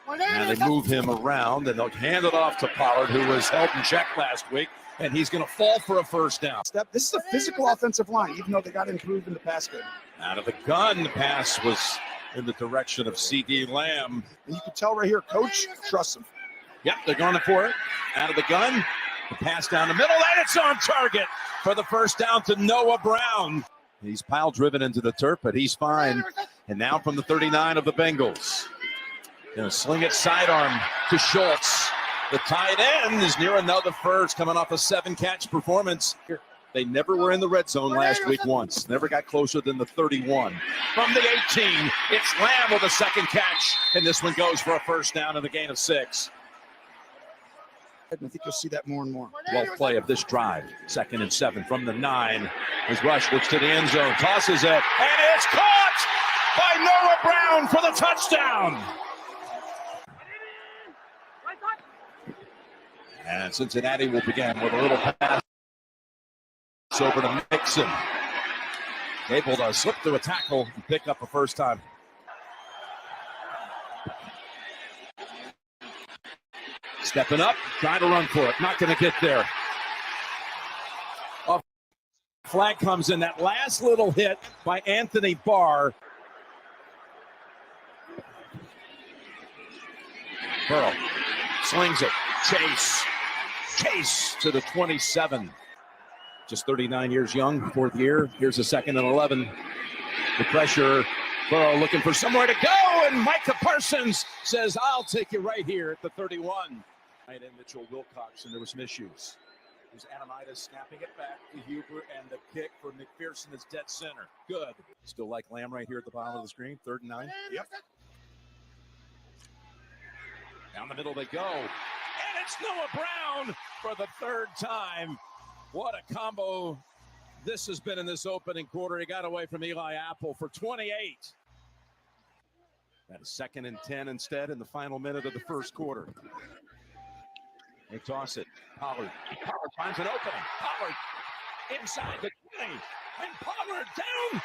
And they move him around, and they'll hand it off to Pollard, who was held in check last week, and he's going to fall for a first down. This is a physical offensive line, even though they got improved in the pass game. Out of the gun, the pass was in the direction of C.D. Lamb. And you can tell right here, Coach trusts him. Yep, they're going for it. Out of the gun, the pass down the middle, and it's on target for the first down to Noah Brown. He's pile driven into the turf, but he's fine. And now from the 39 of the Bengals. Going to sling it sidearm to Schultz. The tight end is near another first, coming off a 7-catch performance. They never were in the red zone last week once. Never got closer than the 31. From the 18, it's Lamb with a second catch, and this one goes for a first down and a gain of 6. I think you'll see that more and more. Well play of this drive. 2nd and 7 from the 9. His rush looks to the end zone, tosses it, and it's caught by Noah Brown for the touchdown. And Cincinnati will begin with a little pass over to Mixon. Able to slip through a tackle and pick up a first time. Stepping up, trying to run for it. Not going to get there. Off flag comes in. That last little hit by Anthony Barr. Burrow slings it. Chase to the 27. Just 39 years young, 4th year. Here's a 2nd and 11. The pressure. Burrow looking for somewhere to go, and Micah Parsons says, I'll take you right here at the 31. And Mitchell Wilcox, and there was some issues. There's Adamitis snapping it back to Huber, and the kick for McPherson is dead center. Good. Still like Lamb right here at the bottom of the screen. 3rd and 9. Yep. Down the middle they go. And it's Noah Brown for the 3rd time. What a combo this has been in this opening quarter. He got away from Eli Apple for 28. That is 2nd and 10 instead in the final minute of the first quarter. They toss it. Pollard finds an opening. Pollard inside the 20. And Pollard down.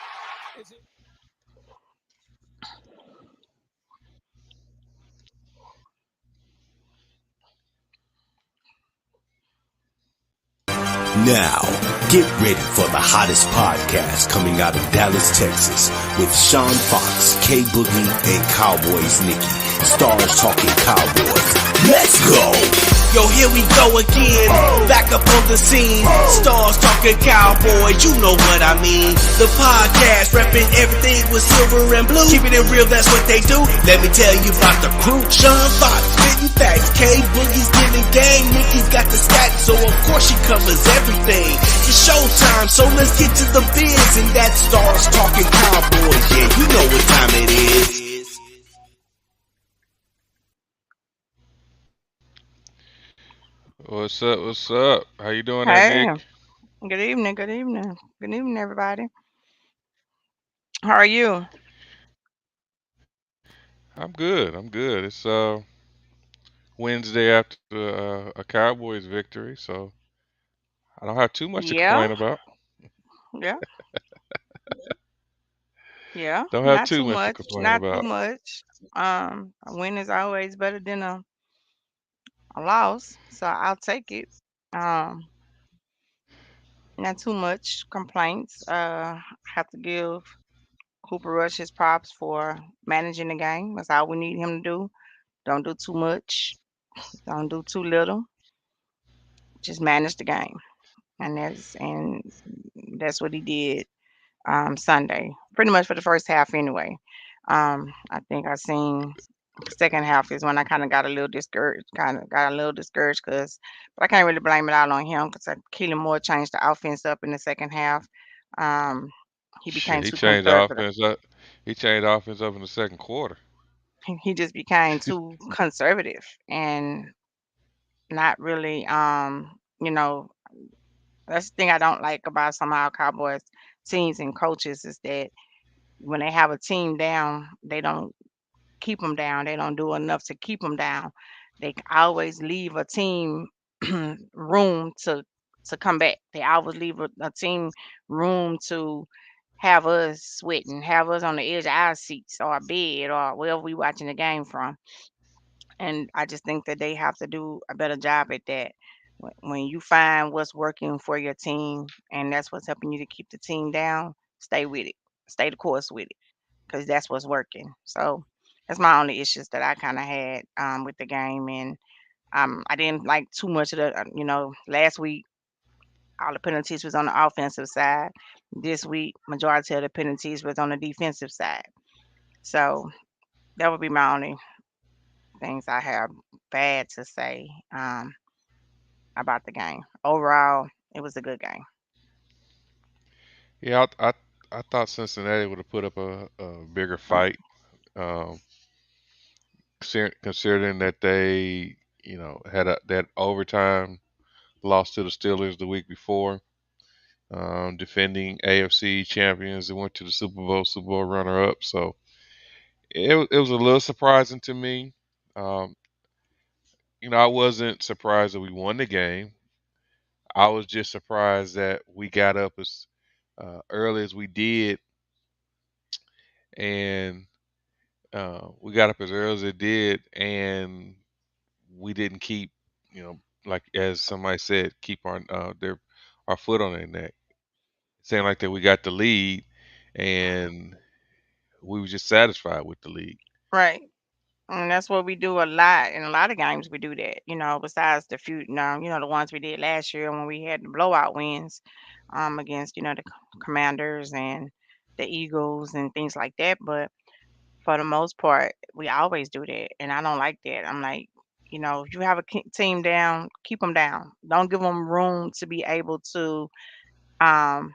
Now, get ready for the hottest podcast coming out of Dallas, Texas, with Sean Fox, K Boogie, and Cowboys Nikki. Stars talking Cowboys. Let's go! Yo, here we go again, back up on the scene. Stars talking Cowboys, you know what I mean. The podcast, repping everything with silver and blue. Keeping it real, that's what they do. Let me tell you about the crew. Sean Fox, spitting facts. K Boogie's giving game. Nikki's got the stats, so of course she covers everything. It's showtime, so let's get to the biz. And that Stars talking Cowboys, yeah, you know what time it is. What's up? What's up? How you doing, Hey, Nick? good evening, good evening. Good evening, everybody. How are you? I'm good. I'm good. It's Wednesday after a Cowboys victory, so I don't have too much to Yeah, complain about. yeah, yeah. Don't have Not too too much to much, complain not too about. much. A win is always better than a loss, so I'll take it. Um, Not too much complaints. Have to give Cooper Rush his props for managing the game. That's all we need him to do. Don't do too much, don't do too little. Just manage the game, and that's what he did Sunday, pretty much for the first half anyway. I think I seen second half is when I kind of got a little discouraged, because, but I can't really blame it all on him because Keelan Moore changed the offense up in the second half. Um, he became Shit, he too changed the conservative. offense up. He changed the offense up in the second quarter. He just became too conservative and not really, you know, that's the thing I don't like about some of our Cowboys teams and coaches is that when they have a team down, they don't keep them down. They don't do enough to keep them down. They always leave a team room to come back. They always leave a team room to have us sweating, have us on the edge of our seats or our bed or wherever we watching the game from. And I just think that they have to do a better job at that. When you find what's working for your team and that's what's helping you to keep the team down, stay with it. Stay the course with it because that's what's working. So that's my only issues that I kind of had with the game. And I didn't like too much of the, last week, all the penalties was on the offensive side. This week, majority of the penalties was on the defensive side. So that would be my only things I have bad to say about the game. Overall, it was a good game. Yeah, I thought Cincinnati would have put up a bigger fight, um, considering that they, had that overtime loss to the Steelers the week before, defending AFC champions and went to the Super Bowl runner up. So it was a little surprising to me. Um, I wasn't surprised that we won the game. I was just surprised that we got up as early as we did, and we got up as early as it did, and we didn't keep, like as somebody said, keep our foot on their neck. Saying like that, we got the lead, and we were just satisfied with the lead. Right. And that's what we do a lot. In a lot of games, we do that. Besides the few, the ones we did last year when we had the blowout wins against, the Commanders and the Eagles and things like that. But for the most part, we always do that. And I don't like that. I'm like, if you have a team down, keep them down. Don't give them room to be able to um,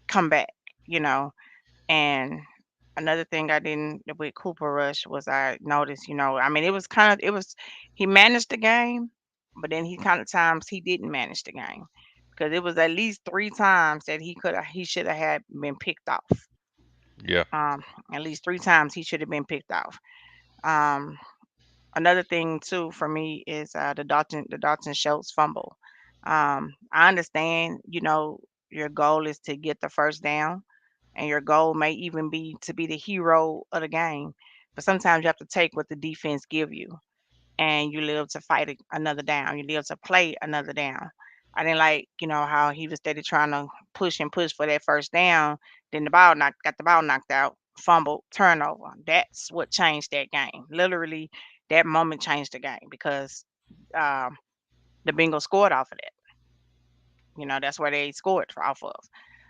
come back, you know. And another thing I didn't with Cooper Rush was I noticed, I mean, he managed the game, but then he kind of times he didn't manage the game because it was at least 3 times that he should have had been picked off. Yeah, Um, at least 3 times he should have been picked off. Um, Another thing too for me is the Dalton Schultz fumble. I understand, your goal is to get the first down, and your goal may even be to be the hero of the game. But sometimes you have to take what the defense give you, and you live to fight another down. You live to play another down. I didn't like, how he was steady trying to push and push for that first down. Then got the ball knocked out, fumble, turnover. That's what changed that game. Literally, that moment changed the game because um, the Bengals scored off of that. That's where they scored off of.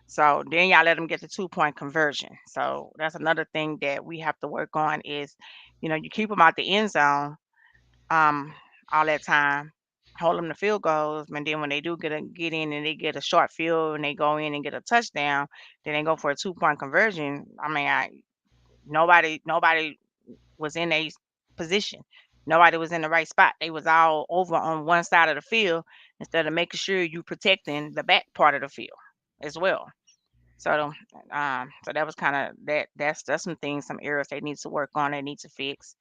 So then y'all let them get the 2-point conversion. So that's another thing that we have to work on is, you keep them out the end zone um, all that time, hold them to field goals, and then when they do get in and they get a short field and they go in and get a touchdown, then they go for a 2-point conversion. I mean, nobody was in a position. Nobody was in the right spot. They was all over on one side of the field instead of making sure you protecting the back part of the field as well. So, so that was kind of that. That's some things, some areas they need to work on. They need to fix.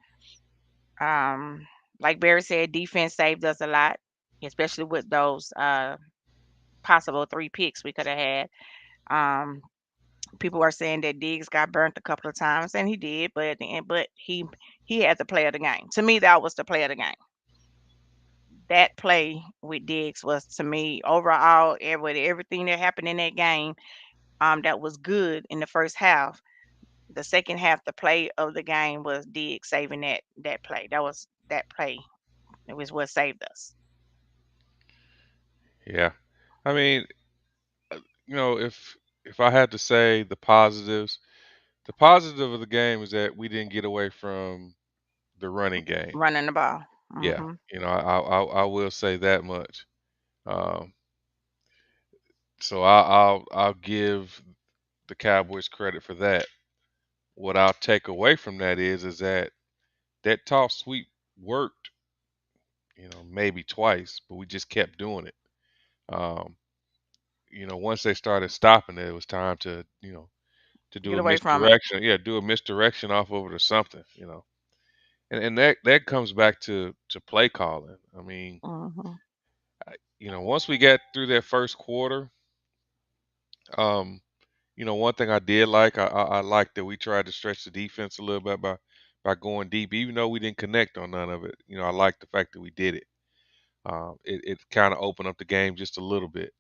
Um, like Barry said, defense saved us a lot, especially with those possible 3 picks we could have had. Um, People are saying that Diggs got burnt a couple of times, and he did, but at the end, but he had the play of the game. To me, that was the play of the game. That play with Diggs was to me overall with everything that happened in that game. That was good in the first half. The second half, the play of the game was Diggs saving that play. That play. It was what saved us. yeah. I mean, if I had to say the positive of the game is that we didn't get away from the running game. Running the ball. Yeah, Mhm. I will say that much. Um, so I'll give the Cowboys credit for that. What I'll take away from that is that toss sweep worked, maybe twice, but we just kept doing it. Um, once they started stopping it, it was time to do Get a away from it. misdirection. Yeah, do a misdirection off of it or something. And that comes back to play calling. I mean, Mhm. once we got through that first quarter, um, one thing I did like, I liked that we tried to stretch the defense a little bit by going deep, even though we didn't connect on none of it. I like the fact that we did it. It kind of opened up the game just a little bit.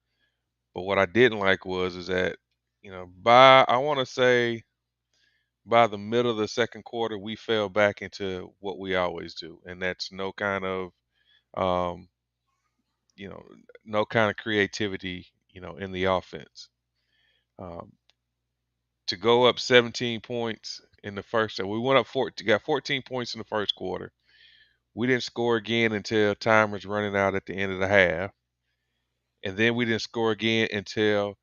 But what I didn't like was is that by I want to say by the middle of the second quarter, we fell back into what we always do, and that's um, you know, no kind of creativity, in the offense. Um, to go up 17 points in the first, we went up 14, got 14 points in the first quarter. We didn't score again until time was running out at the end of the half, and then we didn't score again until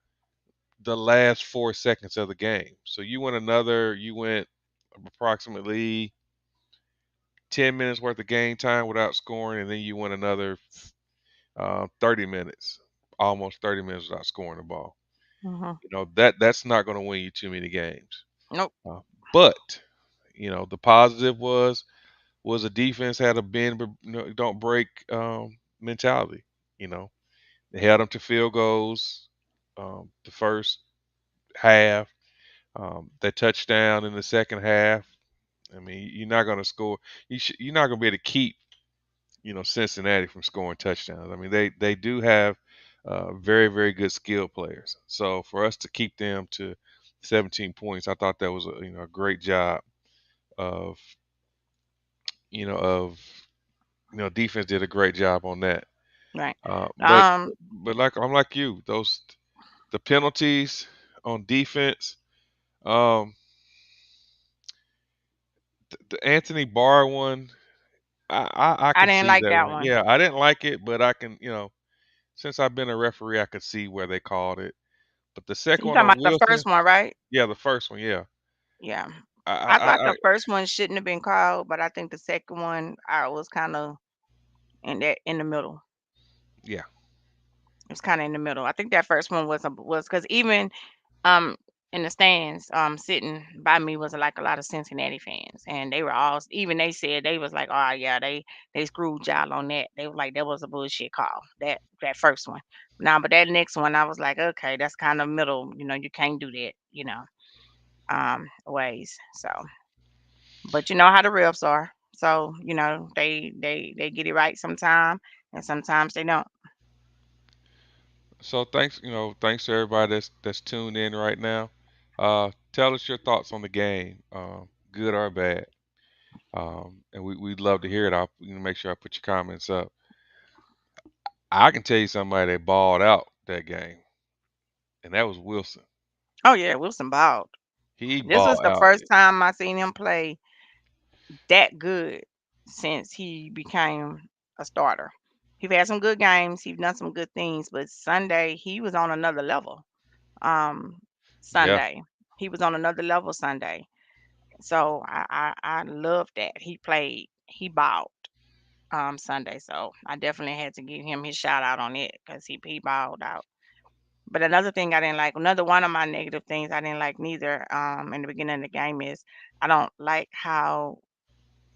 the last 4 seconds of the game. So you went approximately 10 minutes worth of game time without scoring, and then you went another 30 minutes, almost 30 minutes without scoring the ball. Hmm. That's not going to win you too many games. Nope. But the positive was the defense had a bend but don't break mentality. You know, they held them to field goals the first half. That touchdown in the second half. I mean, you're not going to score. You're not going to be able to keep Cincinnati from scoring touchdowns. I mean, they do have very very good skill players. So for us to keep them to 17 points, I thought that was a great job of of defense did a great job on that. Right. But Um, like I'm like you, the penalties on defense. Um, the Anthony Barr one, I I can didn't see like that that one. one. Yeah, I didn't like it, but I can since I've been a referee, I could see where they called it. But the So second you one talking on about the Wilson, first one, right? yeah, the first one, yeah, Yeah. I, I I, thought I the first one shouldn't have been called, but I think the second one I was kind of in the middle. yeah, It was kind of in the middle. I think that first one was because even um in the stands sitting by me was like a lot of Cincinnati fans, and they were all even they said they was like, oh yeah, they screwed y'all on that. They was like that was a bullshit call, that first one. Now, but that next one I was like, okay, that's kind of middle. You can't do that. Ways. So, but you know how the refs are. So they get it right sometime, and sometimes they don't. So thanks to everybody that's tuned in right now. Tell us your thoughts on the game, good or bad. And we'd love to hear it. I'll make sure I put your comments up. I can tell you somebody that balled out that game, and that was Wilson. Oh yeah, Wilson balled. He This was balled the out. first time I seen him play that good since he became a starter. He's had some good games. He's done some good things, but Sunday he was on another level. Um, Yeah. Sunday he was on another level Sunday. So I love that he played. He balled Sunday. So I definitely had to give him his shout out on it because he balled out. But another thing I didn't like, another one of my negative things I didn't like neither in the beginning of the game is I don't like how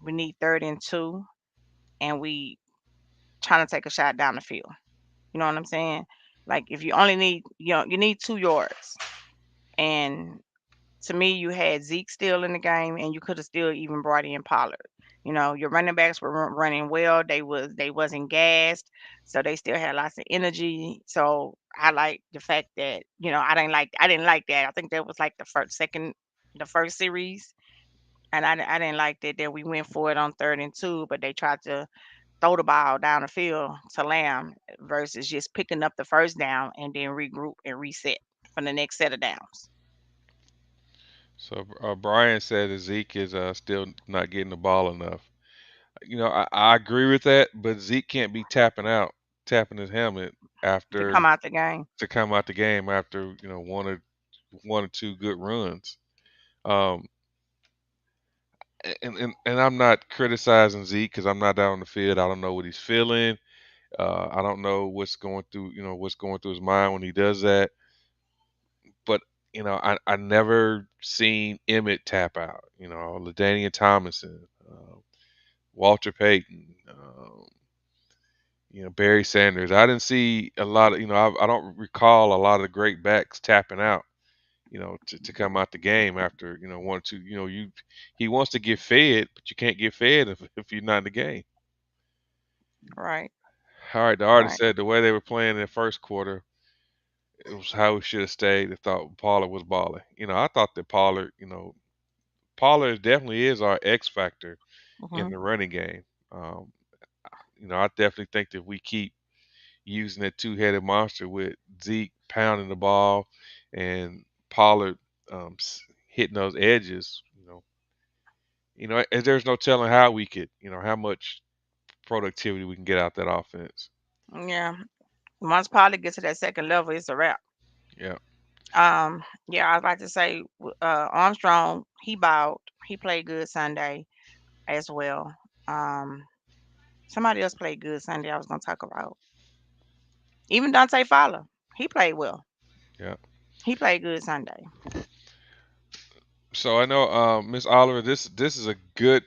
we need 3rd and 2 and we trying to take a shot down the field. You know what I'm saying? Like if you only need you need 2 yards. And to me, you had Zeke still in the game, and you could have still even brought in Pollard. Your running backs were running well. They wasn't gassed, so they still had lots of energy. So I like the fact that I didn't like that. I think that was like the first series, and I didn't like that we went for it on 3rd and 2, but they tried to throw the ball down the field to Lamb versus just picking up the first down and then regroup and reset for the next set of downs. So Brian said that Zeke is still not getting the ball enough. I agree with that, but Zeke can't be tapping his helmet To after come out the game. to come out the game after one or two good runs. Um, and I'm not criticizing Zeke because I'm not down on the field. I don't know what he's feeling. I don't know what's going through his mind when he does that. But I never seen Emmett tap out. Ladainian Tomlinson, Walter Payton, Barry Sanders. I didn't see a lot of I don't recall a lot of the great backs tapping out. to come out the game after want to he wants to get fed, but you can't get fed if you're not in the game. Right. All right, the artist Right. said the way they were playing in the first quarter, it was how we should have stayed. They thought Pollard was balling. I thought that Pollard definitely is our X factor in Hmm. the running game. Um, I definitely think that we keep using that two-headed monster with Zeke pounding the ball and Pollard hitting those edges. There's no telling how we could, how much productivity we can get out that offense. Yeah. Once Pollard gets to that second level, it's a wrap. Yeah, Yeah, I was about to say Armstrong, he balled. He played good Sunday as well. Um, Somebody else played good Sunday. I was gonna talk about even Dante Fowler. He played well. yeah. He played good Sunday. So I know, Miss Oliver, this is a good,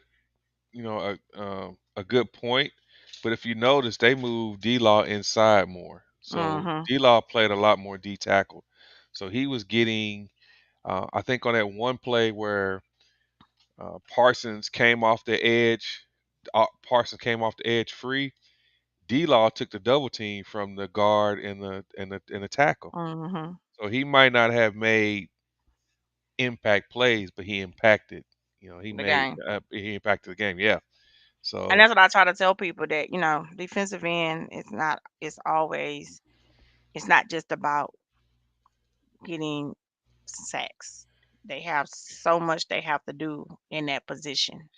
a good point. But if you notice, they moved D Law inside more. So Hmm. D Law played a lot more D tackle. So he was getting, I think on that one play where Parsons came off the edge, Parsons came off the edge free. D Law took the double team from the guard and the tackle. Hmm. So he might not have made impact plays, but he impacted. The game. He impacted the game. Yeah. And So that's what I try to tell people that, defensive end is not it's always it's not just about getting sacks. They have so much they have to do in that position.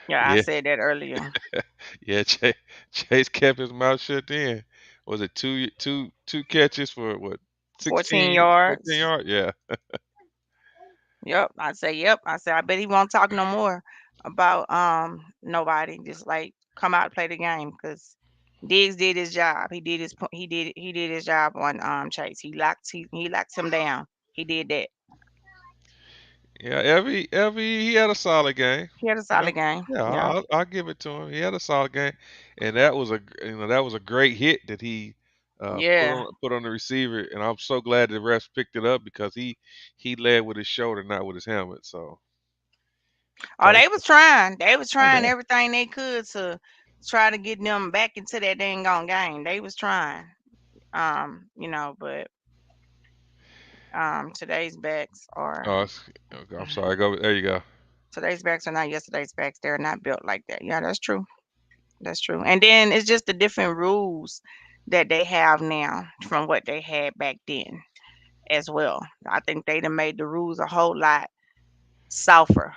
Yeah, I yeah, said that earlier. yeah. Chase kept his mouth shut. Then was it two catches for what 14 16, 14 yards. yards? Yeah, Yep. I say yep. I say I bet he won't talk no more about nobody. Just like come out and play the game because Diggs did his job. He did his job on Chase. He locked him down. He did that. yeah. Every he had a solid game. He had a You know, solid game. yeah, Yeah. I'll give it to him. He had a solid game, and that was a great hit that he Yeah. put on the receiver, and I'm so glad the refs picked it up because he led with his shoulder, not with his helmet. So Oh, thank they was trying. They was oh trying yeah. everything they could to try to get them back into that dang on game. They was trying. But today's backs are Oh, okay, I'm sorry. Go there. You go. today's backs are not yesterday's backs. They're not built like that. Yeah, that's true. That's true. And then it's just the different rules that they have now from what they had back then as well. I think they done made the rules a whole lot softer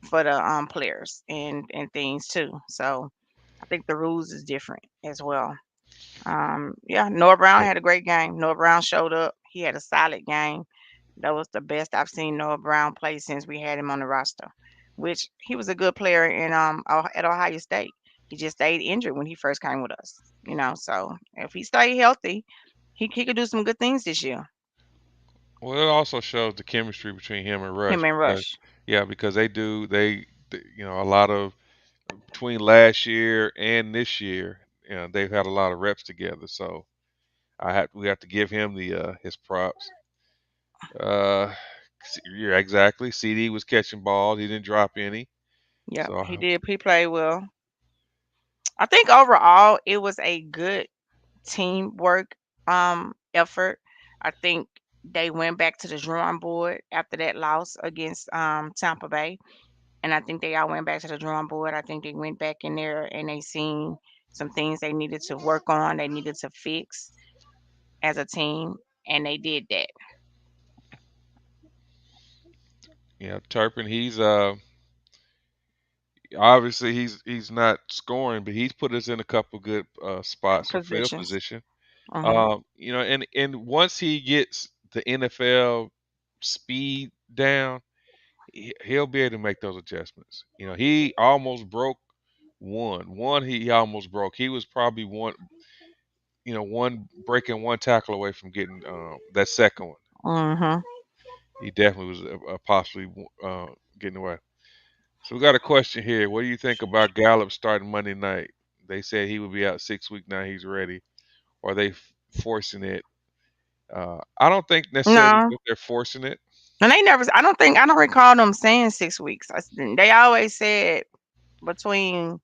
for the players and things too. So I think the rules is different as well. Yeah, Noah Brown had a great game. Noah Brown showed up. He had a solid game. That was the best I've seen Noah Brown play since we had him on the roster. Which he was a good player in at Ohio State. He just stayed injured when he first came with us. So if he stayed healthy, he could do some good things this year. Well, it also shows the chemistry between him and Rush Him and because Rush. yeah, because a lot of between last year and this year, they've had a lot of reps together. So we have to give him the his props. Uh, yeah, exactly. CD was catching balls. He didn't drop any. Yep, So he did. He played well. I think overall it was a good teamwork effort. I think they went back to the drawing board after that loss against Tampa Bay. And I think they all went back to the drawing board. I think they went back in there and they seen some things they needed to work on, they needed to fix as a team, and they did that. yeah, Turpin, he's obviously he's not scoring, but he's put us in a couple good spots for field Positions. position. Hmm. And once he gets the NFL speed down, he'll be able to make those adjustments. He almost broke one. He almost broke. He was probably one breaking one tackle away from getting that second one. Hmm. He definitely was possibly getting away. So we got a question here. What do you think about Gallup starting Monday night? They said he would be out 6 weeks. Now he's ready. Or are they forcing it? I don't think necessarily No, that they're forcing it. and they never. I don't recall them saying 6 weeks. They always said between.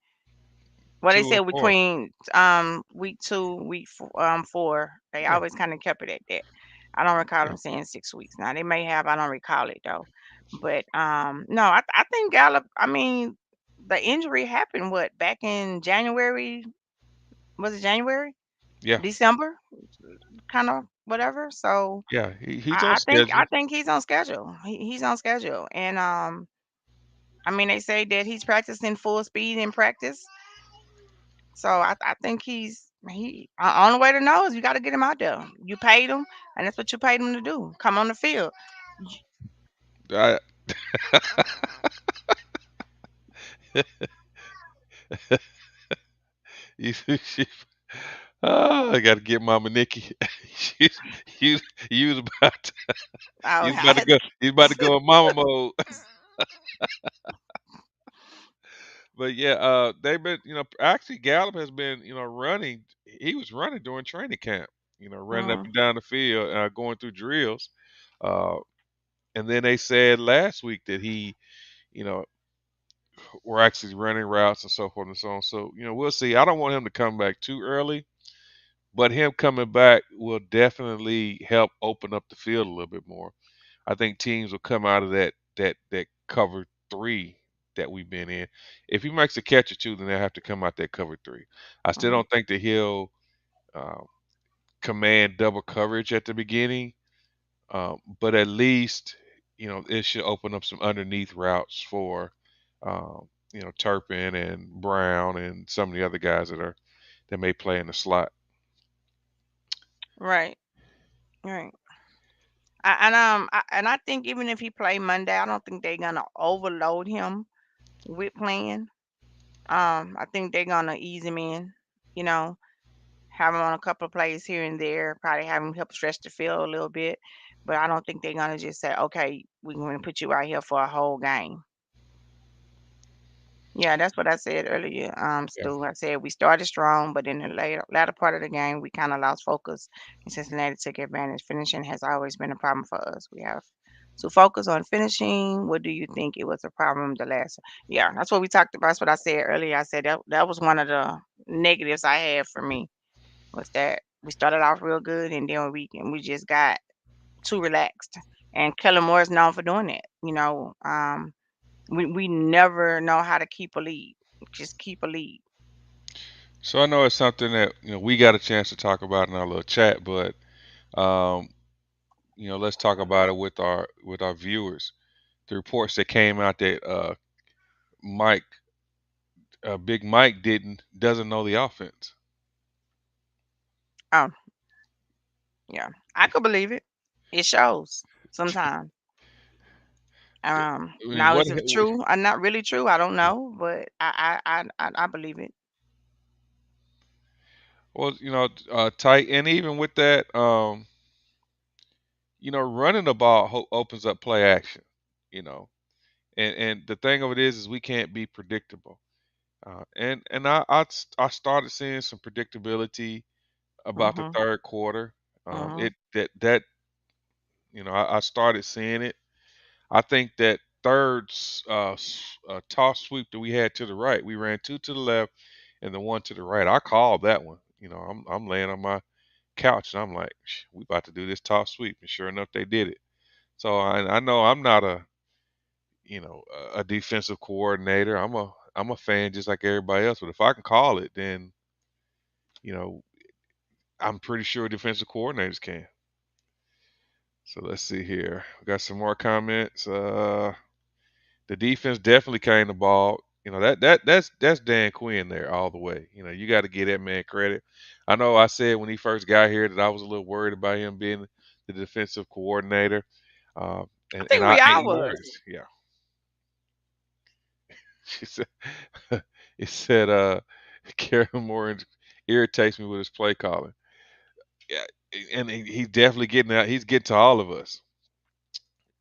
Well, they 2 and said 4. between week 2, week 4. They Yeah, always kind of kept it at that. I don't recall them saying 6 weeks. Now they may have. I don't recall it though. But no, I think Gallup. I mean, the injury happened what back in January. Was it January? yeah, December? Kind of whatever. So yeah. He's on I schedule. think he's on schedule. He's on schedule, and I mean they say that he's practicing full speed in practice. So I think only way to know is you got to get him out there. You paid him, and that's what you paid him to do. Come on the field. I, you, she, I got to get Mama Nikki. She's you you was about to, Oh, you was about to go. You about to go in Mama mode. But yeah, they've been, actually Gallup has been, running. He was running during training camp, running up mm, and down the field, going through drills. Uh, and then they said last week that he, you know, were actually running routes and so forth and so on. So, we'll see. I don't want him to come back too early, but him coming back will definitely help open up the field a little bit more. I think teams will come out of that cover three that we've been in. If he makes a catch or two, then they'll have to come out that cover three. I still mm, don't think that he'll uh, command double coverage at the beginning, but at least it should open up some underneath routes for Turpin and Brown and some of the other guys that may play in the slot. right, right. And I think even if he play Monday, I don't think they're gonna overload him with playing. I think they're gonna ease him in. You know, have him on a couple of plays here and there. Probably have him help stretch the field a little bit. But I don't think they're gonna just say, okay, we're gonna put you out here for a whole game. Yeah, that's what I said earlier, Yeah. Stu. I said we started strong, but in the latter part of the game, we kind of lost focus, and Cincinnati took advantage. Finishing has always been a problem for us. We have to focus on finishing. What do you think it was a problem the last? Yeah, that's what we talked about. That's what I said earlier. I said that was one of the negatives I had for me was that we started off real good, and then we just got too relaxed. And Kellen Moore is known for doing that. We never know how to keep a lead. Just keep a lead. So I know it's something that we got a chance to talk about in our little chat, but um, let's talk about it with our viewers. The reports that came out that Mike, Big Mike, doesn't know the offense. Oh, yeah. I could believe it. It shows sometimes. I mean, Now what? is it true or not really true? I don't know, but I believe it. Well, tight, and even with that, running the ball opens up play action. You know, and the thing of it is we can't be predictable. And I started seeing some predictability about the Mhm. third quarter. Mhm. It that I started seeing it. I think that third toss sweep that we had to the right, we ran two to the left and the one to the right. I called that one. I'm laying on my couch and I'm like, we about to do this toss sweep, and sure enough, they did it. So I know I'm not a defensive coordinator. I'm a fan just like everybody else. But if I can call it, then you know I'm pretty sure defensive coordinators can. So let's see here. We got some more comments. The defense definitely carrying the ball. That's Dan Quinn there all the way. You got to give that man credit. I know I said when he first got here that I was a little worried about him being the defensive coordinator, I and think I we all ain't was. worried. Yeah, she said. He said, Karen Moore irritates me with his play calling. Yeah, and he's definitely getting out. He's getting to all of us.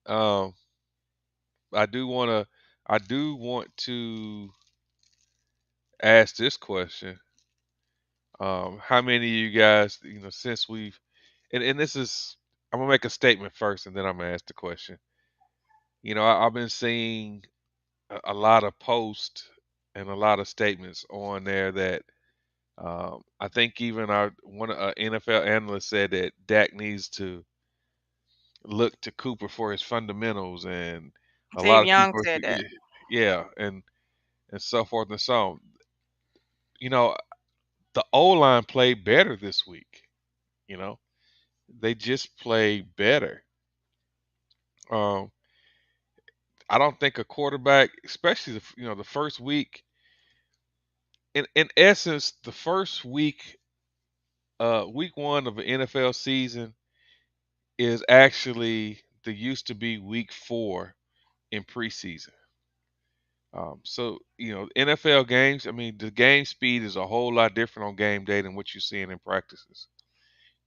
Um, I do want to. I do want to ask this question. How many of you guys, since we've and this is I'm gonna make a statement first, and then I'm gonna ask the question. I've been seeing a lot of posts and a lot of statements on there that I think even our one NFL analyst said that Dak needs to look to Cooper for his fundamentals, and a lot Steve of Young people, said that. yeah, and so forth and so on. You know, the O line played better this week. You know, they just played better. Um, I don't think a quarterback, especially the first week, in essence, the first week, week one of an NFL season is actually the used to be week four in preseason. So NFL games. I mean, the game speed is a whole lot different on game day than what you're seeing in practices.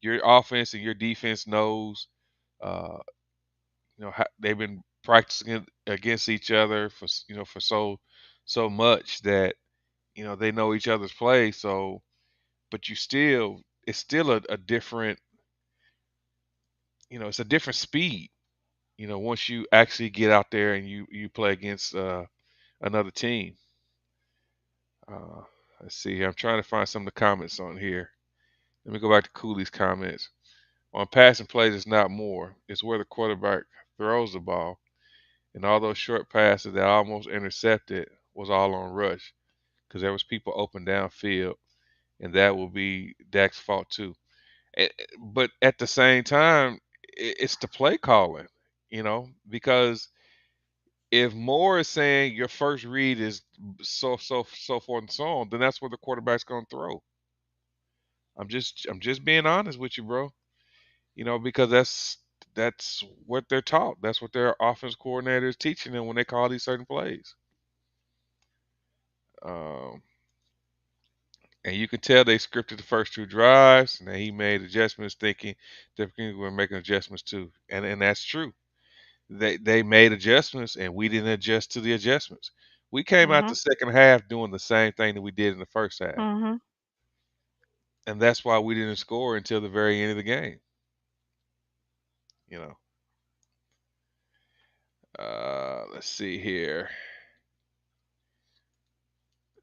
Your offense and your defense knows. Uh, they've been practicing against each other for so much that they know each other's play. So, but it's still a different it's a different speed. Once you actually get out there and you play against another team. Uh, let's see here. I'm trying to find some of the comments on here. Let me go back to Cooley's comments. On passing plays, it's not more. It's where the quarterback throws the ball. And all those short passes that almost intercepted was all on rush because there was people open downfield, and that will be Dak's fault too. But at the same time, it's the play calling, because if Moore is saying your first read is so forth and so on, then that's where the quarterback's going to throw. I'm just being honest with you, bro. Because that's what they're taught. That's what their offense coordinator is teaching them when they call these certain plays. Um, and you can tell they scripted the first two drives, and then he made adjustments, thinking that we were making adjustments too, and that's true. They made adjustments, and we didn't adjust to the adjustments. We came out the Mhm. second half doing the same thing that we did in the first half, Mhm. and that's why we didn't score until the very end of the game. You know. Let's see here.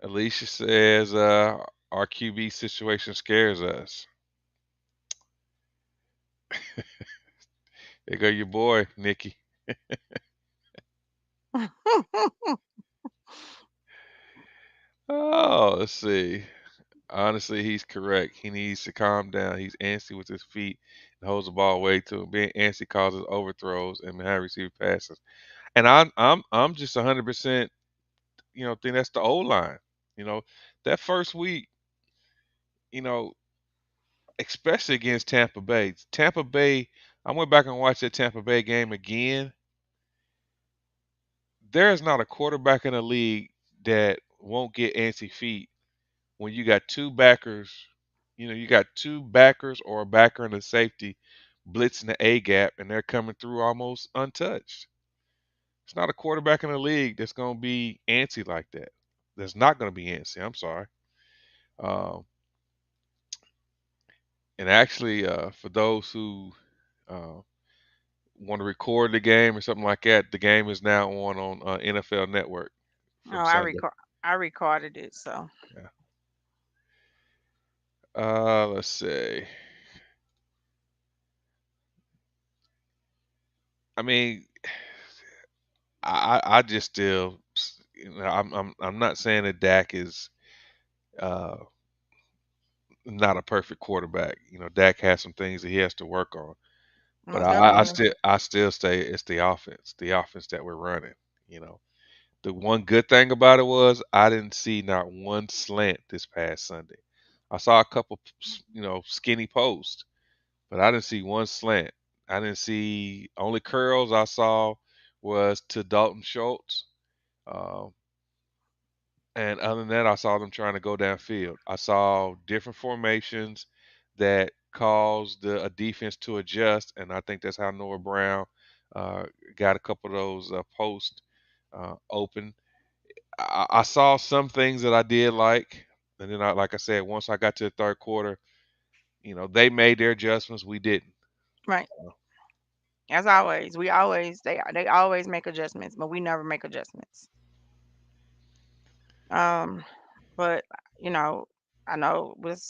Alicia says our QB situation scares us. There go your boy, Nikki. Oh, let's see. Honestly, he's correct. He needs to calm down. He's antsy with his feet and holds the ball way too him. Being antsy causes overthrows and behind receiver passes. And I'm just 100%. Think that's the old line. You know, that first week. You know, especially against Tampa Bay. Tampa Bay. I went back and watched that Tampa Bay game again. There is not a quarterback in the league that won't get antsy feet when you got two backers. You got two backers or a backer and a safety blitzing the A gap, and they're coming through almost untouched. It's not a quarterback in the league that's going to be antsy like that. That's not going to be antsy. I'm sorry. Um, and actually, for those who uh, want to record the game or something like that, the game is now on NFL Network Oh, from Sunday. I recorded it, so. Yeah. Let's see. I mean, I just still, I'm not saying that Dak is uh, not a perfect quarterback. Dak has some things that he has to work on, but Most definitely. I still say it's the offense that we're running. You know, the one good thing about it was I didn't see not one slant this past Sunday. I saw a couple, skinny posts, but I didn't see one slant. I didn't see only curls I saw was to Dalton Schultz. Um, And other than that, I saw them trying to go downfield. I saw different formations that caused a defense to adjust, and I think that's how Noah Brown uh, got a couple of those posts open. I saw some things that I did like, and then like I said, once I got to the third quarter, they made their adjustments. We didn't. Right. So, As always, they always make adjustments, but we never make adjustments. Um, but you know, I know with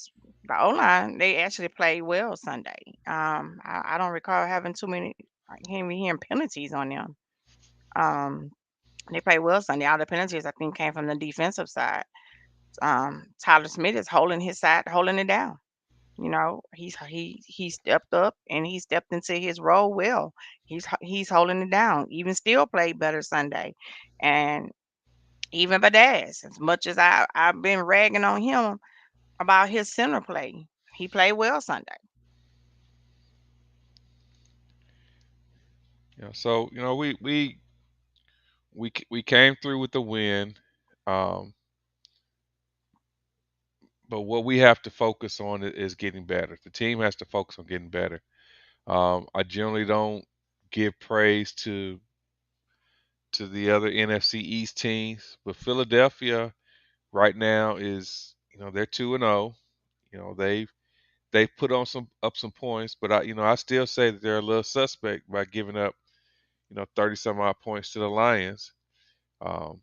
the O line, they actually played well Sunday. I don't recall having too many hearing penalties on them. Um, they played well Sunday. All the penalties I think came from the defensive side. Tyler Smith is holding his side, holding it down. You know, he stepped up and he stepped into his role well. He's holding it down. Even still played better Sunday, and even Badaz, as much as I've been ragging on him about his center play, he played well Sunday. so we came through with the win. Um, but what we have to focus on is getting better. The team has to focus on getting better. I generally don't give praise to the other NFC East teams, but Philadelphia right now is they're 2-0. They've put on some points, but I still say that they're a little suspect by giving up 30 some odd points to the Lions. Um,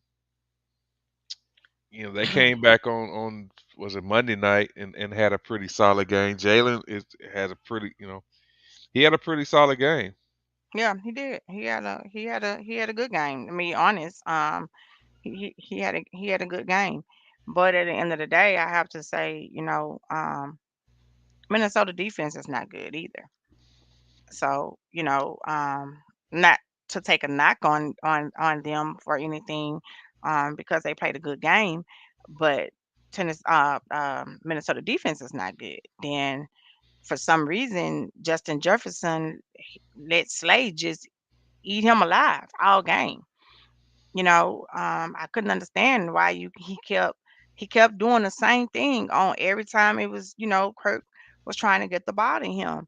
they came back on was it Monday night and had a pretty solid game. Jalen is had a pretty he had a pretty solid game. Yeah, he did. He had a good game. To be honest, he had a good game. But at the end of the day, I have to say, Minnesota defense is not good either. So, not to take a knock on them for anything, because they played a good game, but Minnesota defense is not good. Then for some reason, Justin Jefferson let Slade just eat him alive all game. I couldn't understand why he kept doing the same thing on every time it was, Kirk was trying to get the ball to him,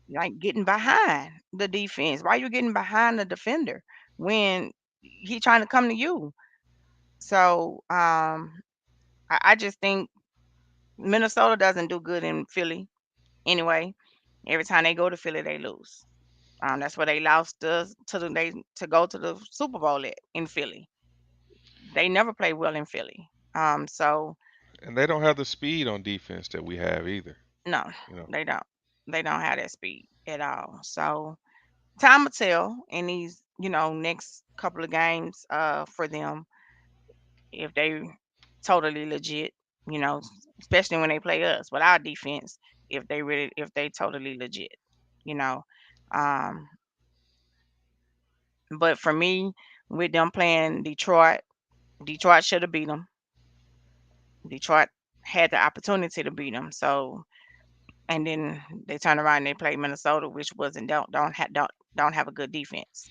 like getting behind the defense. Why you getting behind the defender when he trying to come to you? So I just think Minnesota doesn't do good in Philly anyway. Every time they go to Philly, they lose. That's where they lost to go to the Super Bowl in Philly. They never play well in Philly. So And they don't have the speed on defense that we have either. no, You know, they don't. They don't have that speed at all. So time will tell in these, next couple of games for them if they totally legit, you know, especially when they play us with our defense, if they totally legit, you know. Um, but for me, with them playing Detroit, Detroit should have beat them. Detroit had the opportunity to beat them. So, and then they turned around and they played Minnesota, which wasn't don't have a good defense.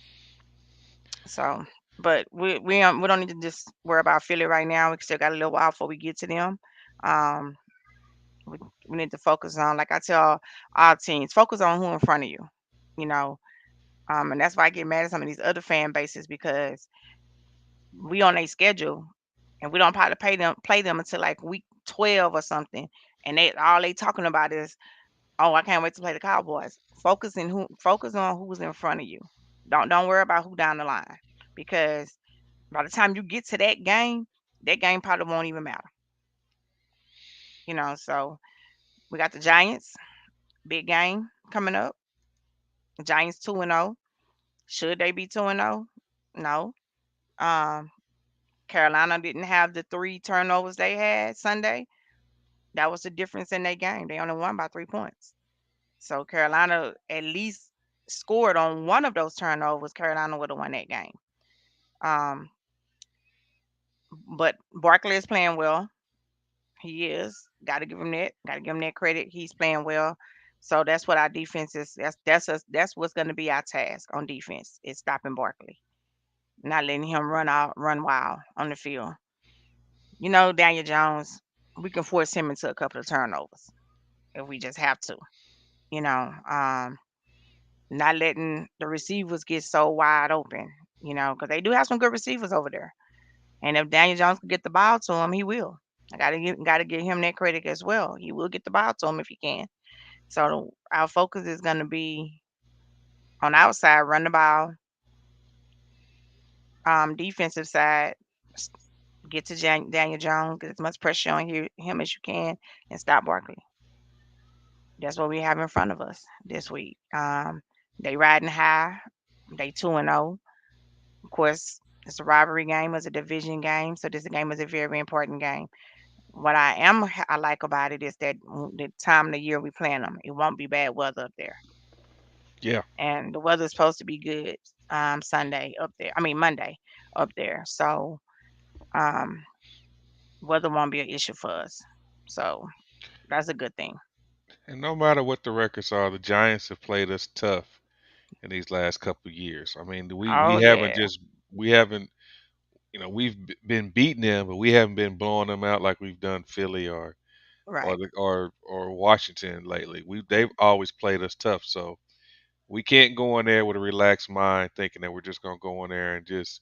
So, but we don't need to just worry about Philly right now. We still got a little while before we get to them. Um, we need to focus on, like I tell our teams, focus on who in front of you. You know, and that's why I get mad at some of these other fan bases because we on a schedule and we don't probably play them until like week 12 or something, and they talking about is, oh, I can't wait to play the Cowboys. Focus on who's in front of you. Don't worry about who down the line because by the time you get to that game probably won't even matter. So we got the Giants, big game coming up. Giants 2-0. Should they be 2-0? No. Um, Carolina didn't have the 3 turnovers they had Sunday. That was the difference in their game. They only won by 3 points. So Carolina at least scored on one of those turnovers. Carolina would have won that game. Um, but Barkley is playing well. He is. Got to give him that. Got to give him that credit. He's playing well. So that's what our defense is. That's what's going to be our task on defense is stopping Barkley, not letting him run wild on the field. Daniel Jones, we can force him into a couple of turnovers if we just have to. You know, um, Not letting the receivers get so wide open. Because they do have some good receivers over there. And if Daniel Jones can get the ball to him, he will. I gotta give him that credit as well. He will get the ball to him if he can. So our focus is going to be on outside, run the ball, defensive side, s- get to Daniel Jones, get as much pressure on him as you can, and stop Barkley. That's what we have in front of us this week. They riding high. They 2-0. Of course, it's a rivalry game, it's a division game, so this game is a very important game. What I like about it is that the time of the year we playing them, it won't be bad weather up there, Yeah. and the weather's supposed to be good Sunday up there. I mean Monday up there, so um, weather won't be an issue for us. So that's a good thing. And no matter what the records are, the Giants have played us tough in these last couple of years. I mean, we Oh haven't yeah, just we haven't been beating them, but we haven't been blowing them out like we've done Philly right. or Washington lately. They've always played us tough, so we can't go in there with a relaxed mind thinking that we're just gonna go in there and just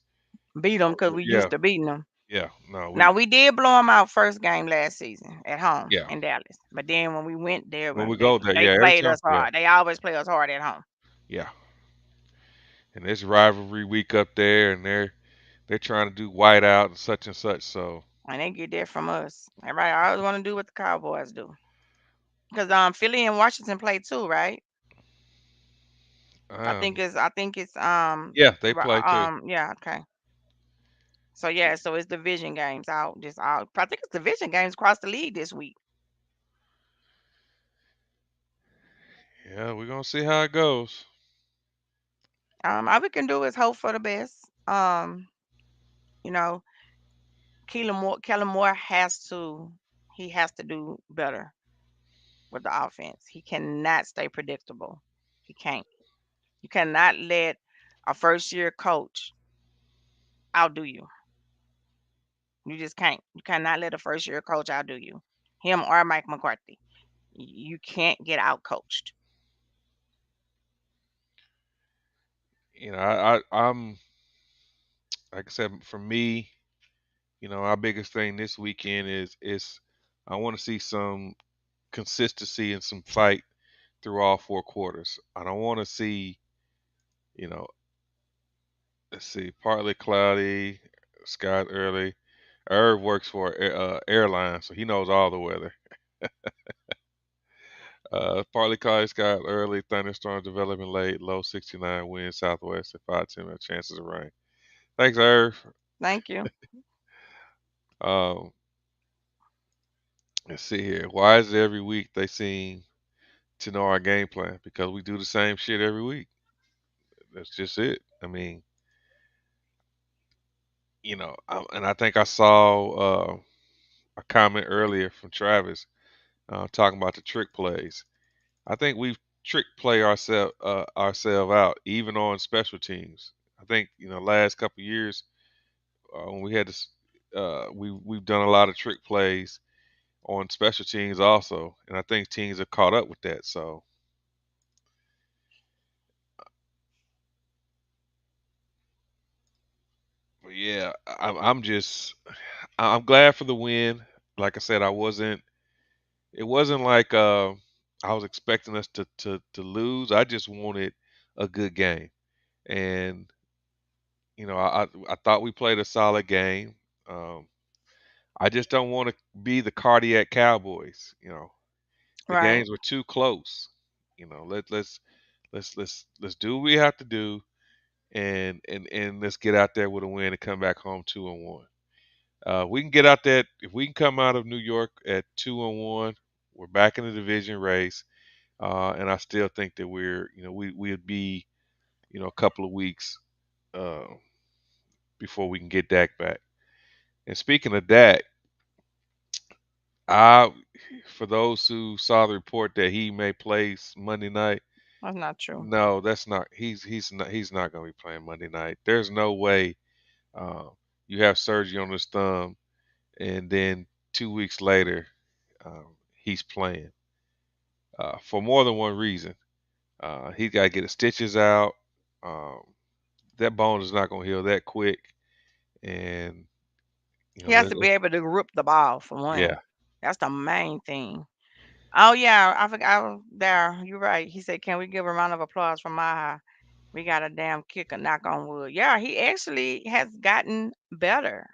Beat them because we yeah, used to beating them. yeah, no, Now we did blow them out first game last season at home yeah. in Dallas, but then when we went there, When we they go there, they yeah, every played time, us yeah, hard. They always play us hard at home, yeah. And this rivalry week up there, and they're trying to do whiteout and such. So and they get that from us. Everybody always want to do what the Cowboys do because Philly and Washington play too, right? um, I think it's yeah, they play too. yeah, okay. So yeah, so it's division games out just out. I think it's division games across the league this week. Yeah, we're gonna see how it goes. All we can do is hope for the best. You know, Kellen Moore he has to do better with the offense. He cannot stay predictable. He can't. You cannot let a first year coach outdo you. You just can't. You cannot let a first year coach outdo you. Him or Mike McCarthy. You can't get out coached. I'm like I said, for me, our biggest thing this weekend is I want to see some consistency and some fight through all four quarters. I don't want to see, you know, let's see, partly cloudy, skies early. Irv works for airline, so he knows all the weather. Partly cloudy skies early, thunderstorms developing late, low 69 wind southwest at 5 to 10 chances of rain. Thanks, Irv. Thank you. Um, let's see here. Why is it every week they seem to know our game plan? Because we do the same shit every week. That's just it. I mean, and I think I saw a comment earlier from Travis talking about the trick plays. I think we've trick play ourselves out, even on special teams. I think last couple of years when we had this, we've done a lot of trick plays on special teams also, and I think teams have caught up with that. So, but yeah, I'm glad for the win. Like I said, I wasn't. It wasn't like I was expecting us to lose. I just wanted a good game, and I thought we played a solid game. Um, I just don't want to be the cardiac Cowboys. The Right. games were too close. Let's do what we have to do, and let's get out there with a win and come back home 2-1. We can get out there if we can come out of New York at 2-1. We're back in the division race, and I still think that we'd be a couple of weeks uh, before we can get Dak back. And speaking of Dak, I for those who saw the report that he may play Monday night, That's not true. no, that's not. He's not going to be playing Monday night. There's no way uh, you have surgery on his thumb, and then 2 weeks later he's playing for more than one reason. He's got to get his stitches out. Um, that bone is not going to heal that quick, and He has to be able to grip the ball for one. yeah, That's the main thing. Oh yeah, I forgot. There, you're right. He said, "Can we give a round of applause for Maha? We got a damn kicker. Knock on wood." Yeah, he actually has gotten better.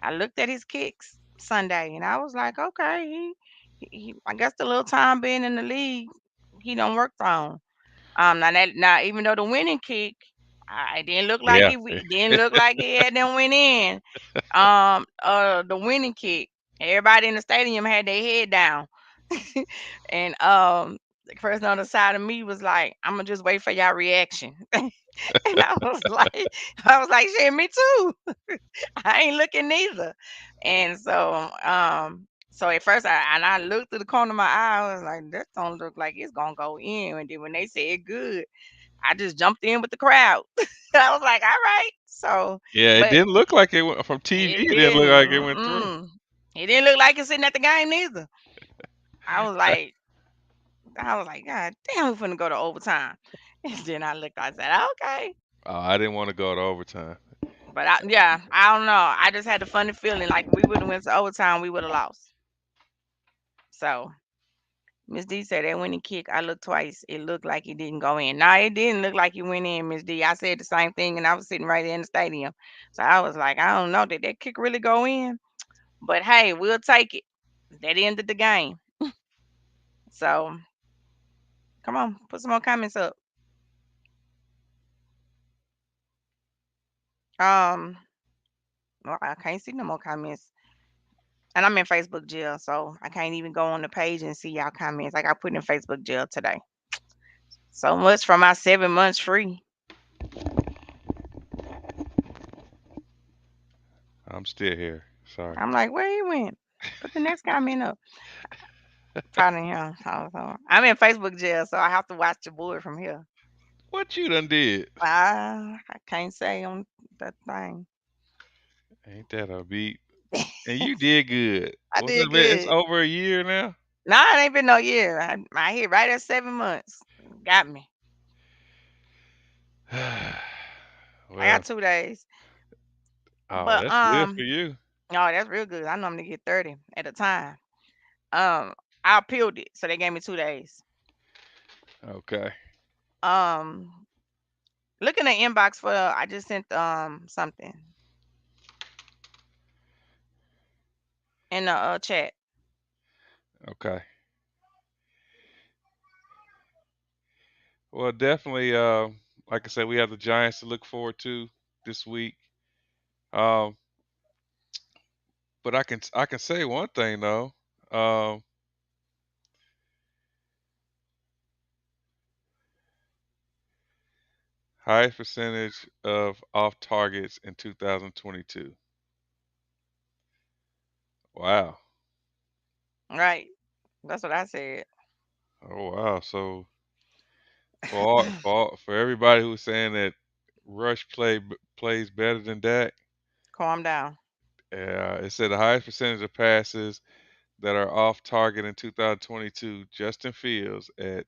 I looked at his kicks Sunday, and I was like, okay, I guess the little time being in the league, he don't work on. Now even though the winning kick, it didn't look like Yeah. it didn't look like it had them went in. The winning kick, everybody in the stadium had their head down, and the person on the side of me was like, "I'm gonna just wait for y'all reaction," and I was like, "Shit, me too." I ain't looking neither. And so at first I looked through the corner of my eye, I was like, that don't look like it's gonna go in. And then when they said good, I just jumped in with the crowd. I was like, all right. So, Yeah, it but didn't look like it went from it TV. It didn't look didn't. like it went through. Mm-mm. It didn't look like it's sitting at the game neither. I was like, God damn, we're finna go to overtime. And then I looked, I said, okay. Oh, I didn't want to go to overtime. But yeah, I don't know. I just had the funny feeling like we would have went to overtime, we would have lost. So Miss D said that winning kick, I looked twice. It looked like it didn't go in. No, it didn't look like it went in, Miss D. I said the same thing, and I was sitting right there in the stadium. So I was like, I don't know, did that kick really go in? But hey, we'll take it. That ended the game. So come on, put some more comments up. Um, well, I can't see no more comments. And I'm in Facebook jail, so I can't even go on the page and see y'all comments. I got put in Facebook jail today. So much for my 7 months free. I'm still here. Sorry. I'm like, where he went? Put the next comment up. Probably him. I'm in Facebook jail, so I have to watch the board from here. What you done did? I can't say on that thing. Ain't that a beat? And you did good. I What's it did been? It's good. over a year now. Nah, it ain't been no year. I hit right at 7 months. Got me. I Well, got 2 days. oh, But that's good for you. no, that's real good. I normally get 30 at a time. Um, I appealed it, so they gave me 2 days. Okay. Um, look in the inbox for I just sent something in the chat. Okay. Well, definitely. Like I said, we have the Giants to look forward to this week. Um, but I can say one thing though. Um, highest percentage of off targets in 2022. Wow. Right. That's what I said. Oh wow. So for everybody who's saying that Rush plays better than Dak, Calm down. it said the highest percentage of passes that are off target in 2022. Justin Fields at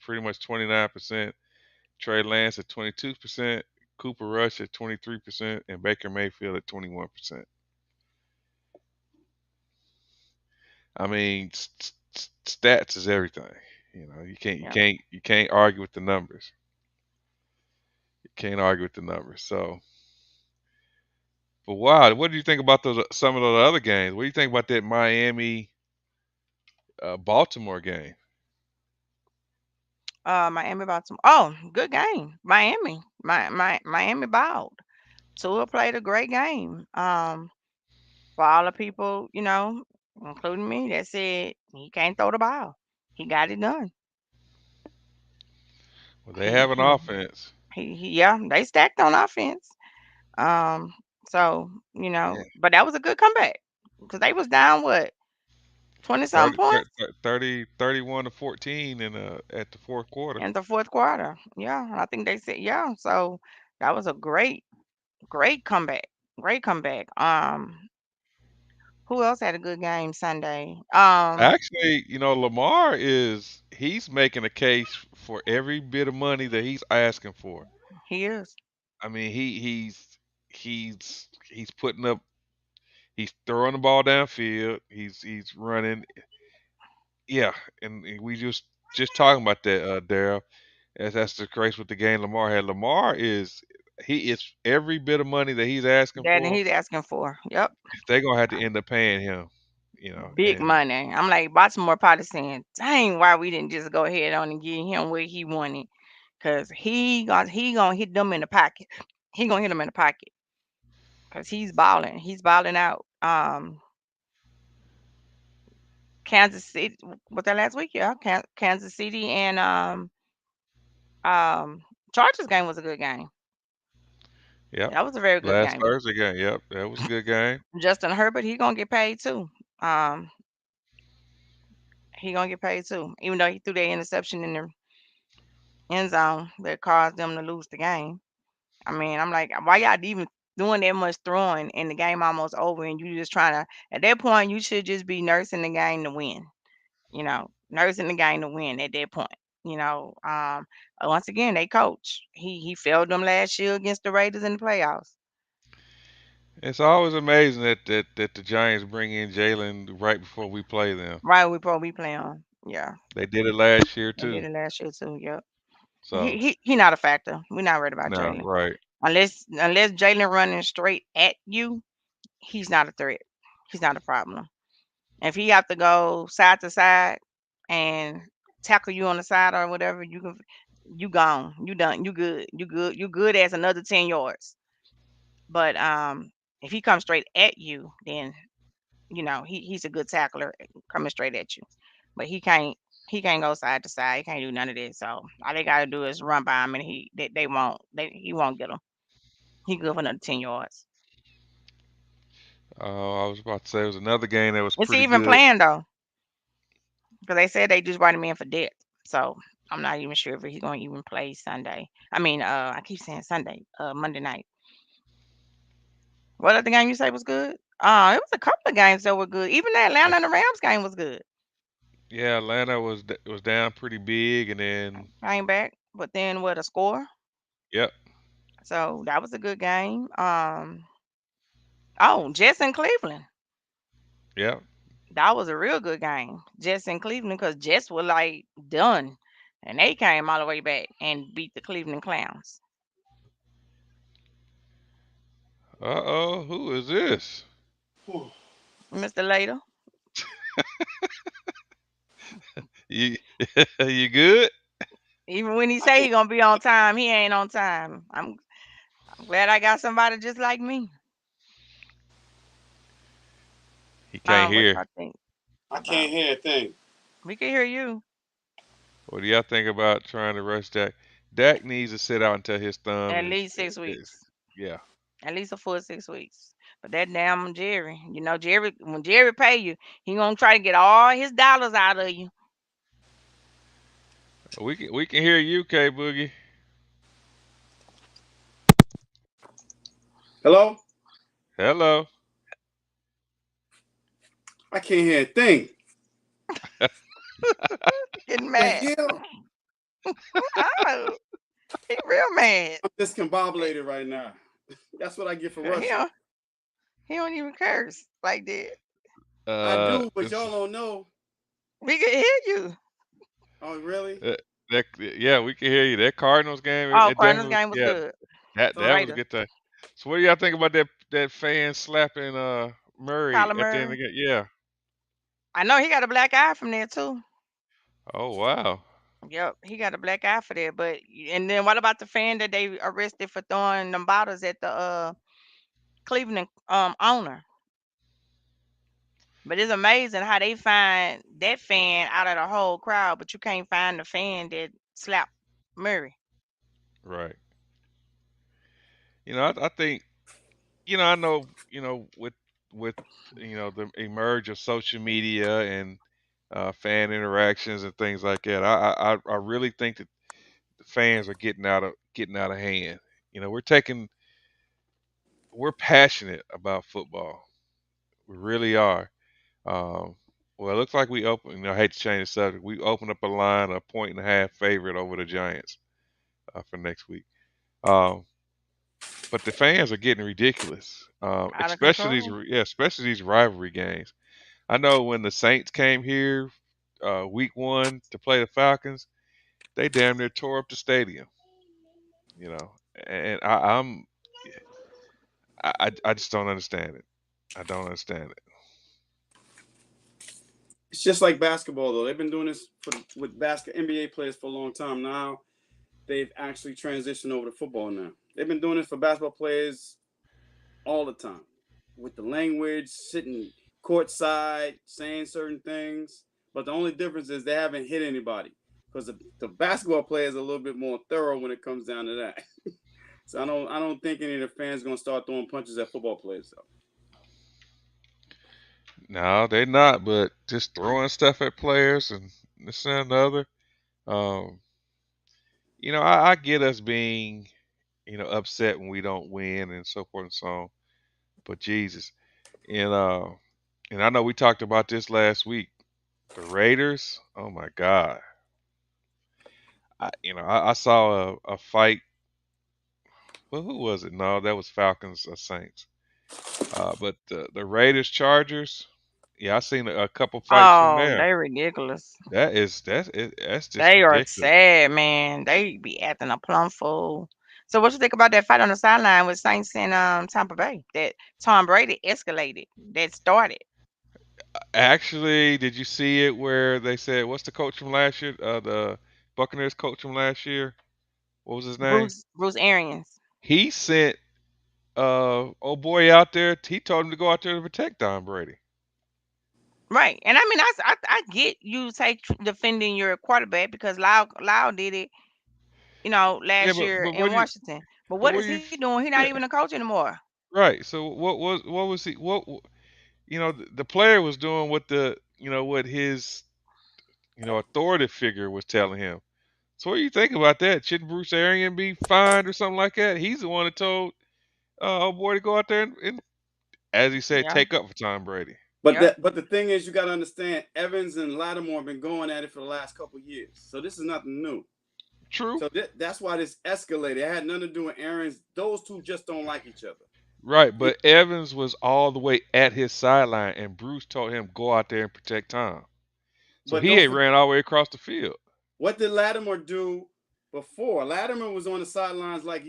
pretty much 29%, Trey Lance at 22%, Cooper Rush at 23%, and Baker Mayfield at 21%. I mean, stats is everything. You know, you can't you Yeah. can't you can't argue with the numbers. You can't argue with the numbers. So, but wow, what do you think about those some of those other games? What do you think about that Miami Baltimore game? Miami Baltimore. Oh, good game. Miami balled. Tua played a great game. For all the people, including me, that said he can't throw the ball. He got it done. Well, they He have an he offense. yeah, they stacked on offense. Um, so, but that was a good comeback because they was down what, 20 something 30, points 31 to 14 in at the fourth quarter. in the fourth quarter. Yeah, I think they said yeah. So that was a great comeback. Great comeback. Who else had a good game Sunday? Actually, Lamar he's making a case for every bit of money that he's asking for. He is. I mean, he's putting up, he's throwing the ball downfield, he's running. yeah, and we just talking about that, Daryl. As that's the case with the game Lamar had. Lamar he is every bit of money that he's asking That and for. he's asking for. Yep. They're gonna have to end up paying him, Big and money. I'm like Baltimore probably saying, dang, why we didn't just go ahead on and give him what he wanted. Cause he gonna hit them in the pocket. He gonna hit them in the pocket. Cause he's balling. He's balling out. Kansas City was that last week? Yeah. Kansas City and um Chargers game was a good game. yep. That was a very good Last game. Thursday game, yep, that was a good game. Justin Herbert, he gonna get paid too. Um, he gonna get paid too, even though he threw that interception in the end zone that caused them to lose the game. I mean, I'm like, why y'all even doing that much throwing and the game almost over and you just trying to at that point you should just be nursing the game to win. Nursing the game to win at that point. Once again, they coach. He failed them last year against the Raiders in the playoffs. It's always amazing that the Giants bring in Jalen right before we play them. Right, we probably play on. Yeah, They did it last year they did too. it last year too. Yep. He So he he not a factor. We're not worried about no, Jalen. right. Unless Jalen running straight at you, he's not a threat. He's not a problem. If he have to go side to side and tackle you on the side or whatever, you gone. You done. You good. You good. You good as another 10 yards. But if he comes straight at you, then he's a good tackler coming straight at you. But he can't go side to side. He can't do none of this. So all they gotta do is run by him, and he won't get him. He good for another 10 yards. I was about to say it was another game that was Is he pretty even good. playing though? Because they said they just brought him in for depth. So I'm not even sure if he's going to even play Sunday. I mean, I keep saying Sunday, Monday night. What other game you say was good? It was a couple of games that were good. Even the Atlanta and the Rams game was good. Yeah, Atlanta was down pretty big, and then Came back, but then what a score. yep, So that was a good game. Jets in Cleveland. yep. That was a real good game. Jets in Cleveland because Jets were like done. And they came all the way back and beat the Cleveland Clowns. Uh-oh, who is this? Mr. Later. You you good? Even when he say he gonna be on time, he ain't on time. I'm glad I got somebody just like me. He can't What hear. y'all think I about? can't hear a thing. We can hear you What do y'all think about trying to rush Dak? Dak needs to sit out until his thumb at least six is weeks, yeah. at least a full 6 weeks. But that damn Jerry, Jerry, when Jerry pay you, he gonna try to get all his dollars out of you. We can hear you, K Boogie. Hello? Hello. I can't hear a thing. Getting The mad. hell? Oh, he real mad. I'm discombobulated right now. That's what I get for He rushing. don't, he don't even curse like that. I do, but This, y'all don't know. We can hear you. Oh, really? yeah, we can hear you. That Cardinals game, Oh, it Cardinals definitely was, game was yeah, good. The that was a Raiders, good time. So what do y'all think about that fan slapping Murray Kyler at the end of Murray. the game? Yeah. I know he got a black eye from there too. Oh wow. Yep, he got a black eye for that. But and then what about the fan that they arrested for throwing them bottles at the Cleveland owner? But it's amazing how they find that fan out of the whole crowd, but you can't find the fan that slapped Murray. Right. I think I know with the emerge of social media and fan interactions and things like that. I really think that the fans are getting out of hand. We're passionate about football. We really are. Um, well, it looks like we open. I hate to change the subject. We opened up a line, a 1.5 favorite over the Giants for next week. Um, but the fans are getting ridiculous, Out of control. especially these rivalry games. I know when the Saints came here week one to play the Falcons, they damn near tore up the stadium. You know, and I just don't understand it. I don't understand it. It's just like basketball, though. They've been doing this with NBA players for a long time now. They've actually transitioned over to football now. They've been doing this for basketball players all the time, with the language, sitting courtside, saying certain things. But the only difference is they haven't hit anybody, because the basketball players are a little bit more thorough when it comes down to that. So I don't think any of the fans are gonna start throwing punches at football players though. No, they're not. But just throwing stuff at players and this and the other. Um, I get us being, upset when we don't win and so forth and so on. But Jesus, and and I know we talked about this last week. The Raiders. Oh my God. I saw a fight. Well, who was it? No, that was Falcons Saints. But the Raiders Chargers. Yeah, I seen a couple fights from Oh, there. they ridiculous. That's just They are ridiculous. sad, man. They be acting a plumb fool. So what you think about that fight on the sideline with Saints and Tampa Bay? That Tom Brady escalated. That started. Actually, did you see it where they said, "What's the coach from last year? The Buccaneers coach from last year. What was his name?" Bruce Arians. He sent old boy out there. He told him to go out there to protect Tom Brady. Right. And I mean I get you defending your quarterback because Lau did it, Yeah, last but year but what in do you Washington. But but what what is do you he doing? He's not yeah, even a coach anymore. right. So what was he the player was doing what what his authoritative figure was telling him. So what do you think about that? Shouldn't Bruce Arian be fined or something like that? He's the one that told old boy to go out there and as he said, Yeah. take up for Tom Brady. Yep. But the thing is, you got to understand, Evans and Lattimore have been going at it for the last couple of years, so this is nothing new. True. So that's why this escalated. It had nothing to do with Aaron's. Those two just don't like each other. Right, It, but Evans was all the way at his sideline, and Bruce told him go out there and protect Tom. So but he don't had forget, ran all the way across the field. what did Lattimore do before? Lattimore was on the sidelines like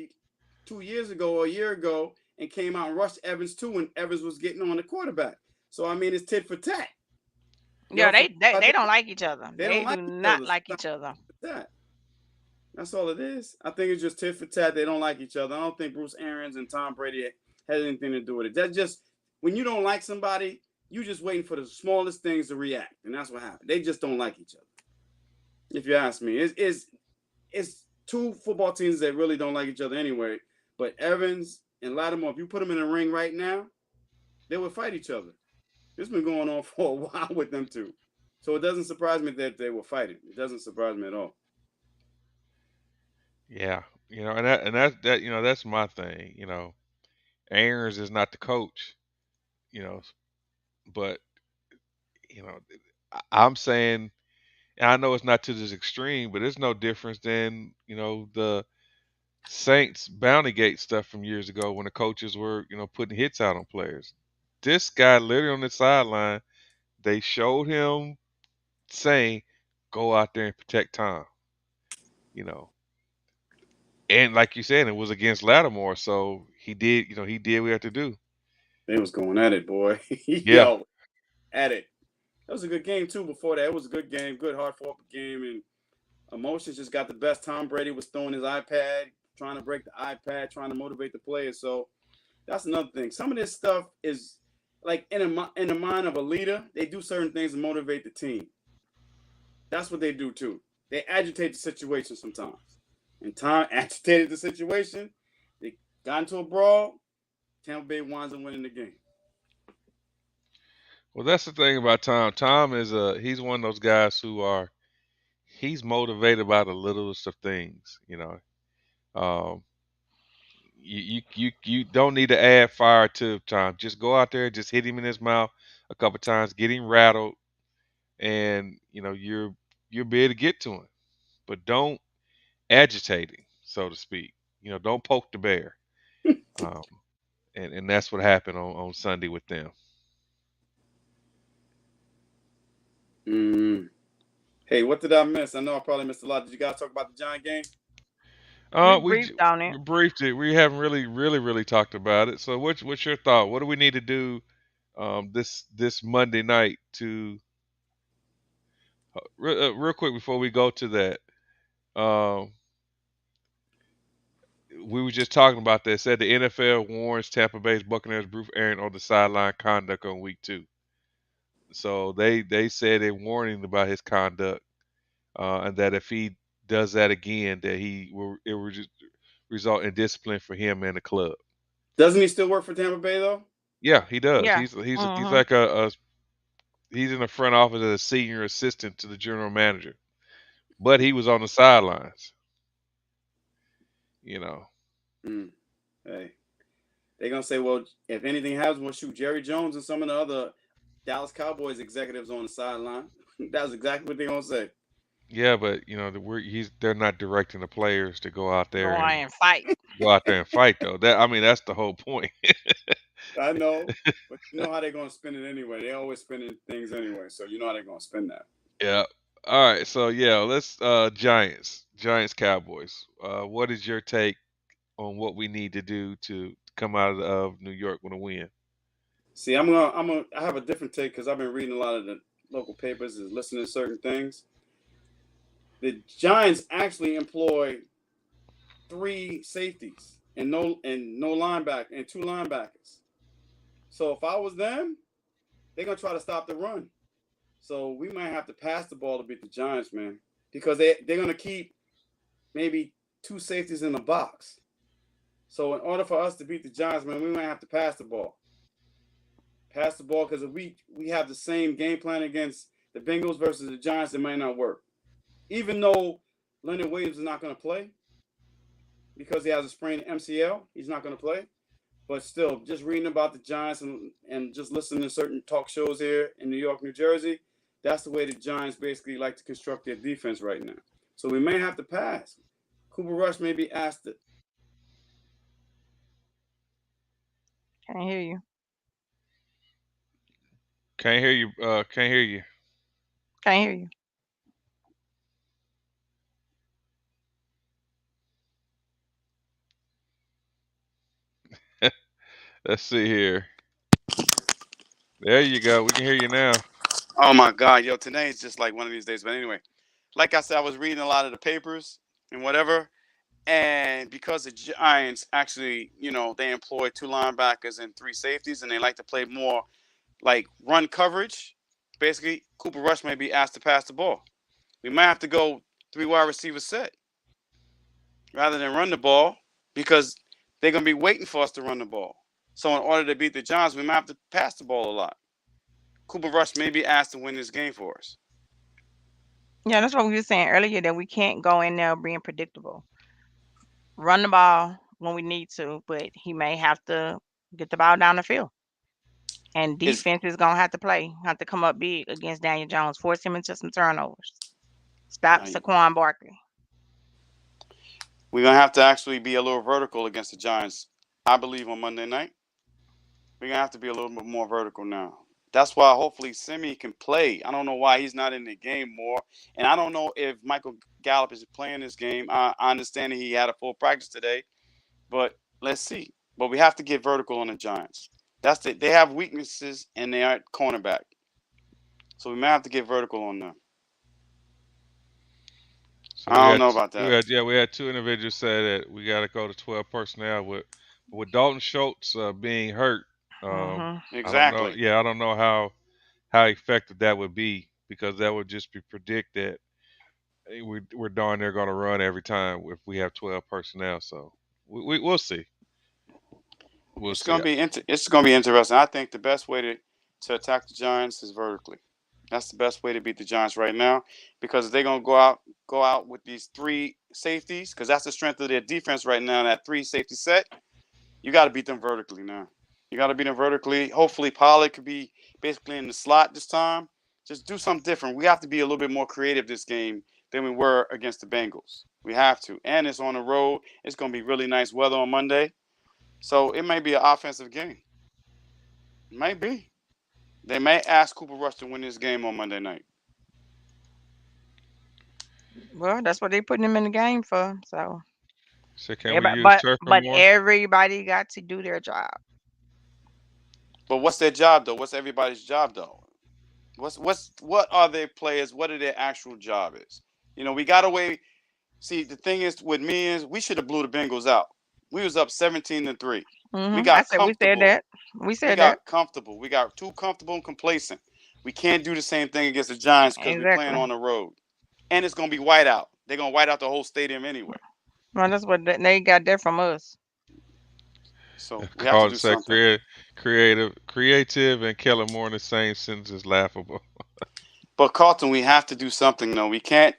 2 years ago or a year ago and came out and rushed Evans too when Evans was getting on the quarterback. So I mean, it's tit for tat. Yeah, Y'all they, forget they about they that. don't like each other. They don't They like do each not other. like each other. That. That's all it is. I think it's just tit for tat. They don't like each other. I don't think Bruce Arians and Tom Brady had anything to do with it. That's just when you don't like somebody, you just waiting for the smallest things to react, and that's what happened. They just don't like each other. If you ask me, it's two football teams that really don't like each other anyway. But Evans and Lattimore, if you put them in a ring right now, they would fight each other. It's been going on for a while with them two. So it doesn't surprise me that they were fighting. It doesn't surprise me at all. Yeah, that's my thing. Aaron's is not the coach. You know, but you know, I'm saying, and I know it's not to this extreme, but it's no difference than the Saints bounty gate stuff from years ago when the coaches were putting hits out on players. This guy literally on the sideline, they showed him saying, "Go out there and protect Tom." You know, and like you said, it was against Lattimore, so he did what he had to do. They was going at it, boy. Yeah. Yo, at it. That was a good game too. Before that, it was a good game, good hard fought game, and emotions just got the best. Tom Brady was throwing his iPad, trying to break the iPad, trying to motivate the players. So that's another thing. Some of this stuff is like in the mind of a leader. They do certain things to motivate the team. That's what they do too. They agitate the situation sometimes. And Tom agitated the situation. They got into a brawl. Tampa Bay winds up winning the game. Well, that's the thing about Tom. Tom is he's one of those guys he's motivated by the littlest of things. Um, you don't need to add fire to Tom. Just go out there, just hit him in his mouth a couple times, get him rattled, and you'll be able to get to him. But don't agitate him, so to speak. Don't poke the bear. Um, and that's what happened on Sunday with them. Mm. Hey, what did I miss? I know I probably missed a lot. Did you guys talk about the Giant game? We We briefed on it. we briefed it. We haven't really talked about it. So what's your thought? What do we need to do this Monday night to real quick before we go to that? Um, we were just talking about that. Said the NFL warns Tampa Bay's Buccaneers Bruce Aaron on the sideline conduct on week 2. So they said a warning about his conduct, and that if he does that again, that it will just result in discipline for him and the club. Doesn't he still work for Tampa Bay though? Yeah, he does. Yeah. He's Mhm. like a he's in the front office as a senior assistant to the general manager, but he was on the sidelines. You know. Mm. Hey, they're gonna say, well, if anything happens, we'll shoot Jerry Jones and some of the other Dallas Cowboys executives on the sideline. That's exactly what they're gonna say. Yeah, but they're not directing the players to Go on and fight. go out there and fight though. That's the whole point. I know, but you know how they're gonna spend it anyway. They always spending things anyway, so you know how they're gonna spend that. Yeah. All right. So yeah, let's Giants Cowboys. What is your take on what we need to do to come out of New York with a win? See, I have a different take because I've been reading a lot of the local papers and listening to certain things. The Giants actually employ 3 safeties and no linebacker and 2 linebackers. So if I was them, they're gonna try to stop the run. So we might have to pass the ball to beat the Giants, man, because they're gonna keep maybe 2 safeties in the box. So in order for us to beat the Giants, man, we might have to pass the ball. Pass the ball because if we have the same game plan against the Bengals versus the Giants, it might not work. Even though Leonard Williams is not going to play because he has a sprained MCL, he's not going to play. But still, just reading about the Giants and just listening to certain talk shows here in New York, New Jersey, that's the way the Giants basically like to construct their defense right now. So we may have to pass. Cooper Rush may be asked it. Can't hear you. Can't hear you. Can't hear you. Can't hear you. Let's see here. There you go. We can hear you now. Oh my God, yo, today is just like one of these days. But anyway, like I said, I was reading a lot of the papers and whatever. And because the Giants actually, they employ 2 linebackers and 3 safeties, and they like to play more like run coverage, basically, Cooper Rush may be asked to pass the ball. We might have to go 3 wide receiver set rather than run the ball because they're going to be waiting for us to run the ball. So in order to beat the Giants, we might have to pass the ball a lot. Cooper Rush may be asked to win this game for us. Yeah, that's what we were saying earlier that we can't go in there being predictable. Run the ball when we need to, but he may have to get the ball down the field. And Is defense is gonna have to come up big against Daniel Jones, force him into some turnovers. Stop Saquon Barkley. we're going to have to actually be a little vertical against the Giants, I believe, on Monday night. We're going to have to be a little bit more vertical now. That's why hopefully Simi can play. I don't know why he's not in the game more. And I don't know if Michael Gallup is playing this game. I understand that he had a full practice today, but let's see. But we have to get vertical on the Giants. They have weaknesses and they are at cornerback. So we may have to get vertical on them. So I don't know about that. we had 2 individuals say that we got to go to 12 personnel with Dalton Schultz being hurt. I don't know. Exactly. Yeah, I don't know how effective that would be because that would just be predict that we're darn near going to run every time if we have 12 personnel. So we'll see. It's gonna be interesting. I think the best way to attack the Giants is vertically. That's the best way to beat the Giants right now because they're gonna go out with these 3 safeties because that's the strength of their defense right now. That 3 safety set, you got to beat them vertically now. You got to beat them vertically. Hopefully, Pollard could be basically in the slot this time. Just do something different. We have to be a little bit more creative this game than we were against the Bengals. We have to, and it's on the road. It's gonna be really nice weather on Monday. So it may be an offensive game. It might be. They may ask Cooper Rush to win this game on Monday night. Well, that's what they putting them in the game for. So So can we everybody, use but turf but more? everybody got to do their job. But what's their job though? What's everybody's job though? What are their players? What are their actual job is? We got away. See, the thing is with me is we should have blew the Bengals out. We was up 17-3. We I got said we said comfortable. that. We We said that got comfortable. We got too comfortable and complacent. We can't do the same thing against the Giants because we're playing exactly. on the road. And it's gonna be white out. They're gonna white out the whole stadium anyway. Well, that's what they got that from us. So we have to Carl do said something. creative, and Kellen Moore in the same sentence is laughable. But Carlton, we have to do something though. We can't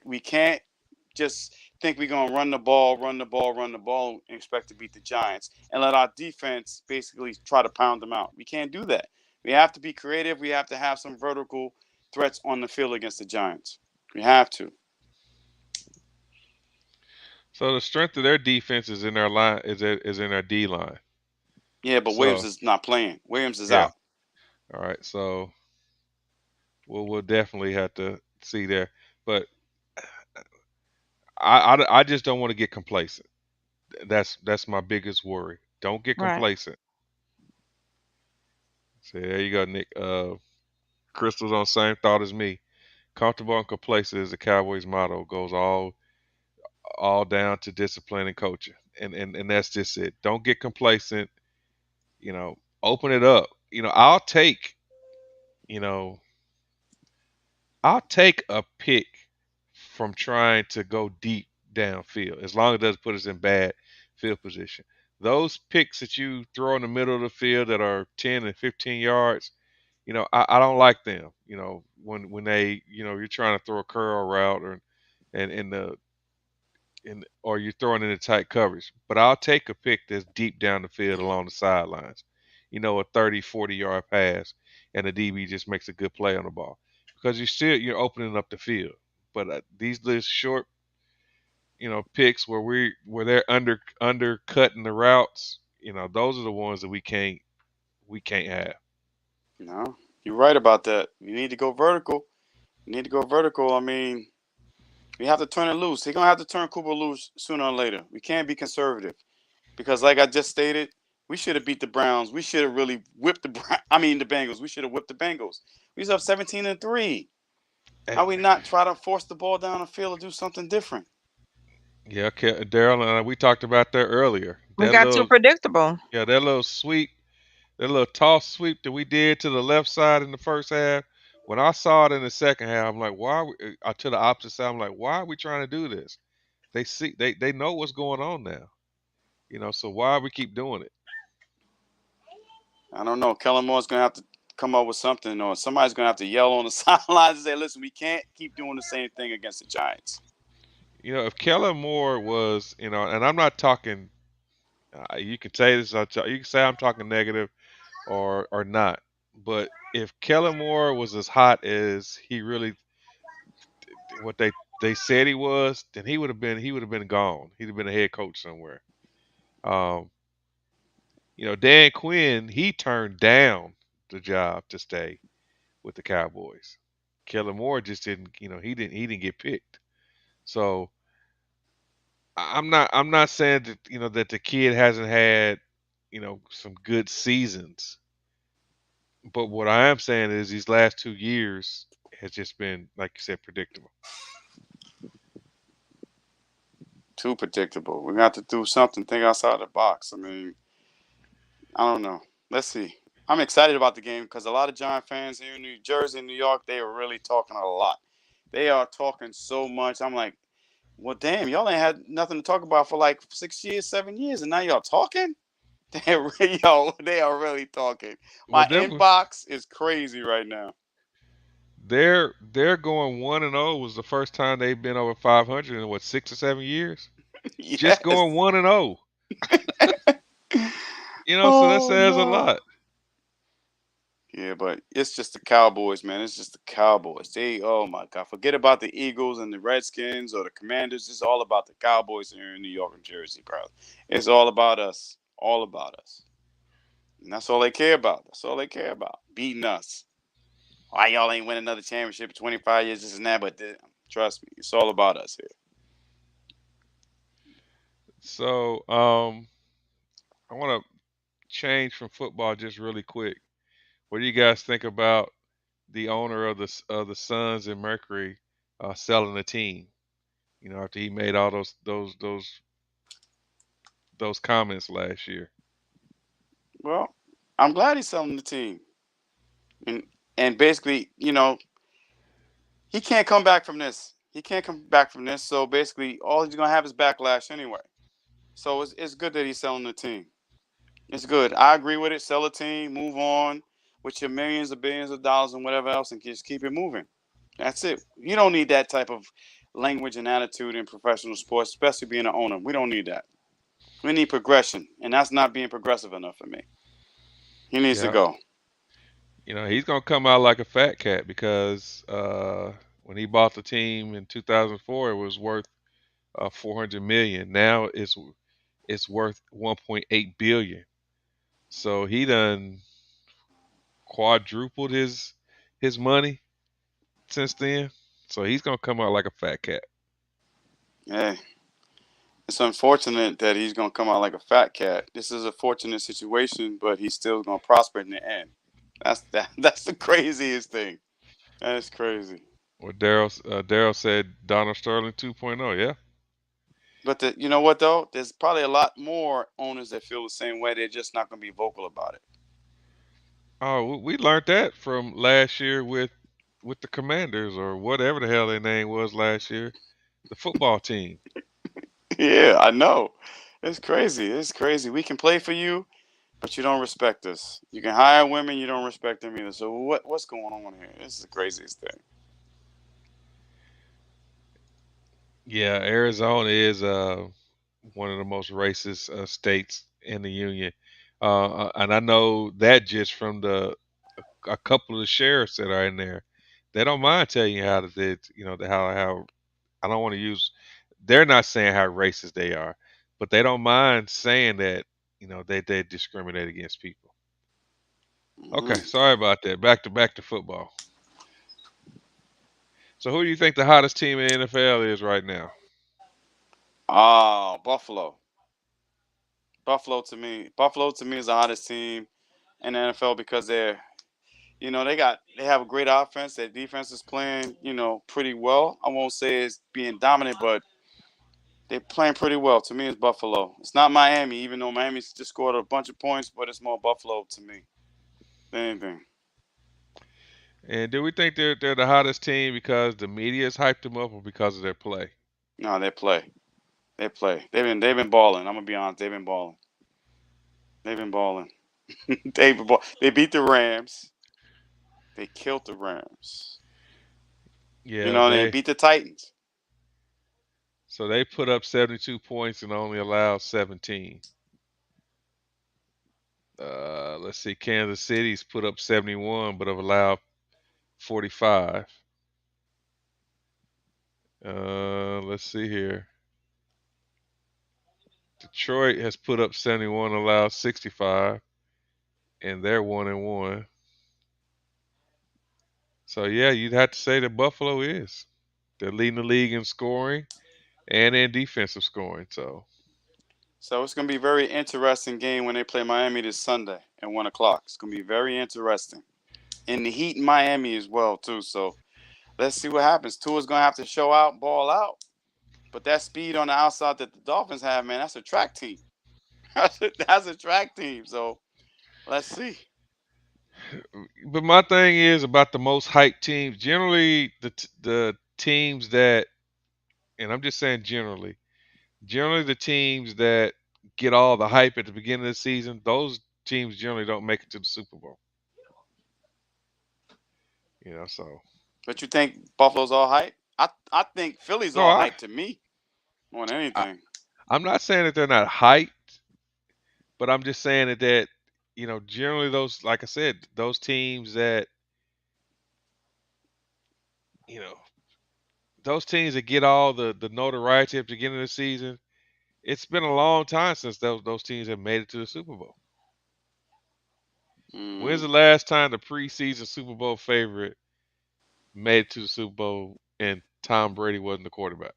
just think we're gonna run the ball, run the ball, run the ball, and expect to beat the Giants and let our defense basically try to pound them out. We can't do that. We have to be creative. We have to have some vertical threats on the field against the Giants. We have to. So the strength of their defense is in their line is in their D line. Yeah, but Williams So is not playing. Williams is yeah, out. all right. So we'll definitely have to see there. But I just don't want to get complacent. That's my biggest worry. Don't get Right. complacent. So there you go, Nick. Crystal's on the same thought as me. Comfortable and complacent is the Cowboys motto. Goes all down to discipline and coaching. And that's just it. Don't get complacent. Open it up. You know, I'll take a pick from trying to go deep downfield as long as it doesn't put us in bad field position. Those picks that you throw in the middle of the field that are 10 and 15 yards, I don't like them. When they, you're trying to throw a curl route or and in the or you're throwing in a tight coverage. But I'll take a pick that's deep down the field along the sidelines. A 30, 40-yard pass, and the DB just makes a good play on the ball because you're opening up the field. But these little short, picks where they're undercutting the routes, those are the ones that we can't have. No, you're right about that. We need to go vertical. We need to go vertical. I mean, we have to turn it loose. They're gonna have to turn Cooper loose sooner or later. We can't be conservative because, like I just stated, we should have beat the Browns. We should have really whipped the Bengals. We should have whipped the Bengals. We was up 17-3. And How we not try to force the ball down the field or do something different? yeah, Daryl and we talked about that earlier. We got too predictable. That little sweep, that little toss sweep that we did to the left side in the first half. When I saw it in the second half, I'm like, why? To the opposite side, I'm like, why are we trying to do this? They know what's going on now. So why we keep doing it? I don't know. Kellen Moore's gonna have to come up with something, or somebody's gonna have to yell on the sidelines and say, "Listen, we can't keep doing the same thing against the Giants." If Kellen Moore was, and I'm not talking, you can say this, you can say I'm talking negative or not, but if Kellen Moore was as hot as he really, what they said he was, then he would have been gone. He'd have been a head coach somewhere. Um, Dan Quinn, he turned down the job to stay with the Cowboys. Kellen Moore just didn't, he didn't get picked. So I'm not saying that that the kid hasn't had some good seasons, but what I am saying is these last 2 years has just been, like you said, predictable. Too predictable. We got to do something. Think outside the box. I mean, I don't know. Let's see. I'm excited about the game because a lot of Giant fans here in New Jersey and New York, they are really talking a lot. They are talking so much. I'm like, well, damn, y'all ain't had nothing to talk about for like 6 years, 7 years, and now y'all talking? They are really talking. Well, My them inbox is crazy right now. they're going 1-0 was the first time they've been over 500 in what 6 or 7 years. Just Yes. going 1-0. So that Oh says a no. lot. Yeah, but it's just the Cowboys, man. It's just the Cowboys. Oh my God, forget about the Eagles and the Redskins or the Commanders. It's all about the Cowboys here in New York and Jersey, bro. It's all about us. All about us. And that's all they care about. That's all they care about. Beating us. Why y'all ain't win another championship in 25 years, this and that, but trust me, it's all about us here. So I want to change from football just really quick. What do you guys think about the owner of the Suns and Mercury selling the team? You know, after he made all those comments last year. Well, I'm glad he's selling the team, and basically, he can't come back from this. He can't come back from this. So basically, all he's gonna have is backlash anyway. So it's good that he's selling the team. It's good. I agree with it. Sell a team, move on with your millions or billions of dollars and whatever else, and just keep it moving. That's it. You don't need that type of language and attitude in professional sports, especially being an owner. We don't need that. We need progression, and that's not being progressive enough for me. He needs to Yeah, go. you know he's gonna come out like a fat cat because when he bought the team in 2004, it was worth 400 million. Now it's worth 1.8 billion. So he done quadrupled his money since then. So he's gonna come out like a fat cat. Hey, it's unfortunate that he's gonna come out like a fat cat. This is a fortunate situation, but he's still gonna prosper in the end. That's the craziest thing. That's crazy. What Daryl said, Donald Sterling 2.0. Yeah. You know what though? There's probably a lot more owners that feel the same way. They're just not gonna be vocal about it. Oh, we learned that from last year with the Commanders or whatever the hell their name was last year, the football team. Yeah, I know. It's crazy. It's crazy. We can play for you, but you don't respect us. You can hire women, you don't respect them either. So what's going on here? This is the craziest thing. Yeah, Arizona is one of the most racist states in the union, and I know that just from the a couple of the sheriffs that are in there. They don't mind telling you how to you know how I don't want to use. They're not saying how racist they are, but they don't mind saying that they discriminate against people. Okay, Hmm. sorry about that. Back to football. So who do you think the hottest team in the NFL is right now? Ah, Buffalo. Buffalo to me is the hottest team in the NFL because they have a great offense. Their defense is playing, pretty well. I won't say it's being dominant, but they're playing pretty well. To me, it's Buffalo. It's not Miami, even though Miami just scored a bunch of points, but it's more Buffalo to me than anything. And do we think they're the hottest team because the media has hyped them up or because of their play? No, they play. They play. They've been balling. I'm gonna be honest. They've been balling. They've been balling. They beat the Rams. They killed the Rams. Yeah, And they beat the Titans. they put up 72 points and only allowed 17. Let's see, Kansas City's put up 71 but have allowed 45. Let's see here. Detroit has put up 71, allowed 65, and they're 1-1. So yeah, you'd have to say that Buffalo is. They're leading the league in scoring and in defensive scoring. So So it's gonna be a very interesting game when they play Miami this Sunday at 1 o'clock. It's gonna be very interesting. And the Heat in Miami as well too. So let's see what happens. Tua's gonna have to show out, ball out. But that speed on the outside that the Dolphins have, man, that's a track team. That's a track team. So let's see. but my thing is about the most hyped teams. Generally, the teams that, and I'm just saying generally the teams that get all the hype at the beginning of the season, those teams generally don't make it to the Super Bowl. So But you think Buffalo's all hype? I think Philly's no, all hype to me more than I anything. I'm not saying that they're not hyped, but I'm just saying that generally those, like I said, those teams that you know those teams that get all the notoriety at the beginning of the season, it's been a long time since those teams have made it to the Super Bowl. When's Mm. the last time the preseason Super Bowl favorite made it to the Super Bowl and Tom Brady wasn't the quarterback?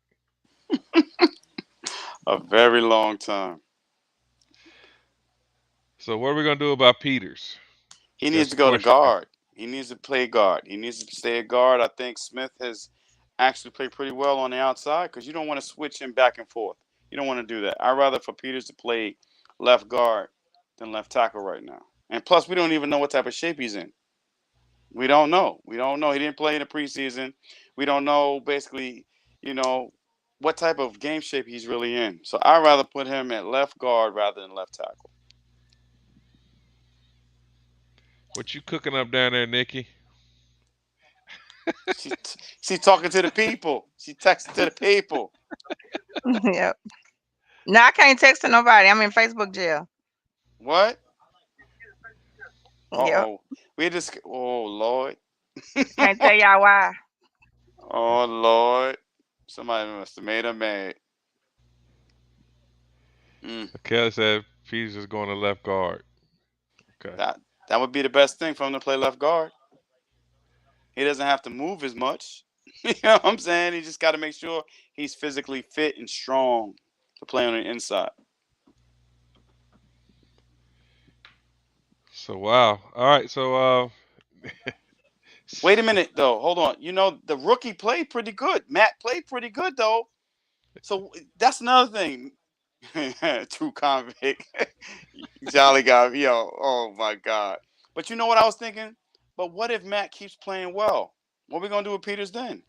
A very long time. So what are we gonna do about Peters? He needs That's to the go to question. guard. He needs to play guard. He needs to stay at guard. I think Smith has actually played pretty well on the outside because you don't want to switch him back and forth. You don't want to do that. I'd rather for Peters to play left guard than left tackle right now. And plus, we don't even know what type of shape he's in. We don't know. We don't know. He didn't play in the preseason. We don't know basically, you know, what type of game shape he's really in. So I'd rather put him at left guard rather than left tackle. What you cooking up down there, Nikki? She's talking to the people. She texting to the people. Yep. No, I can't text to nobody. I'm in Facebook jail. What? Uh Yep. oh. We just. Oh Lord. Can't tell y'all why. Oh Lord. Somebody must have made her mad. Mm, Kelly said Peters is going to left guard. Okay. that would be the best thing for him to play left guard. He doesn't have to move as much. You know what I'm saying? He just got to make sure he's physically fit and strong to play on the inside. So wow. All right. So Wait a minute though. Hold on. You know the rookie played pretty good. Matt played pretty good though. So that's another thing. True convict. Jolly guy. Yo, oh my God. But you know what I was thinking? But what if Matt keeps playing well? What are we gonna do with Peters then?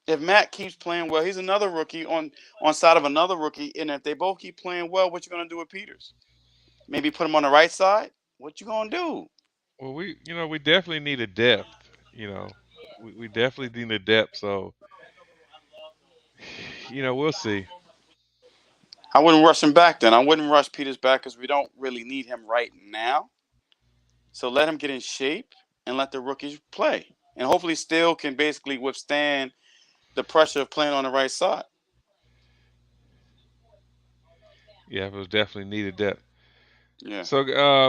If Matt keeps playing well, he's another rookie on side of another rookie, and if they both keep playing well, what you gonna do with Peters? Maybe put him on the right side? What you gonna do? well, we definitely need a depth. We definitely need a depth. So we'll see. I wouldn't rush him back then. I wouldn't rush Peters back because we don't really need him right now. So let him get in shape and let the rookies play. And hopefully still can basically withstand the pressure of playing on the right side. Yeah, it was definitely needed depth. Yeah. So,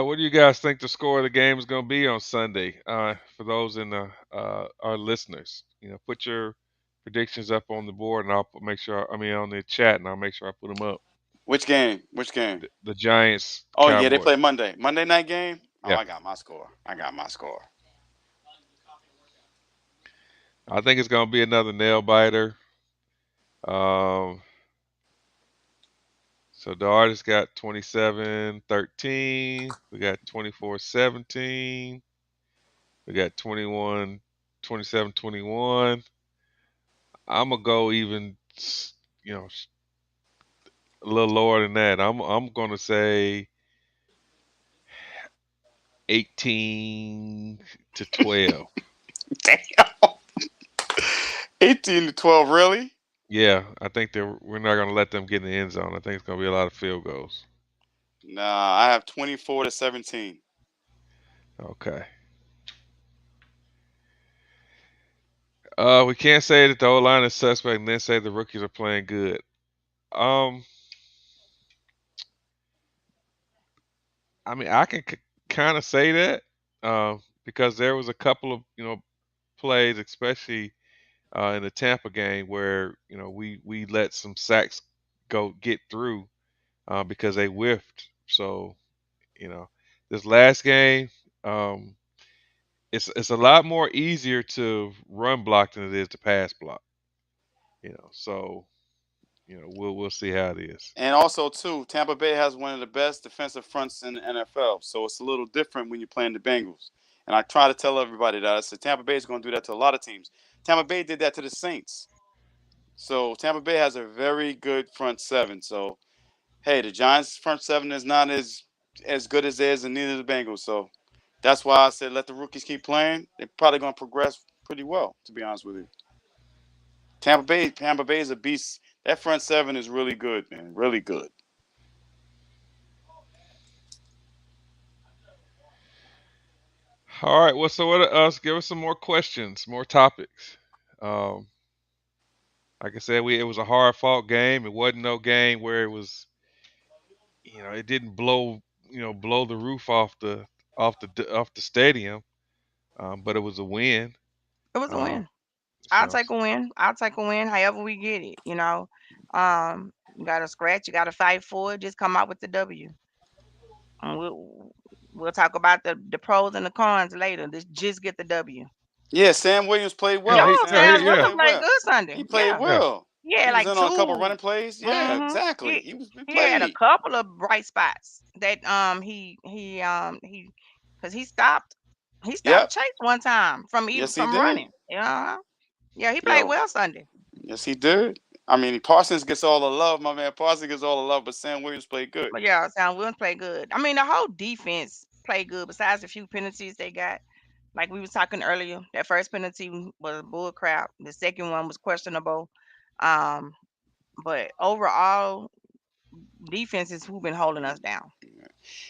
what do you guys think the score of the game is going to be on Sunday? For those in the our listeners, put your predictions up on the board, and make sure. I mean, on the chat, and I'll make sure I put them up. Which game? Which game? The Giants, Oh yeah, they Cowboys. play Monday. Monday night game? Oh, Yeah, I got my score. I got my score. I think it's going to be another nail biter. Um, so the artist got 27-13. We got 24-17. We got 27-21. I'm gonna go even, you know, a little lower than that. I'm gonna say 18-12. Damn. 18-12, really? Yeah, I think that we're not gonna let them get in the end zone. I think it's gonna be a lot of field goals. Nah, I have 24-17. Okay. We can't say that the O line is suspect and then say the rookies are playing good. Um, I mean, I can kind of say that because there was a couple of plays, especially in the Tampa game, where we let some sacks get through because they whiffed. So you know, this last game, um, it's a lot more easier to run block than it is to pass block. So we'll see how it is. And also, too, Tampa Bay has one of the best defensive fronts in the NFL. So it's a little different when you're playing the Bengals. And I try to tell everybody that. I said Tampa Bay is going to do that to a lot of teams. Tampa Bay did that to the Saints. So Tampa Bay has a very good front seven. So, hey, the Giants' front seven is not as good as theirs, and neither the Bengals. So that's why I said let the rookies keep playing. They're probably going to progress pretty well, to be honest with you. Tampa Bay is a beast. That front seven is really good, man. Really good. All right. Well, so what us? Give us some more questions, more topics. Um, like I said, it was a hard fought game. It wasn't no game where it was, it didn't blow the roof off the stadium. But it was a win. It was a Uh, win. I'll so take a win. I'll take a win however we get it. You got to scratch. You got to fight for it. Just come out with the W. And we'll talk about the pros and the cons later. Just get the W. Yeah, Sam Williams played Yeah, well. Sam Sam Williams Wilson played played well. good Sunday. He played Yeah, yeah. well. he had He was like in on a couple two. running plays. Yeah, Mm-hmm. exactly. He He had a played. couple of bright spots that he because he stopped Yep. Chase one time Yes, he from did. running. Yeah, yeah, he played Yo. well Sunday. Yes, he did. I mean, Parsons gets all the love, my man. Parsons gets all the love, but Sam Williams played good. But yeah, Sam Williams played good. I mean, the whole defense played good. Besides the few penalties they got, like we was talking earlier, that first penalty was bull crap. The second one was questionable. Um, but overall, defense is who been holding us down.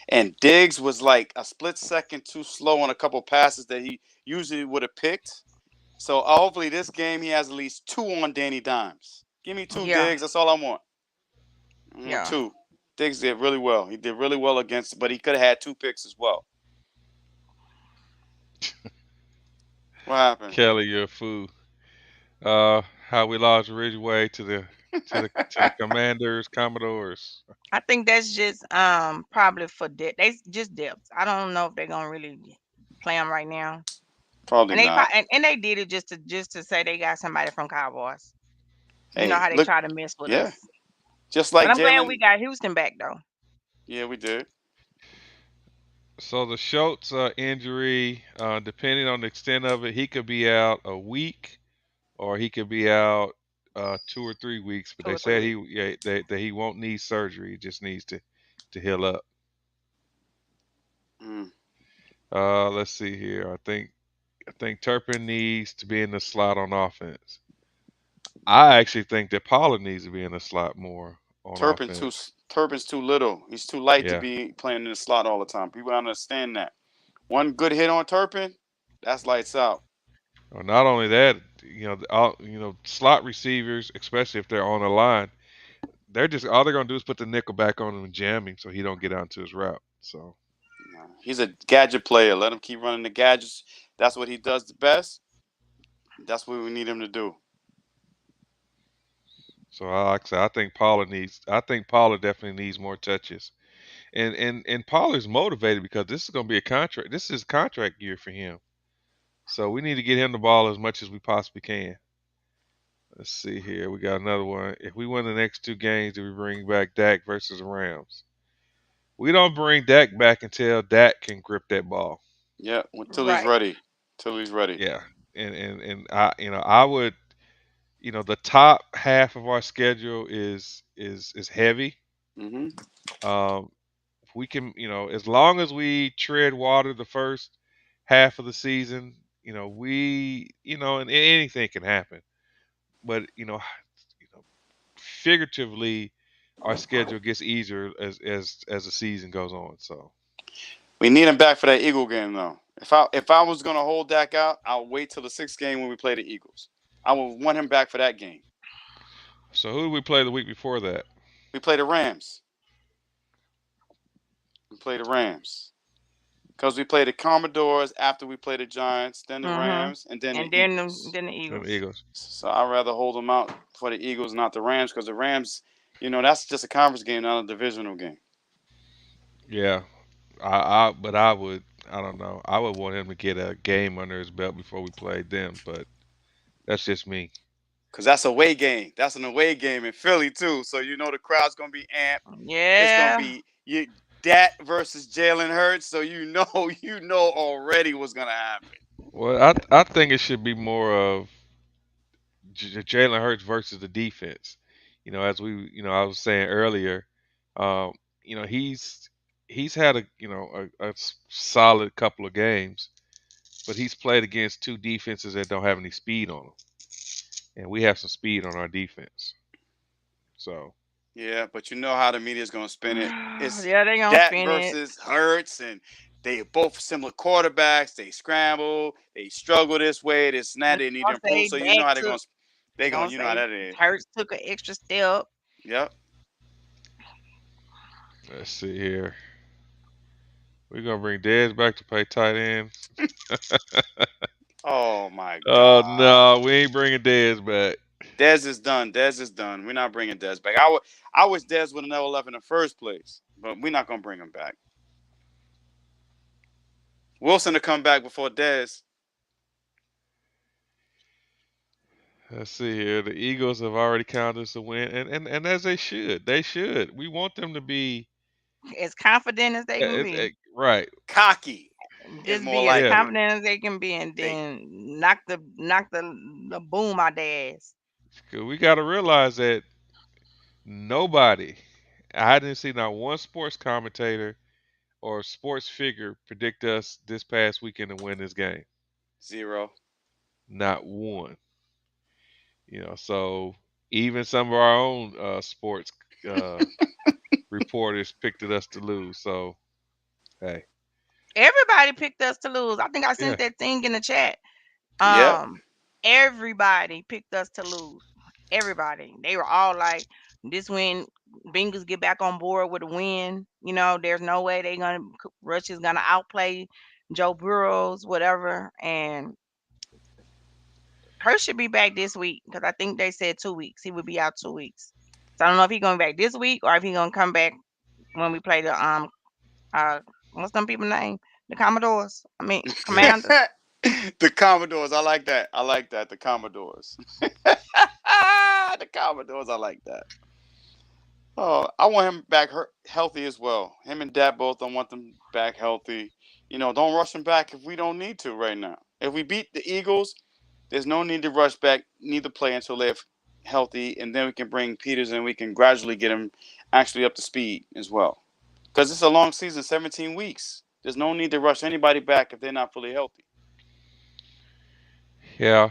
And Diggs was like a split second too slow on a couple passes that he usually would have picked. So hopefully this game he has at least two on Danny Dimes. Give me two Yeah, Diggs. That's all I want. I want yeah. two. Diggs did really well. He did really well against, but he could have had two picks as well. What happened? Kelly, you're a fool. How we lost Ridgeway to the Commanders, Commodores. I think that's just probably for depth. They just depth. I don't know if they're gonna really play them right now. Probably And they not. and they did it just to say they got somebody from Cowboys. You know Hey, how they look, try to mess with yeah, us. just But like I'm glad we Jalen. got Houston back though. Yeah, we did. So the Schultz injury, depending on the extent of it, he could be out a week or he could be out 2 or 3 weeks. But Two they or three said weeks. that he won't need surgery. He just needs to heal up. Mm. Let's see here. I think Turpin needs to be in the slot on offense. I actually think that Pollard needs to be in the slot more on Turpin too. offense. Turpin's too little. He's too light to Yeah. be playing in the slot all the time. People don't understand that. One good hit on Turpin, that's lights out. Well, not only that, slot receivers, especially if they're on the line, they're just all they're gonna do is put the nickel back on him and jam him so he don't get onto his route. So, Nah, he's a gadget player. Let him keep running the gadgets. That's what he does the best. That's what we need him to do. like I said, I think Pollard definitely needs more touches. And Pollard's motivated because this is gonna be a contract. This is contract year for him. So we need to get him the ball as much as we possibly can. Let's see here. We got another one. If we win the next two games, do we bring back Dak versus the Rams? We don't bring Dak back until Dak can grip that ball. Yeah, until he's Right. ready. Till he's ready. Yeah. And I would, the top half of our schedule is heavy. Hmm. Um, we can, as long as we tread water the first half of the season, and anything can happen. But figuratively, our schedule gets easier as the season goes on. So, We need him back for that Eagle game though. If I was gonna hold Dak out, I'll wait till the sixth game when we play the Eagles. I would want him back for that game. who did we play the week before that? We play the Rams. We play the Rams. Because we play the Commodores after we play the Giants, then the Mhm. Rams, and then the And then Eagles. the The Eagles. Eagles. So I'd rather hold them out for the Eagles, not the Rams, because the Rams, that's just a conference game, not a divisional game. Yeah, but I don't know. I would want him to get a game under his belt before we played them, but that's just me. Because that's a away game. That's an away game in Philly, too. So the crowd's going to be amped. It's going to Yeah. be that versus Jalen Hurts. So you know already what's going to happen. Well, I think it should be more of Jalen Hurts versus the defense. As I was saying earlier, um, he's had a solid couple of games, but he's played against two defenses that don't have any speed on them, and we have some speed on our defense. So Yeah, but you know how the media is going to spin it. It's Yeah, they gonna that spin it. versus Hurts, and they are both similar quarterbacks. They scramble, they struggle this way, this and that. They're They need to gonna improve. say So you know Dak how took. they're They're going. gonna You know how say that is. Hurts took an extra step. Yep. let's see here. We're gonna bring Dez back to play tight end. Oh my Oh God. no, we ain't bringing Dez back. Dez is done. Dez is done. We're not bringing Dez back. I wish Dez would have never left in the first place, but we're not gonna bring him back. Wilson to come back before Dez. Let's see here. The Eagles have already counted us a win, and as they should. They should. We want them to be As confident as they can be. right. Cocky is Just more be as like Yeah, it. confident as they can be, and They then knock the boom out their ass. 'cause we got to realize that nobody, I didn't see not one sports commentator or sports figure predict us this past weekend to win this game. zero. Not one. So even some of our own sports uh, reporters picked us to lose. So hey, Everybody picked us to lose. I think I yeah, sent that thing in the chat. Yep. Everybody picked us to lose. Everybody. They were all like, this win, Bengals get back on board with a win. There's no way Rush is gonna outplay Joe Burrows, whatever. And Hurst should be back this week because I think they said 2 weeks. He would be out 2 weeks. So I don't know if he's going back this week or if he's gonna come back when we play the what's them people name? The Commodores. I mean yeah. Commanders. The Commodores. I like that. I like that. The Commodores. The Commodores. I like that. Oh, I want him back healthy as well. Him and Dad both. I want them back healthy. Don't rush him back if we don't need to right now. If we beat the Eagles, there's no need to rush back. Need to play until they're healthy, and then we can bring Peters and we can gradually get him actually up to speed as well. Because it's a long season, 17 weeks. There's no need to rush anybody back if they're not fully healthy. Yeah.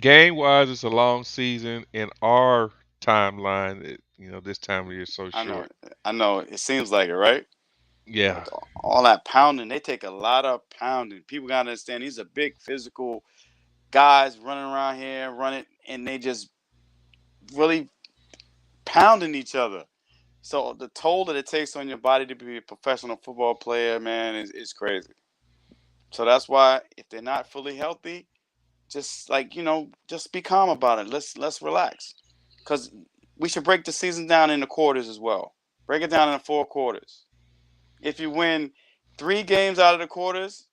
Game wise, it's a long season. In our timeline, this time of year is so I know. short. I know. It seems like it, right? Yeah. But all that pounding, they take a lot of pounding. People gotta understand these are big physical guys running around here, running, and they just really pounding each other. So the toll that it takes on your body to be a professional football player, man, is crazy. So that's why if they're not fully healthy, just just be calm about it. Let's relax, because we should break the season down into quarters as well. Break it down into 4 quarters. If you win 3 games out of the quarters,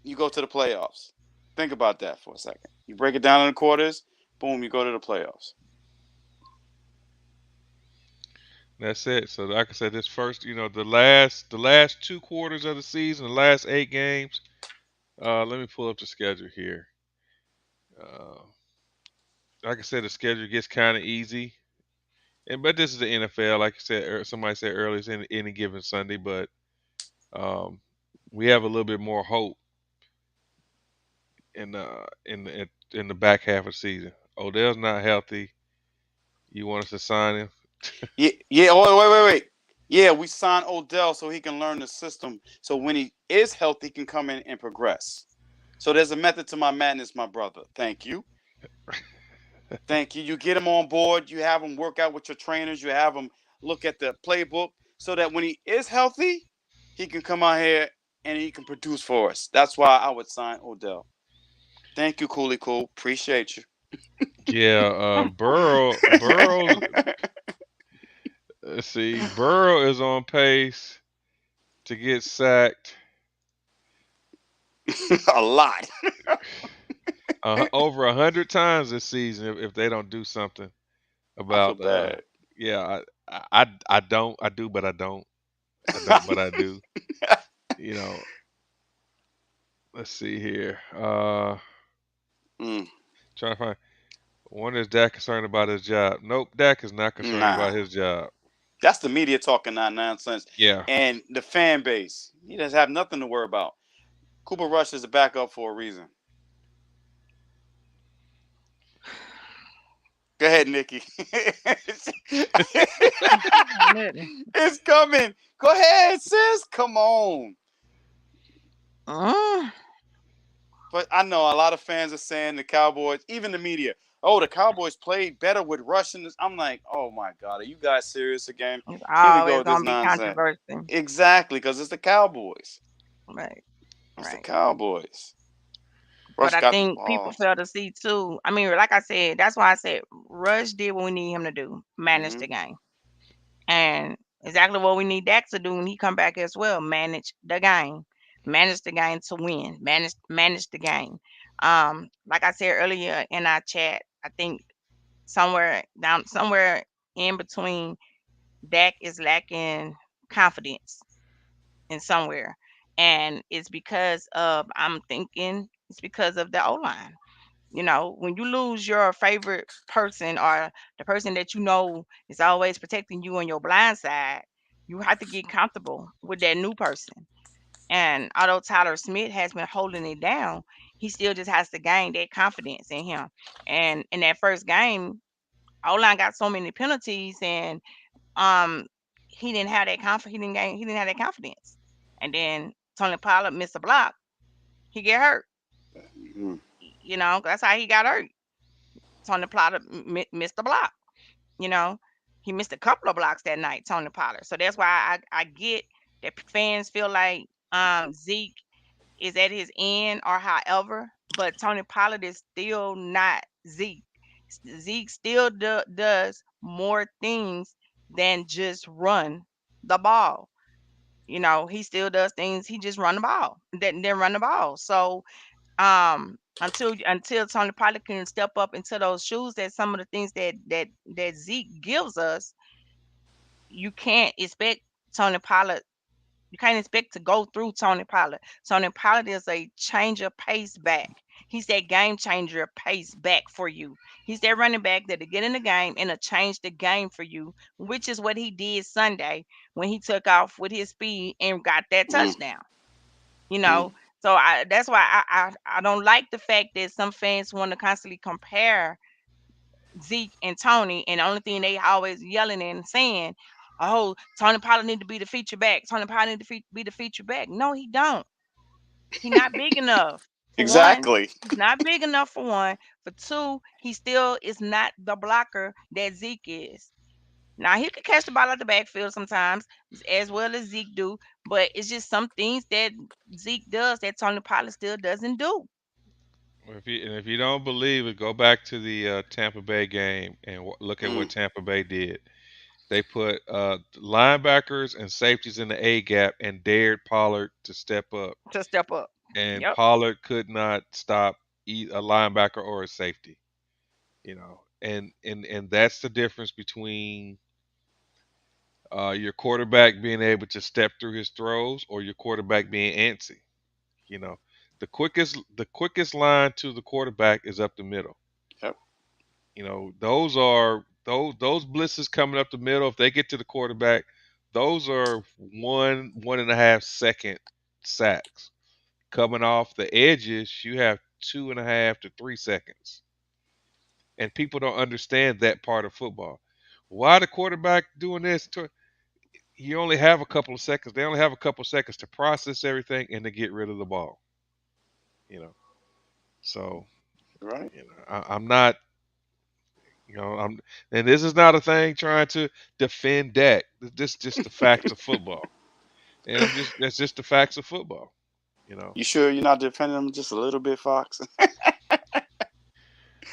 you go to the playoffs. Think about that for a second. You break it down into quarters, boom, you go to the playoffs. That's it. So, like I said, this first, the last 2 quarters of the season, the last 8 games. Let me pull up the schedule here. Uh, like I said, the schedule gets kind of easy, but this is the NFL. Like I said, somebody said earlier, it's any given Sunday, but um, we have a little bit more hope in the back half of the season. Odell's not healthy. You want us to sign him? Yeah, yeah. Oh, wait. Yeah, we signed Odell so he can learn the system. So when he is healthy, he can come in and progress. So there's a method to my madness, my brother. Thank you. Thank you. You get him on board. You have him work out with your trainers. You have him look at the playbook so that when he is healthy, he can come out here and he can produce for us. That's why I would sign Odell. Thank you, Cooley Cool. Appreciate you. Yeah, Burrow. Let's see. Burrow is on pace to get sacked A lot. over 100 times this season if they don't do something I feel about. bad. Yeah, I don't. I do, but I don't. I don't, but I do. You know. Let's see here. Mm, Trying to find. One is Dak concerned about his job. Nope, Dak is not concerned nah. about his job. That's the media talking that nonsense. Yeah. And the fan base. He doesn't have nothing to worry about. Cooper Rush is a backup for a reason. Go ahead, Nikki. It's coming. Go ahead, sis. Come on. Mm. But I know a lot of fans are saying the Cowboys, even the media, oh, the Cowboys played better with Russians. I'm like, oh my God, are you guys serious again? It's Here we go always with this gonna be nonsense. controversy. Exactly, because it's the Cowboys. Right. It's the Right. Cowboys. But Russ I got the think people ball. fail to see too. I mean, like I said, that's why I said Rush did what we need him to do, manage Hmm. the game, and exactly what we need Dak to do when he come back as well, manage the game to win, manage the game. Like I said earlier in our chat, I think somewhere in between, Dak is lacking confidence in somewhere, and it's because of I'm thinking it's because of the O line. You know, when you lose your favorite person or the person that you know is always protecting you on your blind side, you have to get comfortable with that new person. And although Tyler Smith has been holding it down, he still just has to gain that confidence in him. And in that first game, O-line got so many penalties, and um he didn't have that he didn't have that confidence. And then Tony Pollard missed a block, he get hurt. Mm. You know, that's how he got hurt. Tony Pollard missed the block. You know, he missed a couple of blocks that night, Tony Pollard. So that's why I get that fans feel like Zeke is at his end or however, but Tony Pollard is still not Zeke. Zeke still does more things than just run the ball. You know, he still does things. He just run the ball, then run the ball. So until Tony Pollard can step up into those shoes, that some of the things that Zeke gives us, you can't expect Tony Pollard. You can't expect to go through Tony Pollard. Tony Pollard is a changer pace back. He's that game changer pace back for you. He's that running back that'll get in the game and change the game for you, which is what he did Sunday when he took off with his speed and got that Mm. touchdown. You Mm. know, so that's why I don't like the fact that some fans want to constantly compare Zeke and Tony, and the only thing they always yelling and saying, "Oh, Tony Pollard need to be the feature back. Tony Pollard need to be the feature back." No, he don't. He not big enough. For one, Exactly. he's not big enough for one. For two, he still is not the blocker that Zeke is. Now he can catch the ball out the backfield sometimes, as well as Zeke do, but it's just some things that Zeke does that Tony Pollard still doesn't do. If you don't believe it, go back to the Tampa Bay game and look at what Mm. Tampa Bay did. They put linebackers and safeties in the A gap and dared Pollard to step up, To step up. and Yep. Pollard could not stop a linebacker or a safety. And that's the difference between your quarterback being able to step through his throws or your quarterback being antsy. You know, the quickest line to the quarterback is up the middle. Yep. Those blitzes coming up the middle. If they get to the quarterback, those are 1.5 second sacks. Coming off the edges, you have 2.5 to 3 seconds, and people don't understand that part of football. Why the quarterback doing this? You only have a couple of seconds. They only have a couple of seconds to process everything and to get rid of the ball. You know, so Right. I'm not. I'm, and this is not a thing trying to defend Dak. This just the facts of football, and that's just the facts of football. You know, You sure you're not defending him just a little bit, Fox?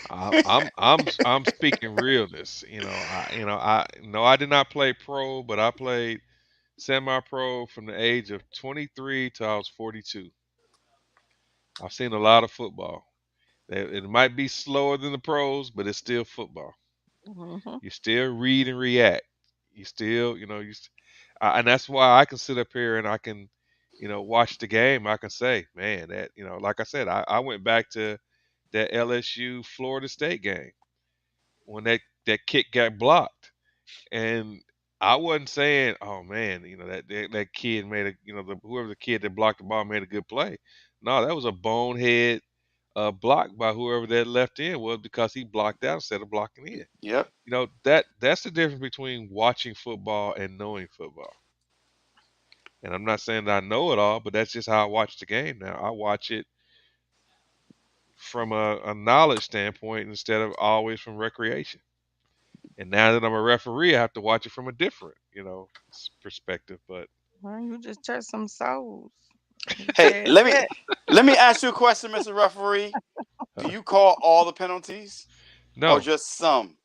I'm speaking realness. I no, I did not play pro, but I played semi-pro from the age of 23 till I was 42. I've seen a lot of football. It might be slower than the pros, but it's still football. Hmm. You still read and react. You still, and that's why I can sit up here and I can, watch the game. I can say, man, that, like I said, I went back to that LSU Florida State game when that kick got blocked, and I wasn't saying, oh man, that kid made whoever the kid that blocked the ball made a good play. No, that was a bonehead block by whoever that left in was because he blocked out instead of blocking in. Yep. That's the difference between watching football and knowing football. And I'm not saying that I know it all, but that's just how I watch the game now. I watch it from a knowledge standpoint instead of always from recreation. And now that I'm a referee, I have to watch it from a different, perspective. But Well, you just touched some souls. He Hey, said let me that. let me ask you a question, Mr. Referee. Do you call all the penalties or No, just some?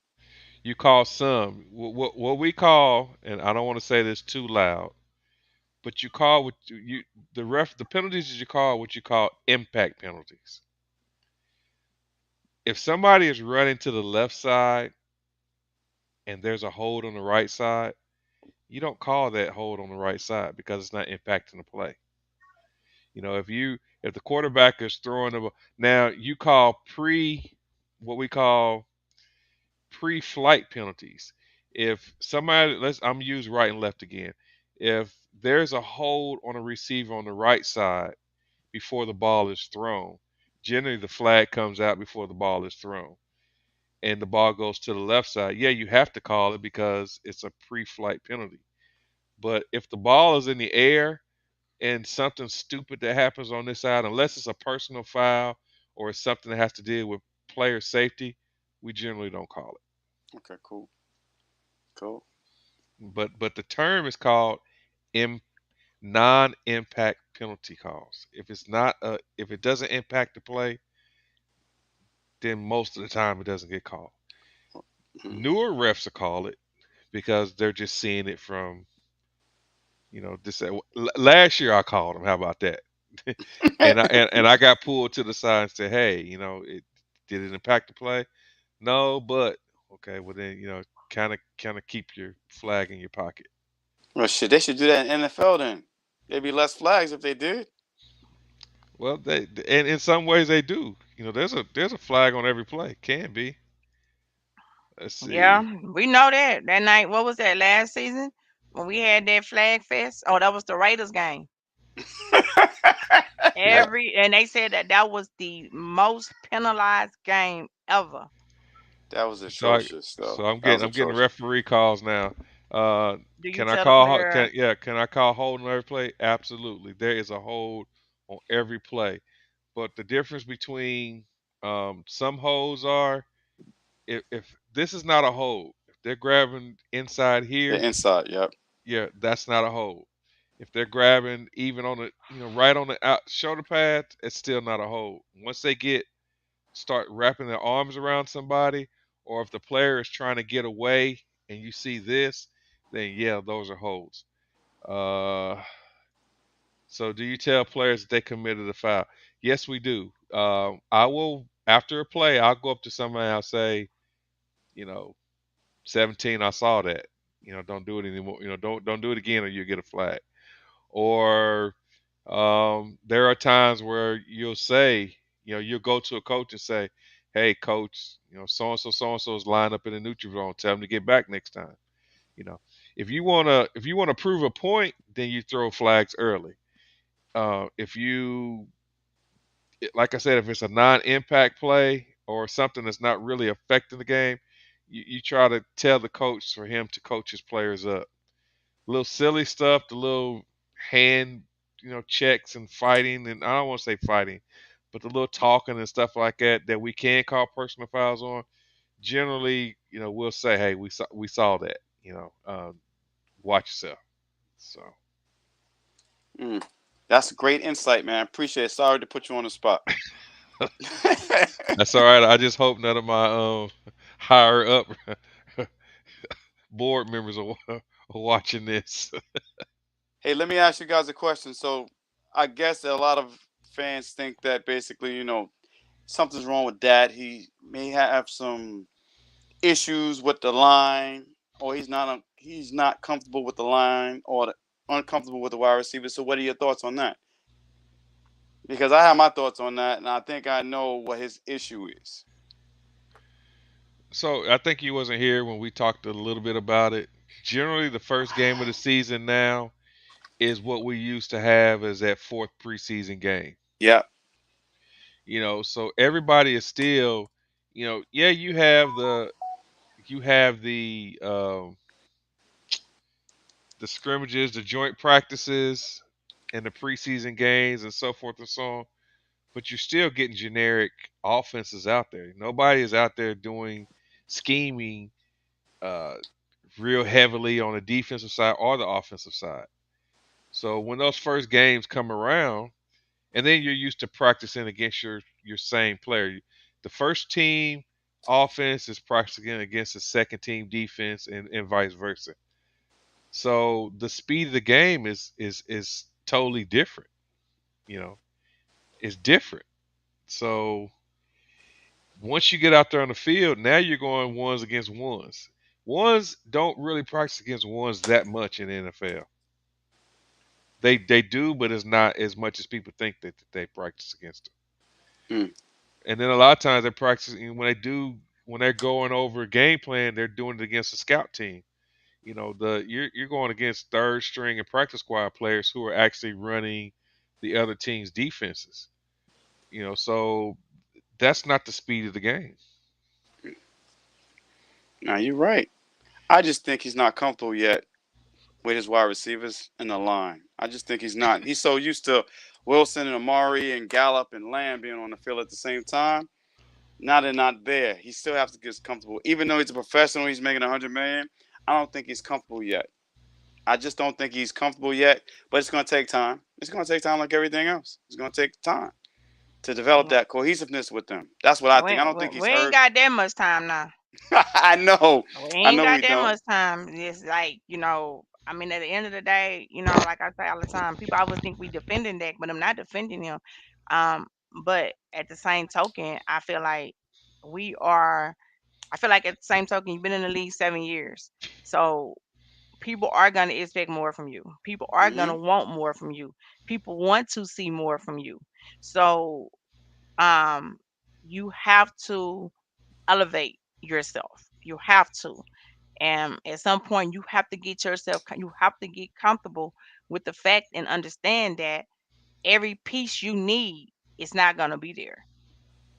you call some. What we call, and I don't want to say this too loud, but you call what the penalties that you call what you call impact penalties. If somebody is running to the left side and there's a hold on the right side, you don't call that hold on the right side because it's not impacting the play. If the quarterback is throwing the now you call what we call pre-flight penalties. If somebody I'm use right and left again. If there's a hold on a receiver on the right side before the ball is thrown, generally the flag comes out before the ball is thrown and the ball goes to the left side. Yeah, you have to call it because it's a pre-flight penalty. But if the ball is in the air and something stupid that happens on this side, unless it's a personal foul or it's something that has to deal with player safety, we generally don't call it. Okay, cool, cool. But the term is called Im- non-impact penalty calls. If it doesn't impact the play, then most of the time it doesn't get called. Mhm. Newer refs will call it because they're just seeing it from this. Last year I called them. How about that? and I got pulled to the side and said, hey, did it impact the play? No, but okay, well then kind of keep your flag in your pocket. Well, shit, they should do that in NFL then. There'd be less flags if they did. Well, and in some ways they do. There's a flag on every play. Can be. Let's Yeah, see. we know that. That night, what was that last season when we had that flag fest? Oh, that was the Raiders game. Yeah. And they said that was the most penalized game ever. That was So I atrocious, so though. I'm That was getting atrocious. referee calls now. Do you Can I tell the call? player? Can I call hold on every play? Absolutely. There is a hold on every play. But the difference between some holds are if this is not a hold, if they're grabbing inside The here, inside, yep. yeah, that's not a hold. If they're grabbing even on the right on the out shoulder pad, it's still not a hold. Once they start wrapping their arms around somebody, or if the player is trying to get away and you see this, then yeah, those are holds. Uh, so do you tell players that they committed a foul? Yes, we do. I will after a play, I'll go up to somebody and I'll say, you know, 17, I saw that. Don't do it anymore. Don't do it again, or you get a flag. Or there are times where you'll say, you'll go to a coach and say, "Hey, coach, so and so is lined up in the neutral zone. Tell them to get back next time." You know, if you wanna prove a point, then you throw flags early. If you like I said, if it's a non-impact play or something that's not really affecting the game, you try to tell the coach for him to coach his players up. Little silly stuff, the little hand, checks and fighting, and I don't want to say fighting, but the little talking and stuff like that we can call personal fouls on. Generally, we'll say, hey, we saw that, watch yourself. So Mm. That's great insight, man. Appreciate it. Sorry to put you on the spot. that's all right. I just hope none of my higher up board members are watching this. Hey, let me ask you guys a question. So, I guess that a lot of fans think that basically, something's wrong with Dad. He may have some issues with the line, or he's not comfortable with the line, or uncomfortable with the wide receiver. So, what are your thoughts on that? Because I have my thoughts on that, and I think I know what his issue is. So I think he wasn't here when we talked a little bit about it. Generally, the first game of the season now is what we used to have as that fourth preseason game. Yeah, So everybody is still, yeah, you have the scrimmages, the joint practices, and the preseason games, and so forth and so on. But you're still getting generic offenses out there. Nobody is out there doing scheming uh, real heavily on the defensive side or the offensive side. So when those first games come around, and then you're used to practicing against your same player. The first team offense is practicing against the second team defense, and vice versa. So the speed of the game is totally different. You know, it's different. So once you get out there on the field, now you're going ones against ones. Ones don't really practice against ones that much in the NFL. They do, but it's not as much as people think that they practice against them. Mm. And then a lot of times they're practicing when they're going over a game plan, they're doing it against a scout team. You're going against third string and practice squad players who are actually running the other team's defenses. So that's not the speed of the game. Now you're right. I just think he's not comfortable yet with his wide receivers and the line. I just think he's not. He's so used to Wilson and Amari and Gallup and Lamb being on the field at the same time. Now they're not there. He still has to get comfortable. Even though he's a professional, he's making 100 million. I don't think he's comfortable yet. I just don't think he's comfortable yet. But it's going to take time. It's going to take time like everything else. It's going to take time to develop Yeah. that cohesiveness with them. That's what I We, think. I don't we, think he's we ain't hurt. got that much time now. I know. We I ain't know got we that don't. much time. It's like, I mean, at the end of the day, like I say all the time, people always think we defending Dak, but I'm not defending him. Um, but at the same token, we are, I feel like at the same token, you've been in the league 7 years. So people are going to expect more from you. People are going Hmm. to want more from you. People want to see more from you. So, um, you have to elevate yourself. You have to. And at some point, you have to get comfortable with the fact and understand that every piece you need is not going to be there.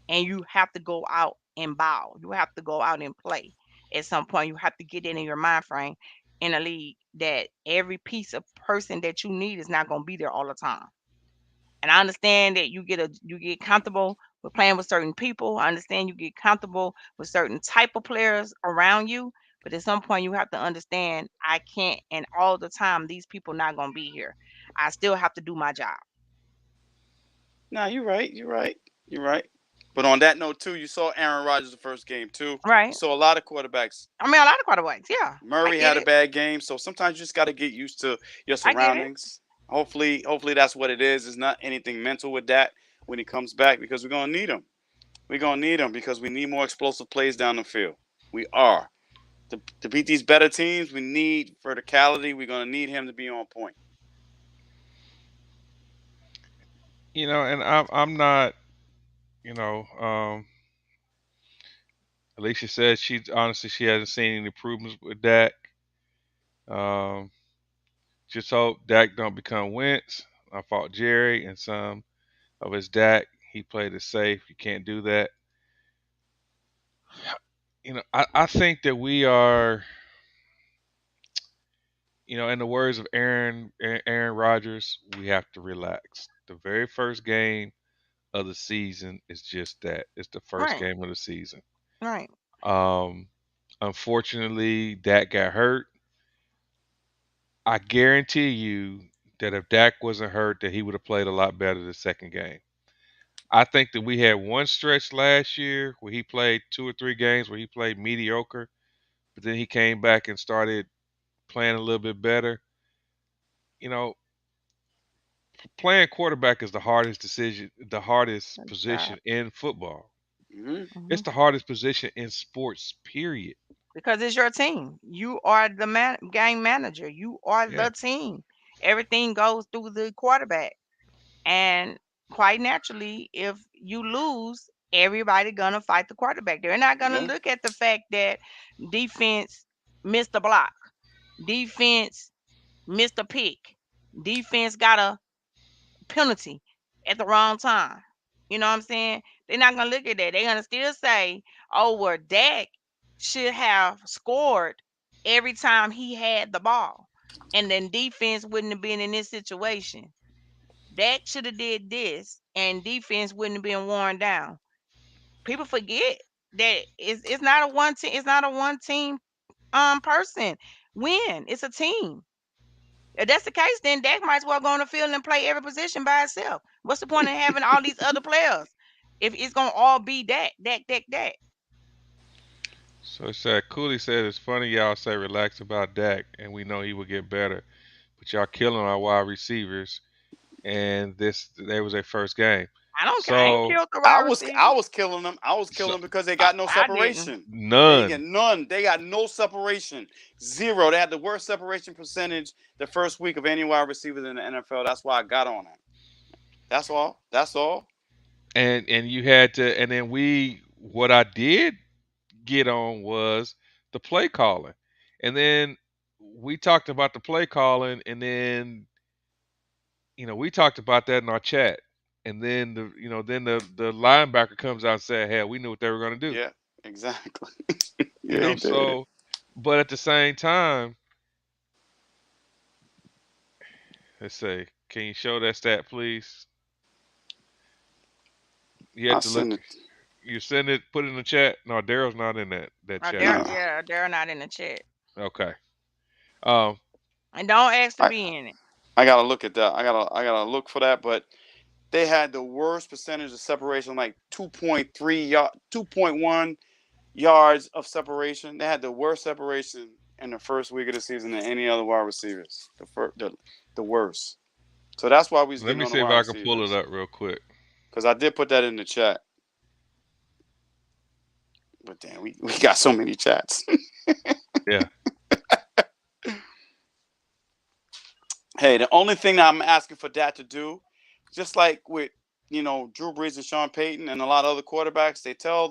And you have to go out and bow. You have to go out and play. At some point, you have to get it in your mind frame in a league that every piece of person that you need is not going to be there all the time. And I understand that you get comfortable with playing with certain people. I understand you get comfortable with certain type of players around you. But at some point you have to understand I can't and all the time these people not gonna be here. I still have to do my job. No, you're right. You're right. You're right. But on that note, too, you saw Aaron Rodgers the first game, too. You Right. saw a lot of quarterbacks. I mean a lot of quarterbacks, yeah. I Murray get had a it. bad game, so sometimes you just got to get used to your I get it. surroundings. Hopefully that's what it is. It's not anything mental with that when he comes back because we're gonna need him. We're gonna need him because we need more explosive plays down the field. We are to beat these better teams. We need verticality. We're gonna need him to be on point. And I'm not. You know, Alicia said she hasn't seen any improvements with Dak. Um, just hope Dak don't become Wentz. I fought Jerry and some of his Dak. He played it safe. You can't do that. I think that we are. In the words of Aaron Rodgers, we have to relax. The very first game of the season is just that. It's the first Right. game of the season. Right. Um, Unfortunately, Dak got hurt. I guarantee you that if Dak wasn't hurt, that he would have played a lot better the second game. I think that we had one stretch last year where he played 2 or 3 games where he played mediocre, but then he came back and started playing a little bit better. You know, Playing quarterback is the hardest decision, the hardest Good job. position in football. Hmm. It's Hmm. the hardest position in sports, period. Because it's your team. You are the game manager. You are Yeah. the team. Everything goes through the quarterback. And quite naturally, if you lose, everybody gonna fight the quarterback. They're not gonna Yeah. look at the fact that defense missed a block, defense missed a pick, defense got a penalty at the wrong time. You know what I'm saying? They're not gonna look at that. They're gonna still say, "Oh, well, Dak should have scored every time he had the ball, and then defense wouldn't have been in this situation. Dak should have did this, and defense wouldn't have been worn down." People forget that it's not a one team. It's not a one team person win. It's a team. If that's the case, then Dak might as well go on the field and play every position by itself. What's the point of having all these other players if it's gonna all be Dak, Dak, Dak, Dak? So it said Cooley said it's funny y'all say relax about Dak and we know he will get better, but y'all killing our wide receivers and they was their first game. I don't care. I ain't So killed the I wide was receiver. I was killing them. I was so killing them because they I, got no I didn't. separation. They ain't get none. none. They got no separation. Zero. They had the worst separation percentage the first week of any wide receivers in the NFL. That's why I got on it. That's all. That's all. And you had to and then what I did get on was the play calling. And then we talked about the play calling and then we talked about that in our chat. And then the linebacker comes out and said, "Hell, we knew what they were going to do." Yeah, exactly. You Yeah, he know, did. so but at the same time, let's say, can you show that stat, please? You I have to look. send it. You send it, put it in the chat. No, Daryl's not in that chat They're Nah, either. yeah, they're not in the chat, Okay. Um. and don't ask to I be in it. I gotta look at that. I gotta look for that. But they had the worst percentage of separation, like 2.3 yard, 2.1 yards of separation. They had the worst separation in the first week of the season than any other wide receivers. The worst. So that's why we was Let getting me on the see if wide I can pull it receivers. up real quick. Because I did put that in the chat. But damn, we got so many chats. Yeah. Hey, the only thing that I'm asking for that to do, just like with Drew Brees and Sean Payton and a lot of other quarterbacks, they tell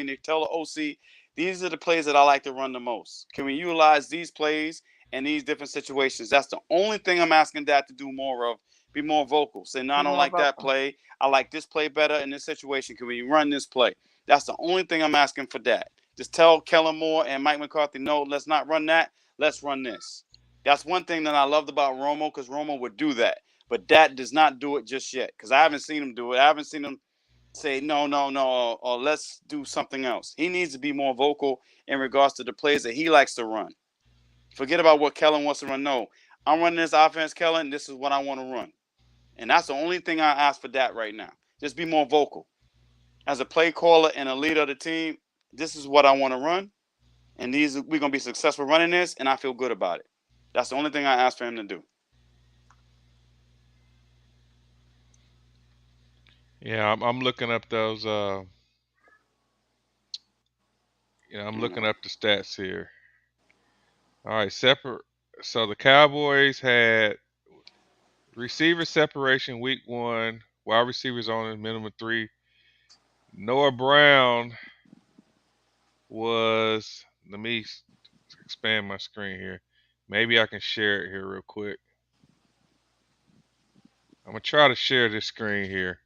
they tell the OC, these are the plays that I like to run the most. Can we utilize these plays in these different situations? That's the only thing I'm asking that to do more of. Be more vocal. Say, no, I Be don't more like that vocal. play. I like this play better in this situation. Can we run this play? That's the only thing I'm asking for that. Just tell Kellen Moore and Mike McCarthy, no, let's not run that. Let's run this. That's one thing that I loved about Romo because Romo would do that. But that does not do it just yet because I haven't seen him do it. I haven't seen him say, no, no, no, or let's do something else. He needs to be more vocal in regards to the plays that he likes to run. Forget about what Kellen wants to run. No, I'm running this offense, Kellen. This is what I want to run. And that's the only thing I ask for that right now. Just be more vocal. As a play caller and a leader of the team, this is what I want to run. And we're going to be successful running this, and I feel good about it. That's the only thing I ask for him to do. Yeah, I'm looking up those. I'm You looking know, up the stats here. All right, separate. So the Cowboys had receiver separation week 1. Wide receivers on a minimum 3. Noah Brown was. Let me expand my screen here. Maybe I can share it here real quick. I'm gonna try to share this screen here.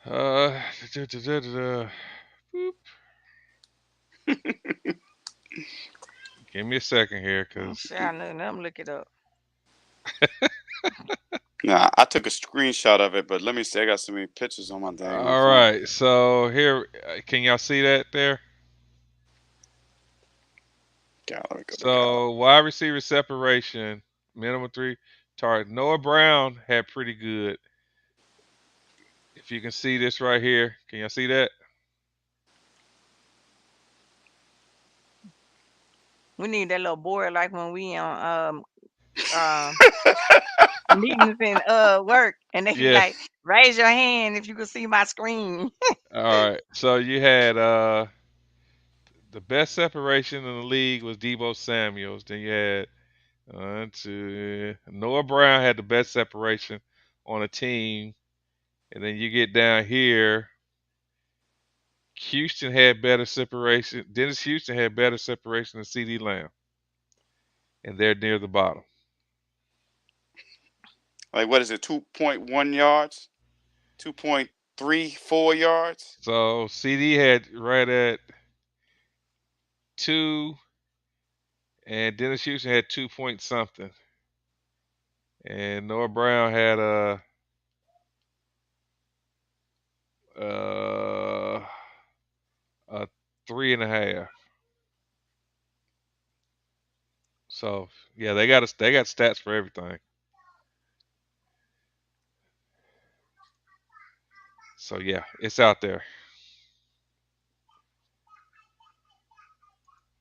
Uh, Boop. Give me a second here, I don't cause see how nothing. Let me look it up. nah, I took a screenshot of it, but let me see. I got so many pictures on my dang on all phone. right. So here, can y'all see that there? Gallery, go to gallery. So wide receiver separation, minimum 3 target. Noah Brown had pretty good. If you can see this right here, can y'all see that? We need that little board like when we on meetings and work, and they be Yeah. like, raise your hand if you can see my screen. All right. So you had the best separation in the league was Debo Samuels. Then you had Noah Brown had the best separation on a team, and then you get down here. Houston had better separation. Dennis Houston had better separation than CD Lamb, and they're near the bottom. Like, what is it? 2.1 yards, 2.34 yards. So CD had right at 2, and Dennis Houston had 2 point something, and Noah Brown had uh a 3.5. So yeah, they got stats for everything. So yeah, it's out there.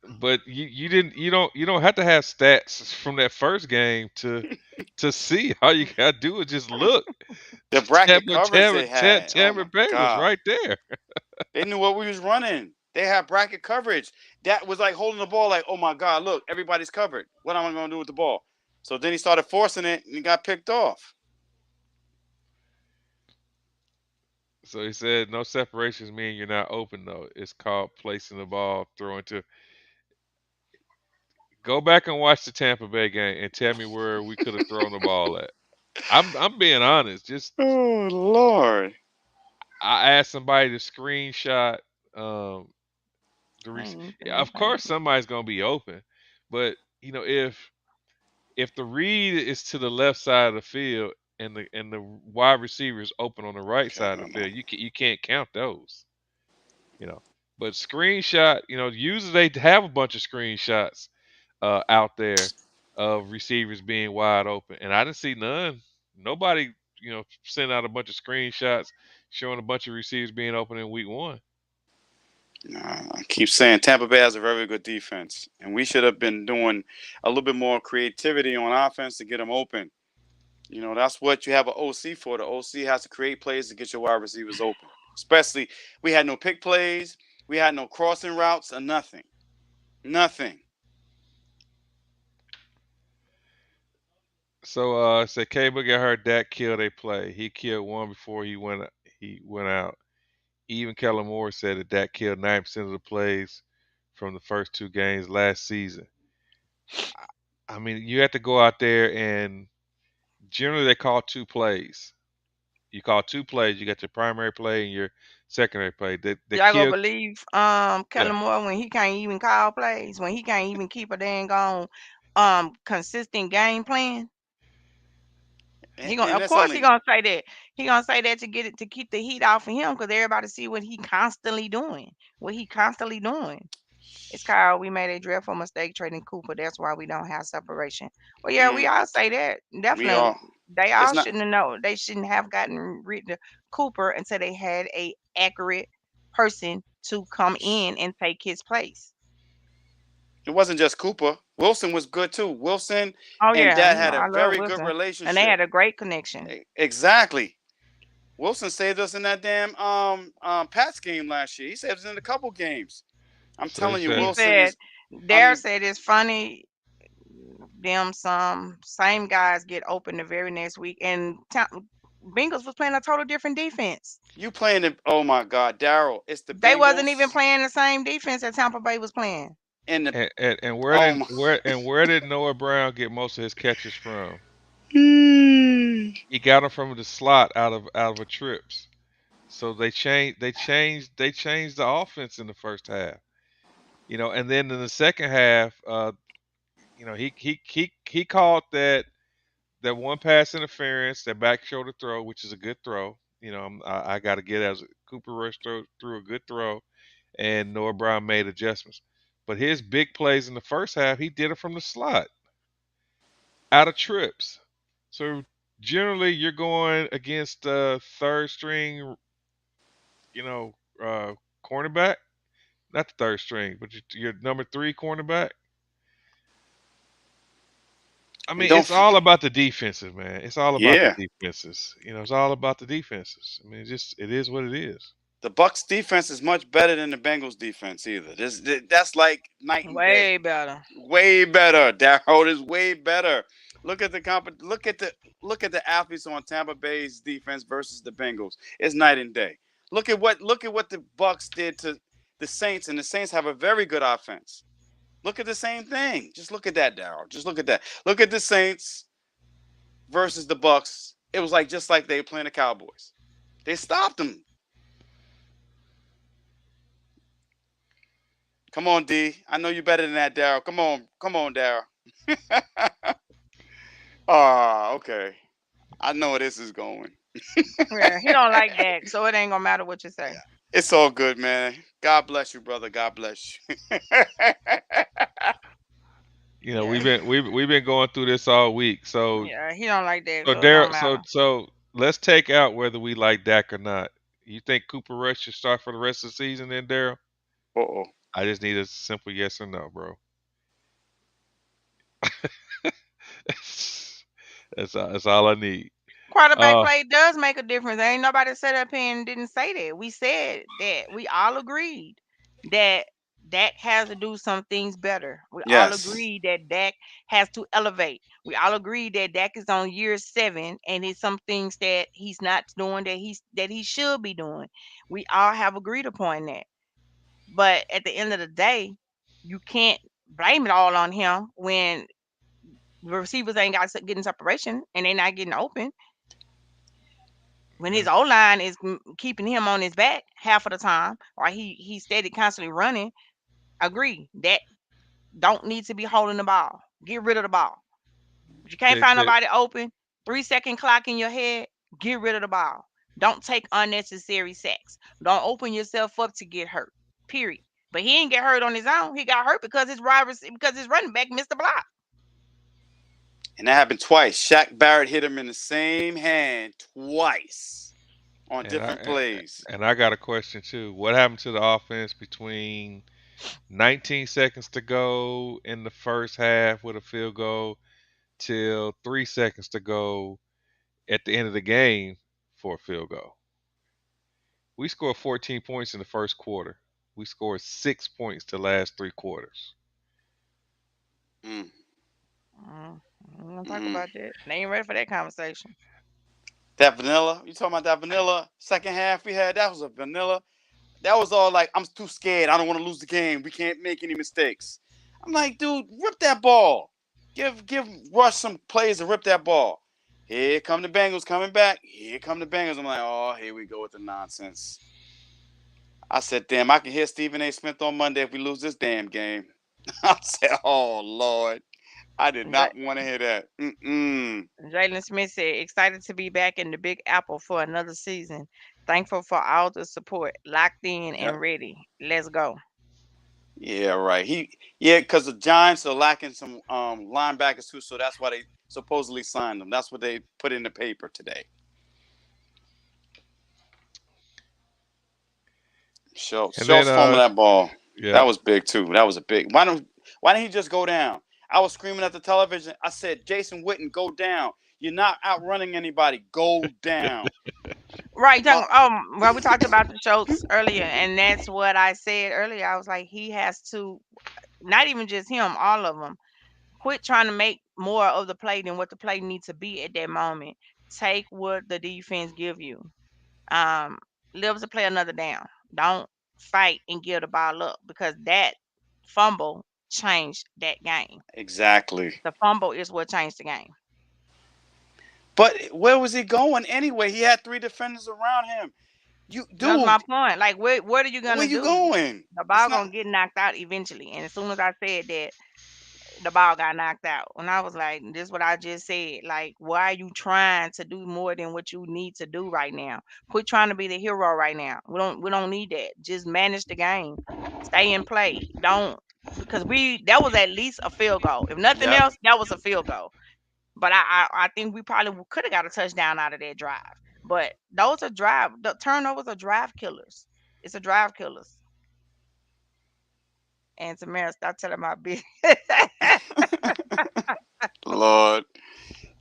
But you don't have to have stats from that first game to see. All you gotta do is just look. The bracket coverage they had. Oh Tampa my Bay was God. right there. They knew what we was running. They had bracket coverage. That was like holding the ball like, oh my God, look, everybody's covered. What am I gonna do with the ball? So then he started forcing it and he got picked off. So he said no separations mean you're not open though. It's called placing the ball, throwing to. Go back and watch the Tampa Bay game and tell me where we could have thrown the ball at. I'm being honest. Just Oh Lord. I asked somebody to screenshot the I ain't even yeah, finna of say course it. somebody's gonna be open, but if the read is to the left side of the field and the wide receiver is open on the right Okay, side of the hold on. field, you can't count those, you know. But screenshot, usually they have a bunch of screenshots out there of receivers being wide open, and I didn't see none. Nobody, sent out a bunch of screenshots showing a bunch of receivers being open in week one. Nah, I keep saying Tampa Bay has a very good defense, and we should have been doing a little bit more creativity on offense to get them open. That's what you have an OC for. The OC has to create plays to get your wide receivers open. Especially, we had no pick plays, we had no crossing routes, or nothing. Nothing. So said K Book got heard Dak killed a play. He killed one before he went out. Even Kellen Moore said that Dak killed 90% of the plays from the first two games last season. I mean, you have to go out there and generally they call two plays. You call two plays. You got your primary play and your secondary play. They Y'all gonna kill. believe Yeah. Kellen Moore when he can't even call plays, when he can't even keep a dang on consistent game plan? And, He gonna, and of that's course, he only gonna say that. He gonna say that to get it, to keep the heat off of him, because everybody see what he constantly doing. What he constantly doing. It's called, we made a dreadful mistake trading Cooper. That's why we don't have separation. Well, yeah, we mm, all say that. we Definitely, all. they It's all not. shouldn't have known. They shouldn't have gotten rid of Cooper until they had a accurate person to come in and take his place. It wasn't just Cooper. Wilson was good too. Wilson Oh and yeah, Dad had a I love very good Wilson, and they relationship. had a great connection. Exactly. Wilson saved us in that damn Pats game last year. He saved us in a couple games. I'm So he telling you, He said. Wilson said, is. Dare Um, said it's funny. Them some same guys get open the very next week, and Bengals was playing a total different defense. you playing the? Oh my God, Daryl! It's the They wasn't even Bengals playing the same defense that Tampa Bay was playing. and the. And Oh my. where did Noah Brown get most of his catches from? Hmm. He got them from the slot out of a trips. So they changed the offense in the first half. And then in the second half, he called that one pass interference, that back shoulder throw, which is a good throw. I got to get as Cooper Rush threw a good throw, and Noah Brown made adjustments. But his big plays in the first half, he did it from the slot, out of trips. So generally, you're going against third string, you know, cornerback, not the third string, but your number three cornerback. I And mean, don't. it's all about the defenses, man. It's all about the Yeah, defenses. It's all about the defenses. I mean, it is what it is. the Bucks defense is much better than the Bengals defense. Either that's like night and day. Way better. Way better. Darrow is way better. Look at the look at the athletes on Tampa Bay's defense versus the Bengals. It's night and day. Look at what the Bucks did to the Saints, and the Saints have a very good offense. Look at the same thing. Just look at that, Darrow. Just look at that. Look at the Saints versus the Bucks. It was like just like they were playing the Cowboys. They stopped them. Come on, D. I know you're better than that, Darrow. Come on, Darrow. Ah, okay. I know where this is going. Yeah, he don't like that, so it ain't gonna matter what you say. It's all good, man. God bless you, brother. God bless you. You know, Yeah, we've been going through this all week. yeah, he don't like that, So so it don't Daryl, so matter. so let's take out whether we like Dak or not. You think Cooper Rush should start for the rest of the season, then Daryl? Uh-oh. I just need a simple yes or no, bro. That's all I need. Quarterback Uh, play does make a difference. Ain't nobody sat up here and didn't say that. We said that. We all agreed that Dak has to do some things better. We all Yes. agreed that Dak has to elevate. We all agreed that Dak is on year 7 and it's some things that he's not doing that he should be doing. We all have agreed upon that. But at the end of the day, you can't blame it all on him when the receivers ain't got getting separation and they're not getting open. When his O line is keeping him on his back half of the time, or he steady constantly running, agree that don't need to be holding the ball. Get rid of the ball. If you can't did, find did, nobody open, 3 second clock in your head, get rid of the ball. Don't take unnecessary sacks. Don't open yourself up to get hurt. Period. But he didn't get hurt on his own. He got hurt because because his running back missed the block. And that happened twice. Shaq Barrett hit him in the same hand twice on and different I plays. and I got a question too. What happened to the offense between 19 seconds to go in the first half with a field goal till 3 seconds to go at the end of the game for a field goal? We scored 14 points in the first quarter. We scored 6 points the last 3 quarters. Mm, I'm gonna talk mm. about that. They ain't ready for that conversation. That vanilla, you talking about that vanilla second half we had? That was a vanilla. That was all like, I'm too scared. I don't want to lose the game. We can't make any mistakes. I'm like, dude, rip that ball. Give Rush some plays to rip that ball. Here come the Bengals coming back. Here come the Bengals. I'm like, oh, here we go with the nonsense. I said, damn, I can hear Stephen A. Smith on Monday if we lose this damn game. I said, oh, Lord. I did Ja- not want to hear that. Mm-mm. Jalen Smith said, excited to be back in the Big Apple for another season. Thankful for all the support. Locked in Yep. and ready. Let's go. Yeah, right. Because the Giants are lacking some linebackers too, so that's why they supposedly signed them. That's what they put in the paper today. And then, Schultz fumbled that ball. That yeah. was big too. That was a big. Why didn't he just go down? I was screaming at the television. I said, Jason Witten, go down. You're not outrunning anybody. Go down. Right. Uh, Well, we talked about the Schultz earlier, and that's what I said earlier. I was like, he has to, not even just him, all of them, quit trying to make more of the play than what the play needs to be at that moment. Take what the defense give you. Um, Live to play another down. Don't fight and give the ball up because that fumble changed that game. exactly. The fumble is what changed the game. But where was he going anyway? He had three defenders around him. You, That's my dude, point. Like, what are you where gonna you do? going? The It's ball not gonna get knocked out eventually. And as soon as I said that, the ball got knocked out. And I was like, this is what I just said. Like, why are you trying to do more than what you need to do right now? Quit trying to be the hero right now. We don't need that. Just manage the game. Stay in play. Don't because we that was at least a field goal. If nothing Yep. else, that was a field goal. But I think we probably could have got a touchdown out of that drive. But those are the turnovers are drive killers. It's a drive killers. And Tamara, stop telling my business. Lord.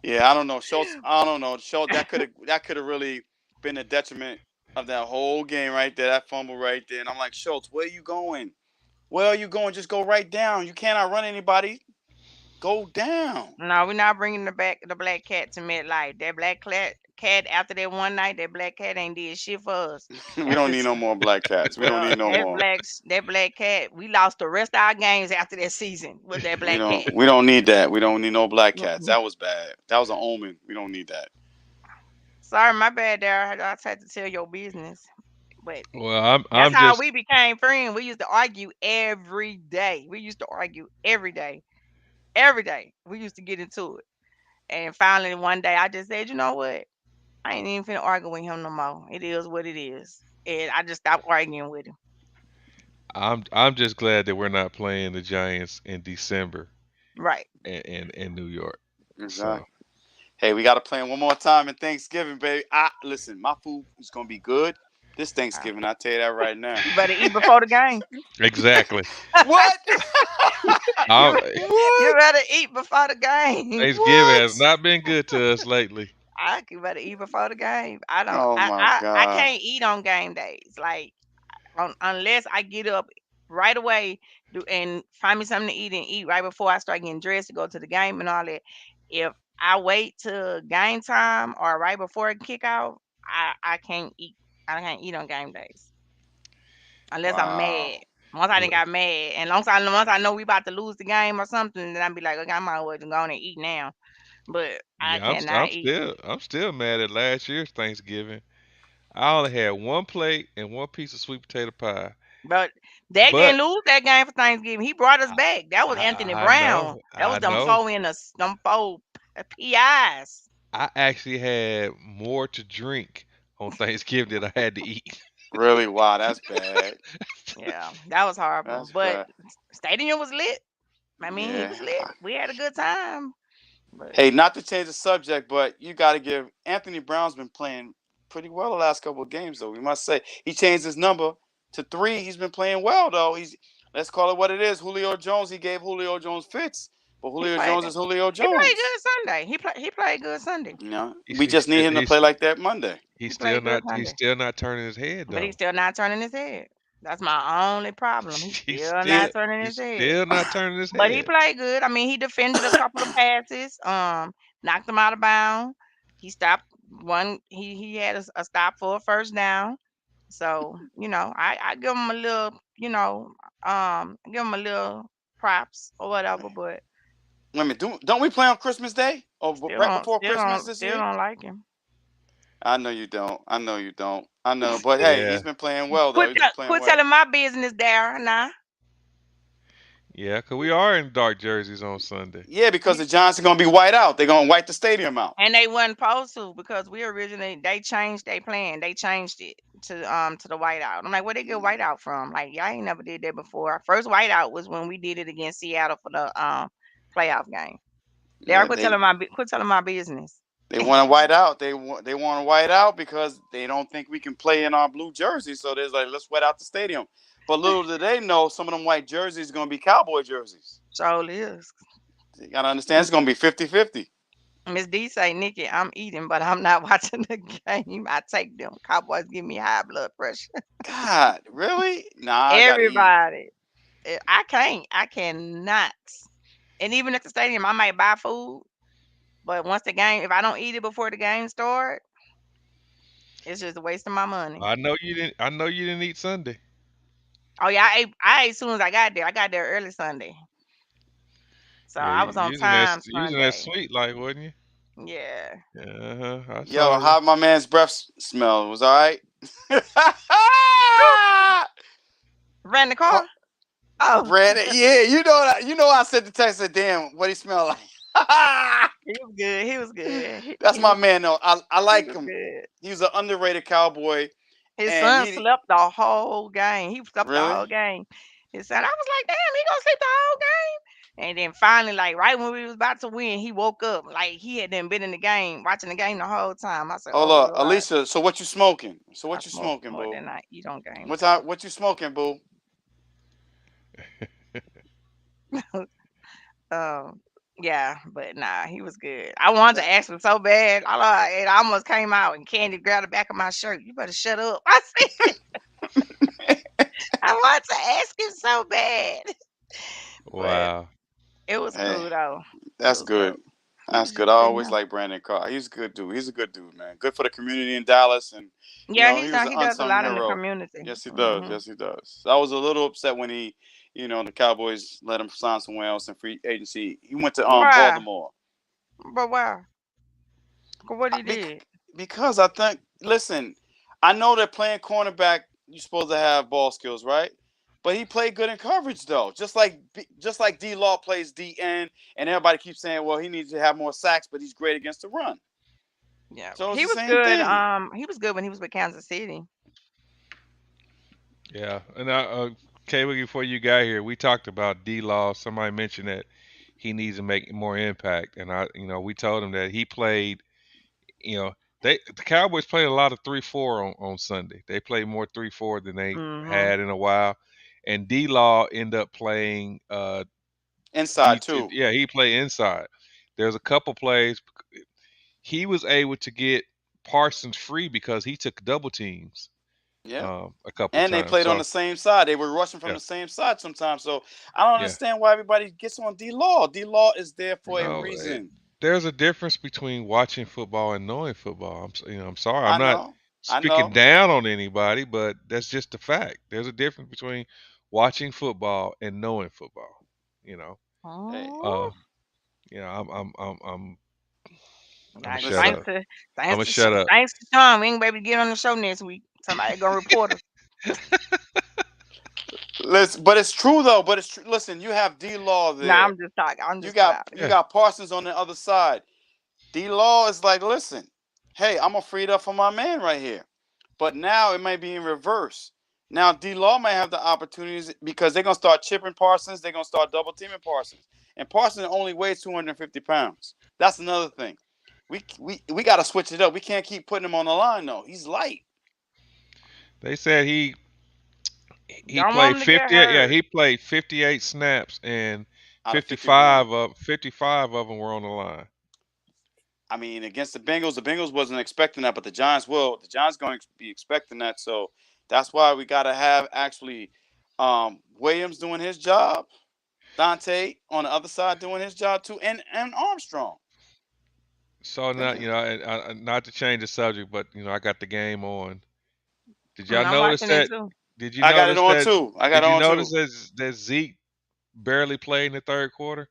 Yeah, I don't know. Schultz, I don't know. Schultz, that could have really been a detriment of that whole game right there. That fumble right there. And I'm like, Schultz, where are you going? Where are you going? Just go right down. You can't outrun anybody. Go down. No, we're not bringing the black cat to midlife. That cat after that one night, that black cat ain't did shit for us. We don't need no more black cats. We don't need no more. That black cat, we lost the rest of our games after that season with that We black don't cat. we don't need that. We don't need no black cats. Mm-mm. That was bad. That was an omen. We don't need that. Sorry, my bad there. I just had to tell your business. But Well, that's I'm how just we became friends. We used to argue every day. We used to argue every day. Every day. We used to get into it. And finally one day I just said, you know what? I ain't even finna argue with him no more. It is what it is. and I just stopped arguing with him. I'm just glad that we're not playing the Giants in December Right. in New York. So Exactly. Hey, we got to plan one more time in Thanksgiving, baby. Listen, my food is gonna be good this Uh, Thanksgiving. I tell you that right now. you better eat before the game. exactly. What? you Um, you What? better eat before the game. Thanksgiving What? has not been good to us lately. You better eat before the game. I don't. Oh my I God. can't eat on game days. Like unless I get up right away and find me something to eat and eat right before I start getting dressed to go to the game and all that. If I wait till game time or right before it kick out, I can't eat. I can't eat on game days unless I'm Wow. mad. Once I didn't Look, got mad, and once I know we about to lose the game or something, then I'd be like, okay, I might as well just go on and eat now. But I yeah, cannot eat. I'm still mad at last year's Thanksgiving. I only had one plate and one piece of sweet potato pie. But Dak But didn't lose that game for Thanksgiving. He brought us I, back. That was Anthony I Brown. know, That was I them know. four them four PIs. I actually had more to drink on Thanksgiving than I had to eat. Really? Wow, that's bad. Yeah, that was horrible. That's But bad. stadium was lit. I mean, he Yeah. was lit. We had a good time. But Hey, not to change the subject, but you got to give Anthony Brown's been playing pretty well the last couple of games, though. We must say he changed his number to 3. He's been playing well, though. Let's call it what it is. Julio Jones. He gave Julio Jones fits, but he Julio played Jones good. is Julio He played Jones. good Sunday. He played good Sunday. You know, He's we he's just need still him to play like that Monday. He played good he's Sunday. still not turning his head But he's though. still not turning his head. That's my only problem. He's He's still still not turning his he's head. still not turning his But he head. played good. I mean, he defended a couple of passes, knocked them out of bounds. He stopped one. He had a stop for a first down. So I give him a little, give him a little props or whatever. But Wait a minute, don't we play on Christmas Day or still right don't, before still Christmas don't, this still year? don't like him. I know you don't. I know you don't. I know, but hey, Yeah, he's been playing well though. Quit, He's been playing quit well. telling my business there now. yeah, 'cause we are in dark jerseys on Sunday. Yeah, because the Giants are gonna be white out. They're gonna white the stadium out. And they wasn't supposed to because we originally they changed their plan. They changed it to the whiteout. I'm like, where they get whiteout from? Like, y'all ain't never did that before. Our first whiteout was when we did it against Seattle for the playoff game. Derek, Yeah, quit telling my business. they want to white out. They want to white out because they don't think we can play in our blue jerseys. So they're like, let's white out the stadium. But little do they know, some of them white jerseys are gonna be Cowboy jerseys. Surely is. You gotta understand, it's gonna be 50-50. Miss D say, Nikki, I'm eating, but I'm not watching the game. I take them. Cowboys give me high blood pressure. God, really? Nah, I gotta eat. Everybody. I can't. I cannot. And even at the stadium, I might buy food. But once the game, if I don't eat it before the game start, it's just a waste of my money. I know you didn't eat Sunday. Oh yeah, I ate as soon as I got there. I got there early Sunday, so Yeah, I was on time using that Sunday. sweet life, wasn't you? Yeah, Uh-huh. I Yo, saw you. how my man's breath smell? Was all right? ran the car. Oh, Brandon, yeah, you know I said the text, said, damn, what he smell like. he was good. He was good. He, That's he my was man though. I he like was him. good. He was an underrated cowboy. His And son he slept the whole game. He slept the really? whole game. His son, I was like, damn, he gonna sleep the whole game. And then finally, like right when we was about to win, he woke up. Like he had been in the game, watching the game the whole time. I said, Hold oh up, Lord, Alicia. So what you smoking? So I what you smoke smoking, more boo? than I eat on game What day. time? What you smoking, boo? Um, yeah, but nah, he was good. I wanted to ask him so bad. It almost came out, and Candy grabbed the back of my shirt. You better shut up. I said, I wanted to ask him so bad, but Wow. it was Hey, cool though. It that's was cool. good. He That's was good. just I sitting always there. like Brandon Carr. He's a good dude. He's a good dude, man. Good for the community in Dallas, and Yeah, he was an he does a unsung lot in the hero. community. Yes, he does. Hmm. Yes, he does. I was a little upset when the Cowboys let him sign somewhere else in free agency. He went to Why? Baltimore. But why? 'Cause what he Bec- did? because I think, listen, I know that playing cornerback, you're supposed to have ball skills, right? But he played good in coverage though, just like D Law plays DN, and everybody keeps saying, well, he needs to have more sacks, but he's great against the run. Yeah, So it's he the was same good. thing. He was good when he was with Kansas City. Yeah, and Kay, before you got here, we talked about D Law. Somebody mentioned that he needs to make more impact, and we told him that he played. You know, the Cowboys played a lot of 3-4 on Sunday. They played more 3-4 than they Mhm. had in a while, and D Law ended up playing Inside too. yeah, he played inside. There's a couple plays he was able to get Parsons free because he took double teams Yeah. a couple And they times. played on So the same side. They were rushing from yeah, the same side sometimes. So I don't yeah. understand why everybody gets on D Law. D Law is there for a No, reason. there's a difference between watching football and knowing football. I'm sorry. I'm I not know. I speaking know. down on anybody, but that's just a fact. There's a difference between watching football and knowing football. You know. Hey. Uh, Oh, I'm gonna like, shut thanks up. to I'm thanks gonna to shut up. thanks to Tom, we ain't able to get on the show next week. Somebody gonna report us. Listen, but it's true though. But it's true. Listen, you have D Law Nah, there. I'm just talking. I'm You just got clowning. you Yeah. got Parsons on the other side. D Law is like, listen, hey, I'm gonna free it up for my man right here. But now it may be in reverse. Now D Law may have the opportunities because they're gonna start chipping Parsons. They're gonna start double teaming Parsons, and Parsons only weighs 250 pounds. That's another thing. We got to switch it up. We can't keep putting him on the line though. He's light They said he Don't want played him to get 50. Yeah, hurt. he played 58 snaps and out of 51. 55 of them were on the line. I mean, against the Bengals wasn't expecting that, but the Giants will. The Giants going to be expecting that, so that's why we got to have actually Williams doing his job, Dante on the other side doing his job too, and Armstrong. So now, Them- not to change the subject, but I got the game on. Did y'all I'm notice watching it that? too. Did you I got it notice on that? too. I got Did it you on notice too. that Zeke barely played in the third quarter?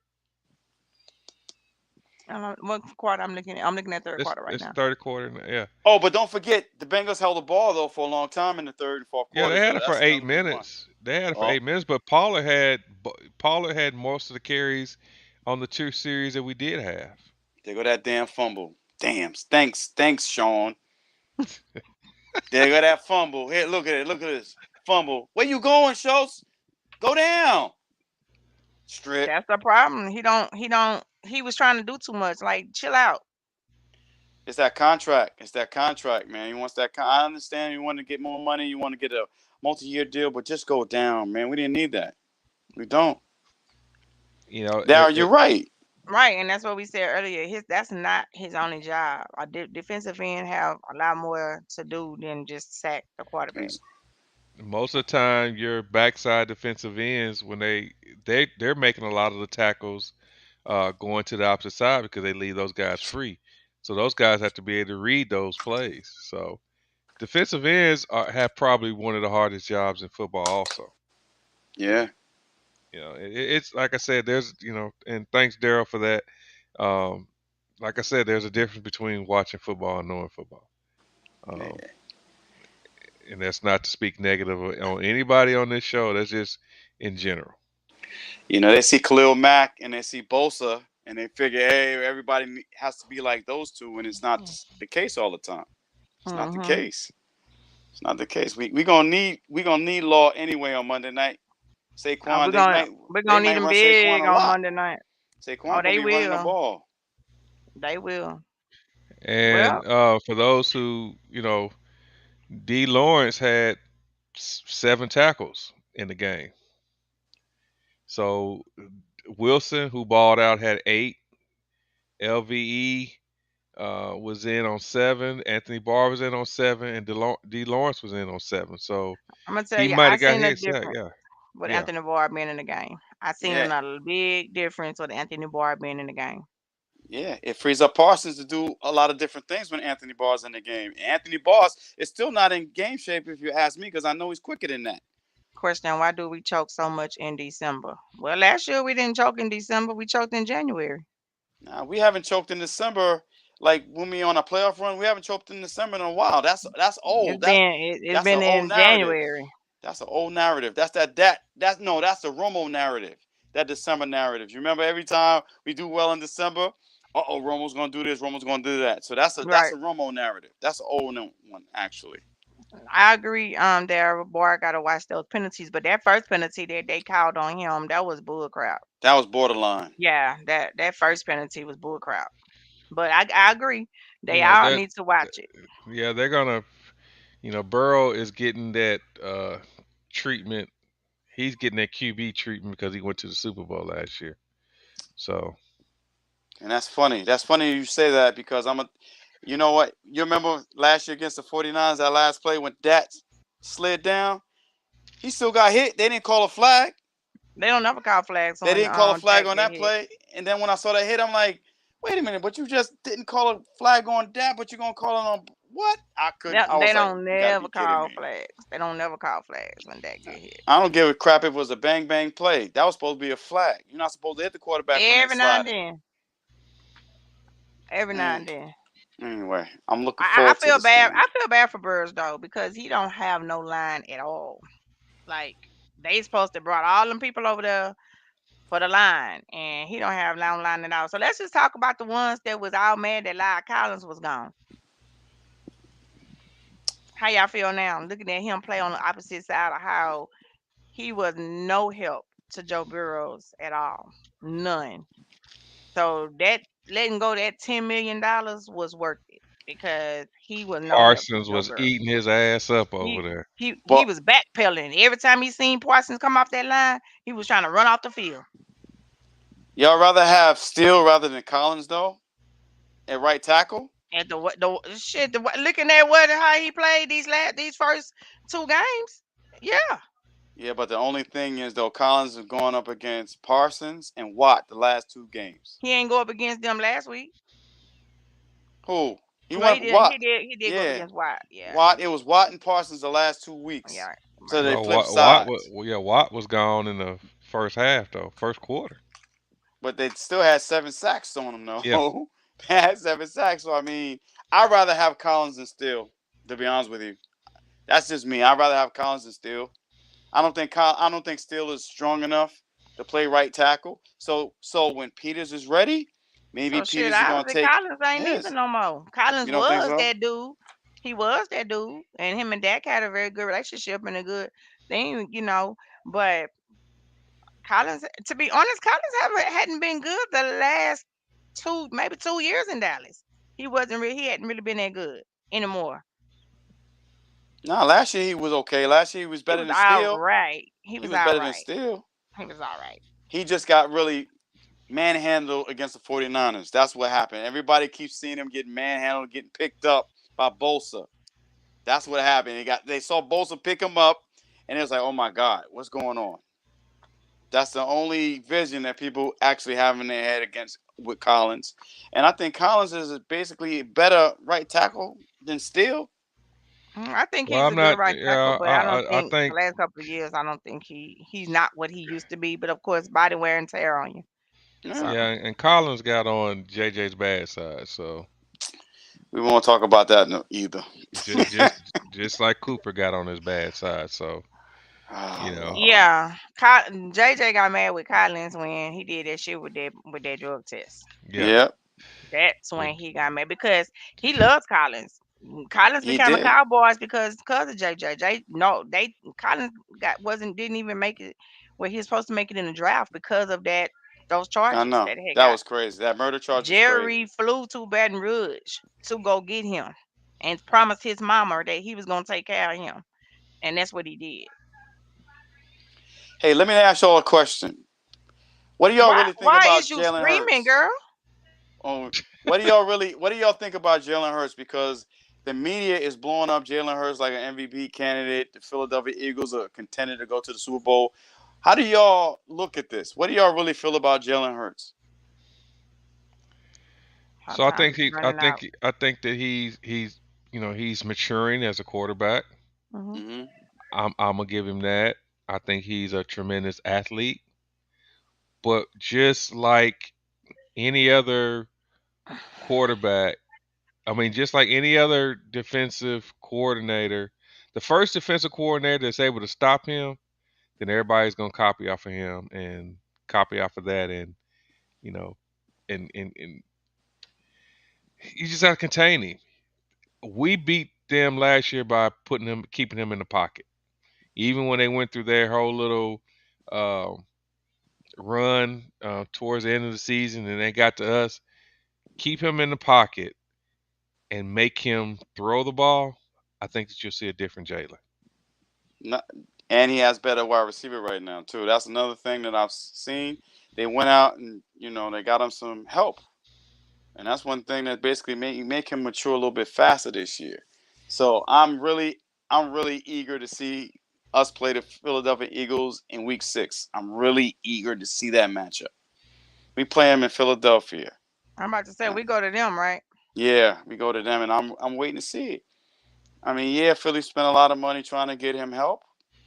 What quarter I'm looking at? I'm looking at third This quarter right this now. third quarter, yeah, Oh, but don't forget the Bengals held the ball though for a long time in the third and fourth yeah. They quarters had though. it for That's eight another reason why. minutes. They had it for Oh, 8 minutes, but Pollard had most of the carries on the two series that we did have. there go that damn fumble. Damn. Thanks, Sean. There go that fumble. Here, look at it. Look at this fumble. Where you going, Schultz? Go down. Strip. That's the problem. He was trying to do too much. Like, chill out. It's that contract. It's that contract, man. He wants that. I understand you want to get more money. You want to get a multi-year deal, but just go down, man. We didn't need that. We don't. You know, Darryl, you're right. Right, and that's what we said earlier. That's not his only job. A defensive end have a lot more to do than just sack the quarterback. most of the time your backside defensive ends when they're making a lot of the tackles going to the opposite side because they leave those guys free. So those guys have to be able to read those plays. So defensive ends have probably one of the hardest jobs in football. Also, Yeah. it's like I said, there's and thanks Daryl for that. Um, like I said, there's a difference between watching football and knowing football. Um, and that's not to speak negative on anybody on this show. That's just in general. They see Khalil Mack and they see Bosa and they figure, hey, everybody has to be like those two, and it's not the case all the time. It's not the Mm-hmm. case. It's not the case. We gonna need Law anyway on Monday night. Saquon, We're they gonna might we're they gonna might need them run Saquon big a on lot. Monday night. Oh, Saquon gonna they be running the will. ball. They will. Well, And for those who, D. Lawrence had 7 tackles in the game. So Wilson, who balled out, had 8. LVE was in on 7. Anthony Barr was in on 7, and D. Lawrence was in on 7. So I'm gonna tell he you, might I have got seen a his sack. difference Yeah, with yeah. Anthony Barr being in the game. I seen Yeah, a big difference with Anthony Barr being in the game. yeah. It frees up Parsons to do a lot of different things when Anthony Barr's in the game. Anthony Barr is still not in game shape, if you ask me, because I know he's quicker than that. Question: why do we choke so much in December? Well, last year we didn't choke in December. We choked in January. Now we haven't choked in December like when we on a playoff run. We haven't choked in December in a while. That's old. It's That's an been old in narrative. January. That's an old narrative. That's no, that's the Romo narrative. That December narrative. You remember every time we do well in December, Romo's gonna do this, Romo's gonna do that. So that's a Right. Romo narrative. That's an old one actually. I agree. There, boy, I gotta watch those penalties. But that first penalty that they called on him, that was bull crap. That was borderline. Yeah, that first penalty was bull crap. But I agree. You They know all that. need to watch it. Yeah, they're gonna. Burrow is getting that treatment. He's getting that QB treatment because he went to the Super Bowl last year. So And that's funny. That's funny you say that because you know what? You remember last year against the 49ers, that last play when Dat slid down? He still got hit. They didn't call a flag. They don't never call flags They when didn't call a flag Dak on get that hit. play. And then when I saw that hit, I'm like, wait a minute, but you just didn't call a flag on Dat, but you're gonna call it on what? I They was like, don't you gotta never be kidding call me. flags. They don't never call flags when Dak get hit. I don't give a crap if it was a bang bang play. That was supposed to be a flag. You're not supposed to hit the quarterback when they Every now and sliding. then. Every now Mm. and then. Anyway, I'm looking I forward to feel this bad. game. I feel bad for Burrs though because he don't have no line at all. Like they supposed to brought all them people over there for the line, and he don't have no line at all. So let's just talk about the ones that was all mad that Lyle Collins was gone. How y'all feel now? Looking at him play on the opposite side of how he was no help to Joe Burrows at all, none. So that letting go that $10 million was worth it because he was no help to Parsons Joe was Burrow. eating his ass up over He there. he But was backpedaling. Every time he seen Parsons come off that line, he was trying to run off the field. y'all rather have Steele rather than Collins though at right tackle? And looking at what how he played these first two games, yeah, Yeah, but the only thing is though, Collins is going up against Parsons and Watt the last two games. he ain't go up against them last week. Who? He Well, went Watt. he did go up Yeah, against White. Yeah, he Watt. It did. was Watt and Parsons the last 2 weeks. Yeah, So right. they No, flipped Watt, sides. yeah, Watt was gone in the first half though, first quarter. But they still had 7 sacks on them Yeah, though. They had 7 sacks. So I mean, I'd rather have Collins than Steele, to be honest with you. That's just me. I'd rather have Collins than Steele. I don't think Steele is strong enough to play right tackle. So when Peters is ready, maybe So shit, Peters is gonna obviously take Collins ain't even his. no more. Collins You don't think was so? that dude. He was that dude, and him and Dak had a very good relationship and a good thing, But Collins, to be honest, Collins hadn't been good the last maybe 2 years in Dallas. He hadn't really been that good anymore. No, last year he was okay. Last year he was He better was than all Steele. right. He He was was all better than right. Steele. He was all right. He just got really manhandled against the 49ers. That's what happened. Everybody keeps seeing him getting manhandled, getting picked up by Bosa. That's what happened. They saw Bosa pick him up, and it was like, oh my God, what's going on? That's the only vision that people actually have in their head against with Collins. And I think Collins is basically a better right tackle than Steele. I think well, he's I'm a good not. right tackle, Yeah, but I don't I think the think. last couple of years, I don't think he's not what he used to be. But of course, body wear and tear on you. Yeah. So Yeah, and Collins got on JJ's bad side, so We won't talk about that either. just just just like Cooper got on his bad side, so you Oh know. Lord. yeah, JJ got mad with Collins when he did that shit with that drug test. Yeah, Yep, That's but when he got mad because he loves Collins. Collins he became a did. Cowboys because of JJ. No, they Collins didn't even make it where he was supposed to make it in the draft because of those I charges know. that he had That got. was crazy. That murder charge is crazy. Jerry flew to Baton Rouge to go get him and promised his mama that he was gonna take care of him, and that's what he did. Hey, let me ask y'all a question. What do y'all Why? really think Why about is you Jalen screaming, Hurts? girl? What do y'all think about Jalen Hurts? Because the media is blowing up Jalen Hurts like an MVP candidate. The Philadelphia Eagles are contender to go to the Super Bowl. How do y'all look at this? What do y'all really feel about Jalen Hurts? Our so I time think is he, running out. I think that he's he's maturing as a quarterback. Hmm. Mm-hmm. I'm gonna give him that. I think he's a tremendous athlete, but just like any other quarterback, I mean, just like any other defensive coordinator, the first defensive coordinator that's able to stop him, then everybody's gonna copy off of him and copy off of that, and you know, and you just have to contain him. We beat them last year by keeping him in the pocket. Even when they went through their whole little uh, run towards the end of the season and they got to us, keep him in the pocket and make him throw the ball. I think that you'll see a different Jalen. Not, and he has better wide receiver right now too. That's another thing that I've seen. They went out and they got him some help, and that's one thing that basically make him mature a little bit faster this year. So I'm really eager to see us play the Philadelphia Eagles in Week 6. I'm really eager to see that matchup. We play them in Philadelphia. I'm about to say we go to them, right? Yeah, we go to them, and I'm waiting to see it. I mean, yeah, Philly spent a lot of money trying to get him help,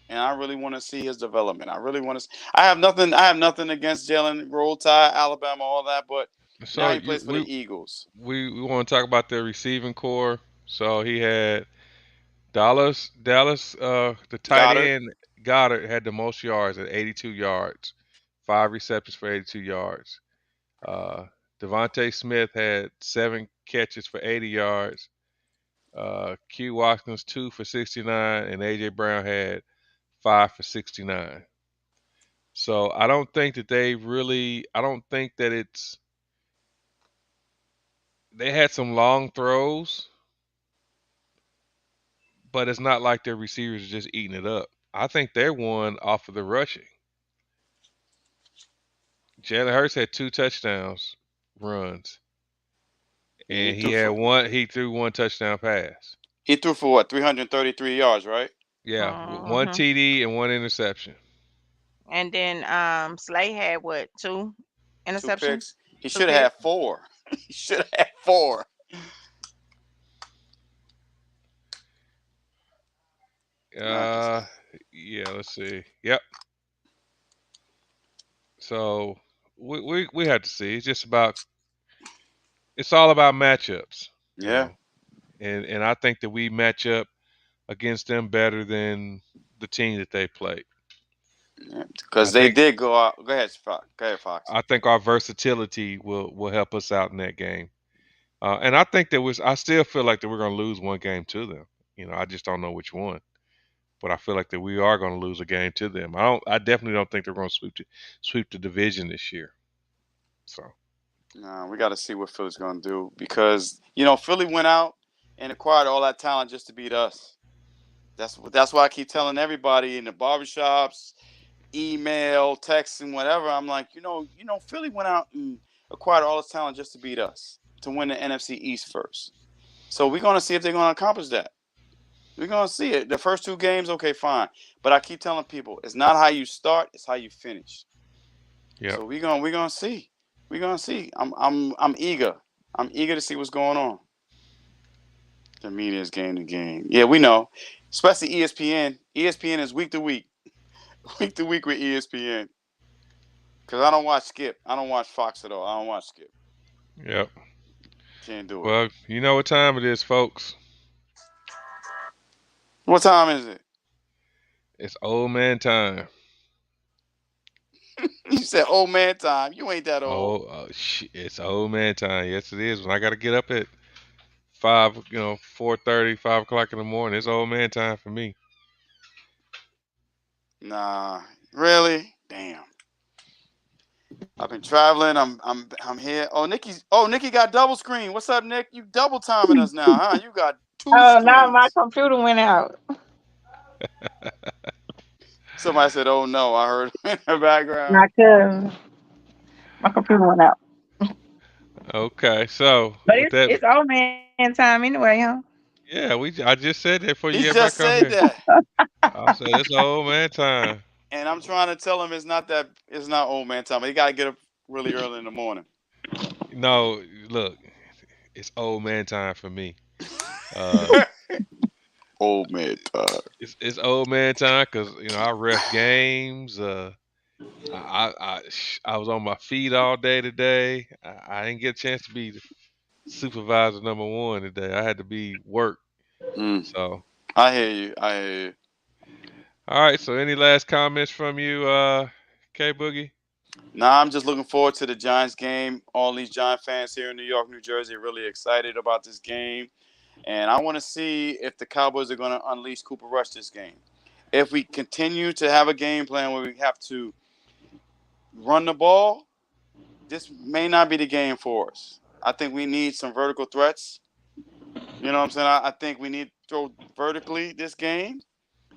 and I really want to see his development. I really want to. I have nothing. I have nothing against Jalen Roll Tide, Alabama, all that, but now So he plays for the Eagles. we want to talk about their receiving core. So he had Dallas, the tight Goddard, end Goddard had the most yards at 82 yards, 5 receptions for 82 yards. Uh, Devontae Smith had 7 catches for 80 yards. Q Watkins 2 for 69, and AJ Brown had 5 for 69. So I don't think that they really. I don't think that it's. They had some long throws, but it's not like their receivers are just eating it up. I think they're one off of the rushing. Jalen Hurts had 2 touchdowns runs, yeah, he and he threw had for one. He threw 1 touchdown pass. he threw for what 333 yards, right? Yeah, one Hmm. TD and 1 interception. And then Slay had what, two Two interceptions, picks. He two should have had picks. four. He should have had four. Not just Uh, yeah. Let's see. Yep. So we have to see. It's just about. It's all about matchups, you yeah, know. And I think that we match up against them better than the team that they play. I because they think did go out. Go ahead, Fox. Go ahead, Fox. I think our versatility will help us out in that game. And I think that I still feel like that we're going to lose one game to them. I just don't know which one. But I feel like that we are going to lose a game to them. I definitely don't think they're going to sweep the division this year. So No, we got to see what Philly's going to do because Philly went out and acquired all that talent just to beat us. That's why I keep telling everybody in the barbershops, email, text, and whatever. I'm like, Philly went out and acquired all this talent just to beat us to win the NFC East first. So we're going to see if they're going to accomplish that. We're going to see it. The first 2 games, okay, fine. But I keep telling people, it's not how you start, it's how you finish. yeah, So we're gonna see. We're gonna see. I'm eager. I'm eager to see what's going on. The media is game to game. Yeah, we know. Especially ESPN. ESPN is week to week. Week to week with ESPN. Cause I don't watch Skip. I don't watch Fox at all. I don't watch Skip. yeah. Can't do it. Well, you know what time it is, folks. What time is it? It's old man time. You said old man time. You ain't that old. It's old man time. Yes, it is. When I got to get up at 5, 4:30, 5 o'clock in the morning, it's old man time for me. Nah. Really? Damn. I've been traveling. I'm here. Nikki got double screen. What's up, Nick? You double timing us now, huh? You got two Oh, now my screens. computer went out. Somebody said, "Oh no!" I heard in the background. My cousin, my computer went out. Okay, so But with that, it's old man time anyway, huh? yeah, I just said that before He you get just back on said here. that, I said it's old man time. and I'm trying to tell him it's not old man time. He got to get up really early in the morning. No, look, it's old man time for me. Uh, Old man time. it's old man time because I ref games. I was on my feet all day today. I didn't get a chance to be supervisor number one today. I had to be work. Mm, So, I hear you. I hear you. all right. So, any last comments from you, K Boogie? Nah, I'm just looking forward to the Giants game. All these Giant fans here in New York, New Jersey, are really excited about this game. And I want to see if the Cowboys are going to unleash Cooper Rush this game. If we continue to have a game plan where we have to run the ball, this may not be the game for us. I think we need some vertical threats. You know what I'm saying? I think we need to throw vertically this game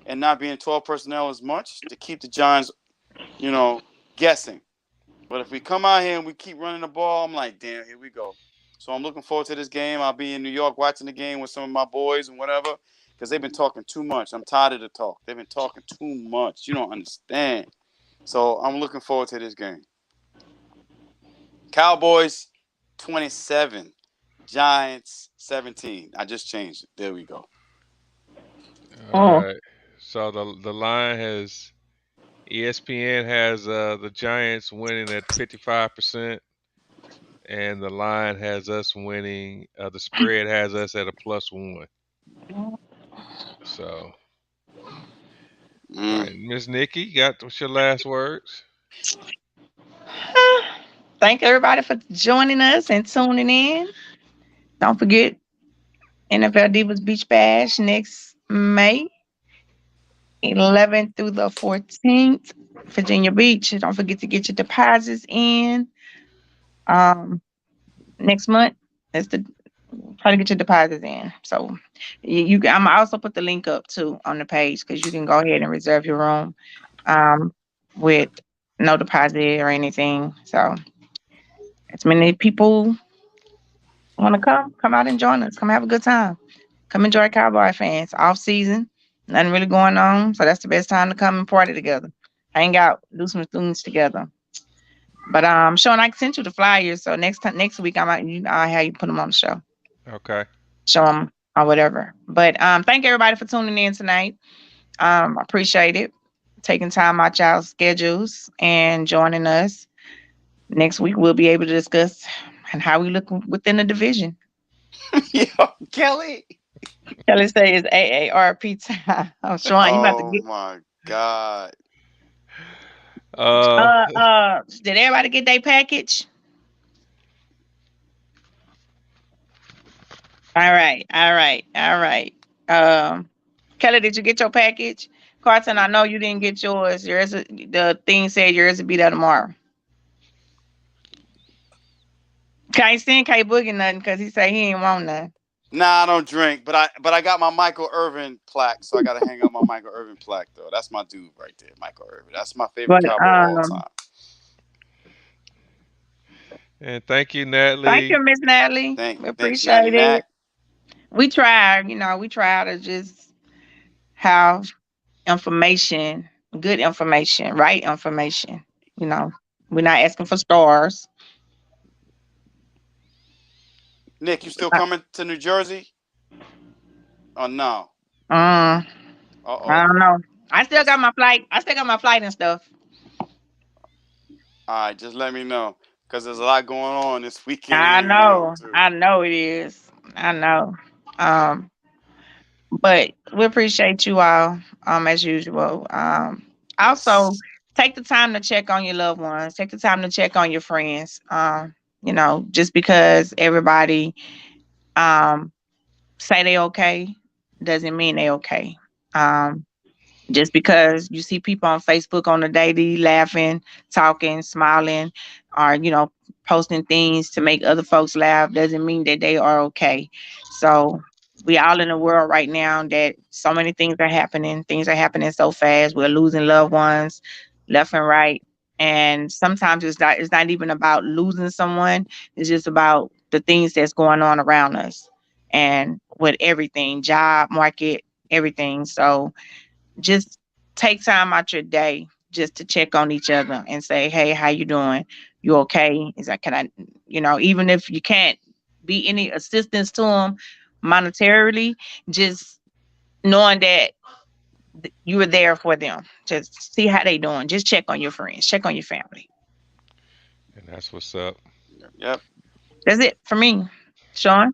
and not be in 12 personnel as much to keep the Giants, guessing. But if we come out here and we keep running the ball, I'm like, damn, here we go. So I'm looking forward to this game. I'll be in New York watching the game with some of my boys and whatever because they've been talking too much. I'm tired of the talk. They've been talking too much. You don't understand. So I'm looking forward to this game. Cowboys 27, Giants 17. I just changed it. There we go. All Oh, right. So the line has ESPN has the Giants winning at 55%, and the line has us winning. The spread has us at a +1. So, all Mm. right, Miss Nikki, what's your last words? thank everybody for joining us and tuning in. Don't forget NFL Divas Beach Bash next May 11th through the 14th, Virginia Beach. Don't forget to get your deposits in. Um, next month is the try to get your deposits in. So I'm also put the link up too on the page because you can go ahead and reserve your room um, with no deposit or anything. So as many people want to come out and join us. Come have a good time. Come enjoy Cowboy fans. Off season, nothing really going on. So that's the best time to come and party together. Hang out, do some things together. But Sean, I sent you the flyers. So next week I'll have you put them on the show. Okay. Show them or whatever. But thank everybody for tuning in tonight. I appreciate it. Taking time out y'all's schedules and joining us. Next week we'll be able to discuss and how we look within the division. Yo, Kelly. Kelly say it's AARP time. I'm Sean, you about to Oh get my God. Uh, did everybody get their package? All right, all right, all right. Kelly, did you get your package? Carson, I know you didn't get yours. The thing said yours will be there tomorrow. Can't send K Boogie nothing because he say he ain't want none. Nah, I don't drink, but I got my Michael Irvin plaque, so I gotta hang up my Michael Irvin plaque though. That's my dude right there, Michael Irvin. That's my favorite But cowboy of all time. and thank you, thank you, Natalie. Miss Natalie. We Thanks, Natty appreciate Nat. it. We try to just have information, good information, right information. You know, we're not asking for stars. Nick, you still coming to New Jersey? Oh no. I Uh-oh. don't know. I still got That's my flight. I still got my flight and stuff. all right. Just let me know, cause there's a lot going on this weekend I in New York know. too. I know it is. I know. Um, but we appreciate you all, as usual. Also Yes. take the time to check on your loved ones. Take the time to check on your friends. Just because everybody um say they okay doesn't mean they okay. Um, just because you see people on Facebook on the daily laughing, talking, smiling, or posting things to make other folks laugh doesn't mean that they are okay. So we all in a world right now that so many things are happening. Things are happening so fast. We're losing loved ones left and right. And sometimes it's not even about losing someone. It's just about the things that's going on around us and with everything, job market, everything. So just take time out your day just to check on each other and say, "Hey, how you doing? You okay? Is that can I, even if you can't be any assistance to them monetarily, just knowing that you were there for them. Just see how they doing. Just check on your friends, check on your family. And that's what's up. Yep. That's it for me. Sean,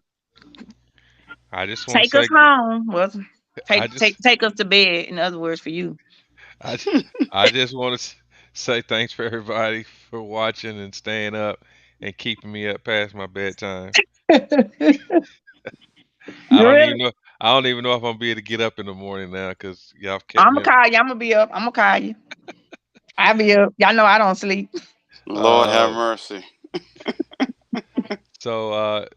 I just want to take us say, home. Well, I take just, take take us to bed. In other words, for you. I, I just want to say thanks for everybody for watching and staying up and keeping me up past my bedtime. I don't even Really? know. I don't even know if I'm gonna be able to get up in the morning now because y'all have kept I'm me gonna up. call you. I'm gonna be up. I'm gonna call you. I'll be up. Y'all know I don't sleep. Lord have Uh, mercy. so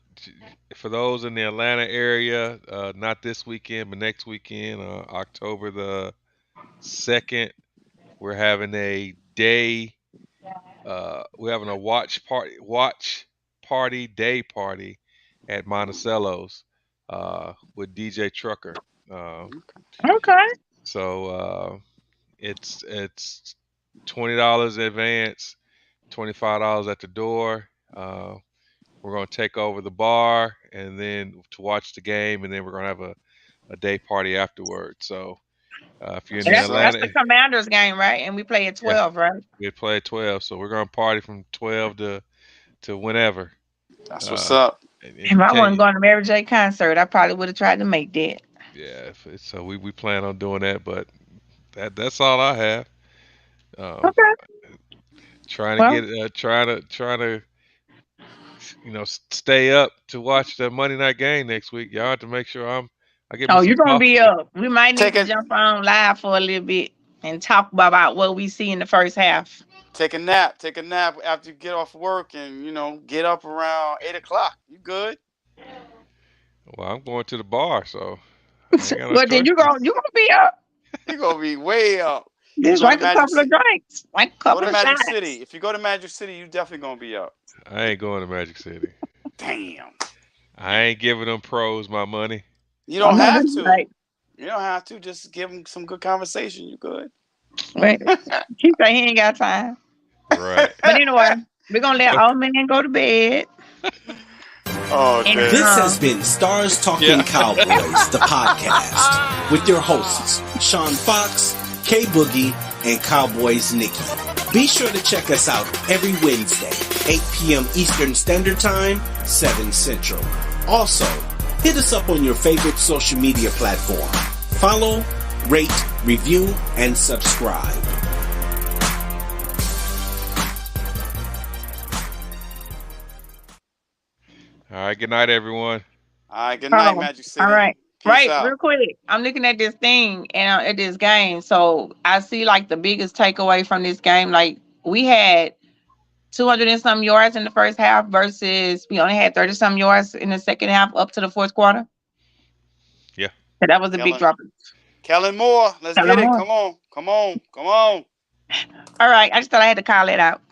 for those in the Atlanta area, not this weekend, but next weekend, October the 2nd, we're having a day. We're having a watch party day party at Monticello's with DJ Trucker. Uh, Okay. so it's $20 in advance, $25 at the door. We're gonna take over the bar and then to watch the game, and then we're gonna have a day party afterwards. So if you're in That's the what's up. That's Atlanta, the Commanders game, right? And we play at yeah, 12, right? we play at 12, so we're gonna party from 12 to whenever. That's what's Uh, up. and If you I can't, wasn't going to Mary J concert, I probably would have tried to make that. yeah. So we plan on doing that, but that's all I have. Um, Okay. trying to Well, get trying to stay up to watch the Monday night game next week. Y'all have to make sure I get me oh, some you're gonna be coffee. up. We might need Take to a jump on live for a little bit and talk about what we see in the first half. take a nap. Take a nap after you get off work, and get up around 8 o'clock. You good? Well, I'm going to the bar, so I ain't got no Well, then choice. you gonna be up. You gonna be way up. If you Just go to like a Magic couple of City, drinks, like a go couple to of Magic shots. City. If you go to Magic City, you definitely gonna be up. I ain't going to Magic City. Damn. I ain't giving them pros my money. You I don't know have that's to. right. You don't have to. Just give them some good conversation. You good? Wait, she say he ain't got time. Right. But anyway, we're gonna let all men go to bed. Oh And damn. This has been Stars Talking Yeah. Cowboys, the podcast, with your hosts, Sean Fox, K Boogie, and Cowboys Nikki. Be sure to check us out every Wednesday, 8 p.m. Eastern Standard Time, 7 Central. Also, hit us up on your favorite social media platform. Follow, rate, review, and subscribe. All right. Good night, everyone. All right. Good night, oh, Magic all City. right. Peace Right, out. real quick. I'm looking at this thing and at this game. So I see like the biggest takeaway from this game. Like we had 200 and some yards in the first half versus we only had 30 some yards in the second half up to the fourth quarter. Yeah. So that was a big Kellen. drop. Kellen Moore. Let's Tell get them it. more. Come on. Come on. Come on. All right. I just thought I had to call it out.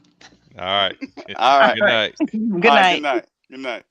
All right. All All right. Good right. night. Good All right. Good night. night. Good night.